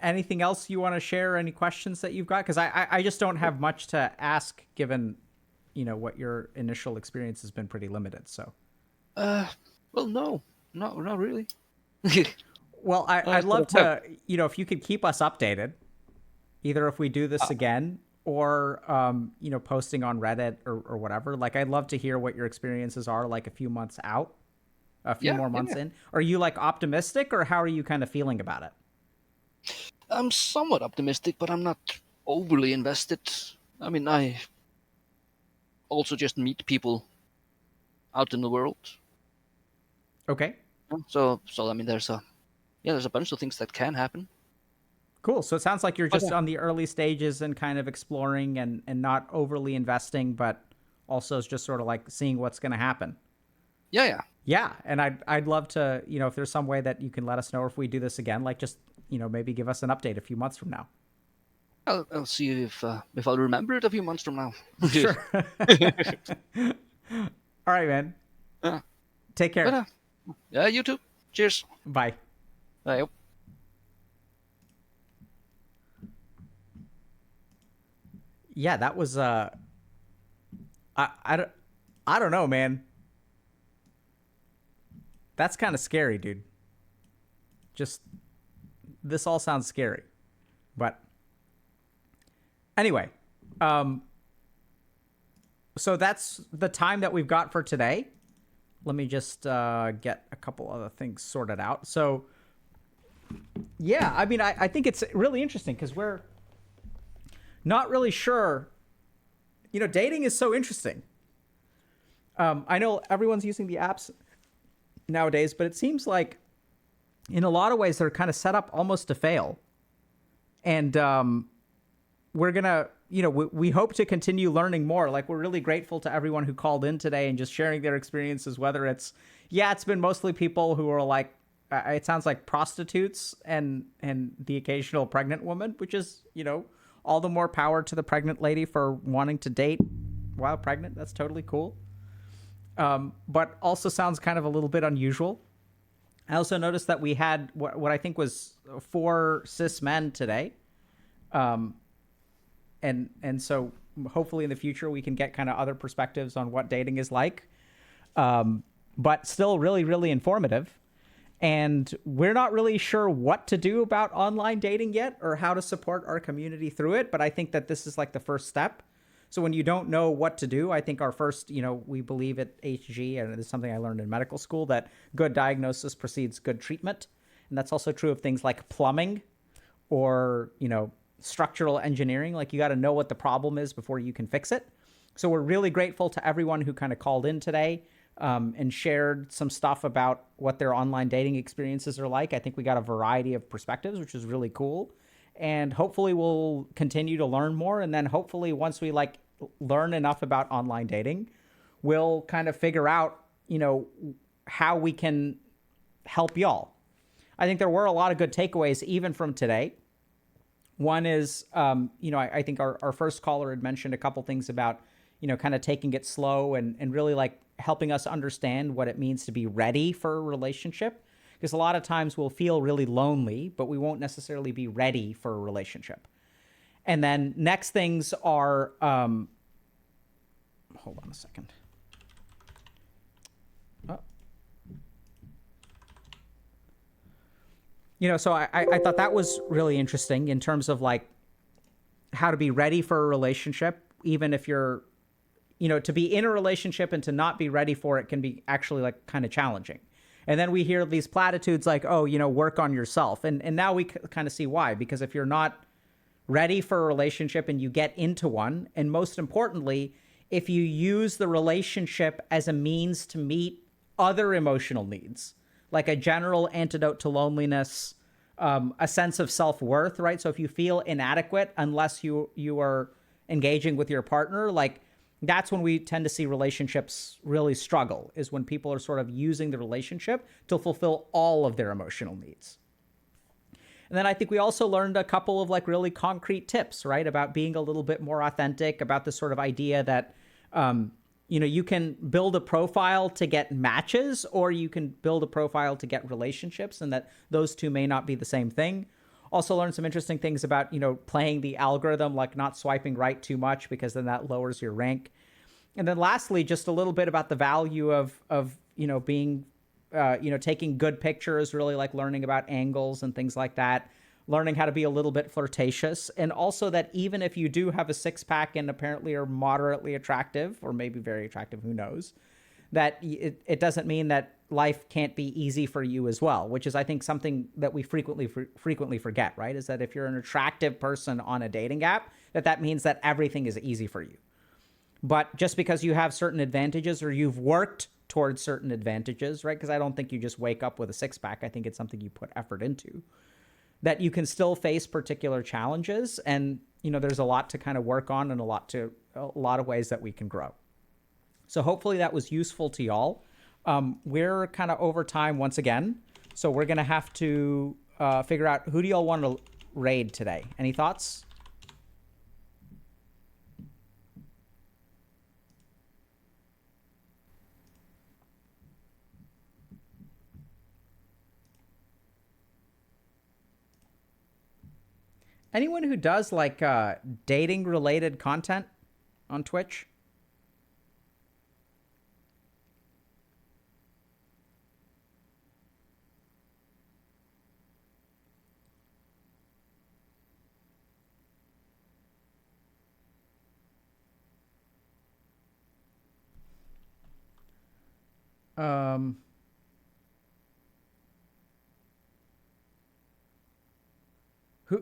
Anything else you want to share? Any questions that you've got? Because I just don't have much to ask, given what your initial experience has been pretty limited. So, Well, no, not really. well, I'd Sort love of have. to, if you could keep us updated, either if we do this again or posting on Reddit or whatever. Like, I'd love to hear what your experiences are like a few months out, a few Yeah, more yeah, months yeah. in. Are you like optimistic, or how are you kind of feeling about it? I'm somewhat optimistic, but I'm not overly invested. I mean, I also just meet people out in the world. Okay. So I mean, there's a bunch of things that can happen. Cool. So it sounds like you're But just on the early stages and kind of exploring and not overly investing, but also it's just sort of like seeing what's going to happen. yeah. Yeah, and I'd love to, if there's some way that you can let us know if we do this again, like just, maybe give us an update a few months from now. I'll see if I'll remember it a few months from now. Sure. All right, man. Yeah. Take But care. yeah, you too. Cheers. Bye. Bye. Yeah, that was I don't know, man. That's kind of scary, dude. Just this all sounds scary. But anyway, so that's the time that we've got for today. Let me just get a couple other things sorted out. So, yeah, I mean, I think it's really interesting because we're not really sure. Dating is so interesting. I know everyone's using the apps nowadays, but it seems like in a lot of ways they're kind of set up almost to fail. And we're going to, we hope to continue learning more. Like, we're really grateful to everyone who called in today and just sharing their experiences, whether it's been mostly people who are like, it sounds like prostitutes and the occasional pregnant woman, which is, all the more power to the pregnant lady for wanting to date while pregnant. That's totally cool. But also sounds kind of a little bit unusual. I also noticed that we had what I think was 4 cis men today. And so hopefully in the future we can get kind of other perspectives on what dating is like. But still really, really informative. And we're not really sure what to do about online dating yet or how to support our community through it. But I think that this is like the first step. So when you don't know what to do, I think our first, we believe at HG, and this is something I learned in medical school, that good diagnosis precedes good treatment. And that's also true of things like plumbing or, structural engineering. Like, you got to know what the problem is before you can fix it. So we're really grateful to everyone who kind of called in today and shared some stuff about what their online dating experiences are like. I think we got a variety of perspectives, which is really cool. And hopefully we'll continue to learn more. And then hopefully once we learn enough about online dating, we'll kind of figure out, how we can help y'all. I think there were a lot of good takeaways even from today. One is, I think our first caller had mentioned a couple things about, kind of taking it slow and really like helping us understand what it means to be ready for a relationship. Because a lot of times we'll feel really lonely, but we won't necessarily be ready for a relationship. And then next things are, hold on a second. So I thought that was really interesting in terms of like how to be ready for a relationship, even if you're, to be in a relationship and to not be ready for it can be actually like kind of challenging. And then we hear these platitudes like, oh, work on yourself. And now we kind of see why, because if you're not ready for a relationship and you get into one, and most importantly, if you use the relationship as a means to meet other emotional needs, like a general antidote to loneliness, a sense of self-worth, right? So if you feel inadequate unless you are engaging with your partner, like that's when we tend to see relationships really struggle, is when people are sort of using the relationship to fulfill all of their emotional needs. And then I think we also learned a couple of like really concrete tips, right? About being a little bit more authentic, about this sort of idea that, you can build a profile to get matches, or you can build a profile to get relationships, and that those two may not be the same thing. Also learned some interesting things about, playing the algorithm, like not swiping right too much, because then that lowers your rank. And then lastly, just a little bit about the value of being, taking good pictures, really like learning about angles and things like that, learning how to be a little bit flirtatious. And also that even if you do have a six-pack and apparently are moderately attractive, or maybe very attractive, who knows, that it doesn't mean that life can't be easy for you as well, which is, I think, something that we frequently forget, right? Is that if you're an attractive person on a dating app, that means that everything is easy for you. But just because you have certain advantages, or you've worked towards certain advantages, right? Because I don't think you just wake up with a six-pack. I think it's something you put effort into, that you can still face particular challenges. And, there's a lot to kind of work on, and a lot of ways that we can grow. So hopefully that was useful to y'all. We're kind of over time once again, so we're going to have to figure out, who do y'all want to raid today? Any thoughts? Anyone who does like dating related content on Twitch?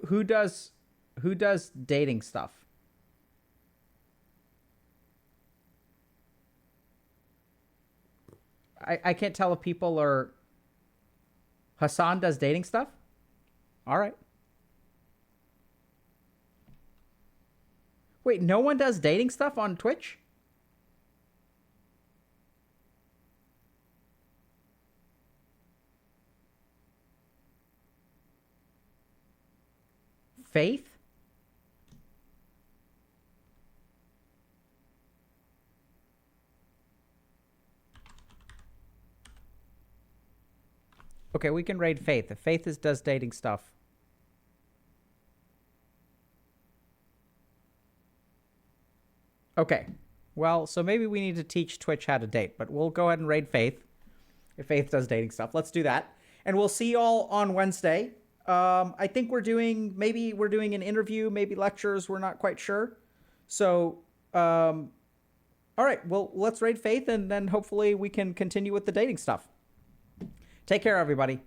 Who does dating stuff? I can't tell if people are. Hassan does dating stuff? All right. Wait, no one does dating stuff on Twitch? Faith? Okay, we can raid Faith. If Faith does dating stuff. Okay. Well, so maybe we need to teach Twitch how to date, but we'll go ahead and raid Faith. If Faith does dating stuff. Let's do that. And we'll see you all on Wednesday. I think we're doing an interview, maybe lectures. We're not quite sure. So, all right. Well, let's raid Faith, and then hopefully we can continue with the dating stuff. Take care, everybody.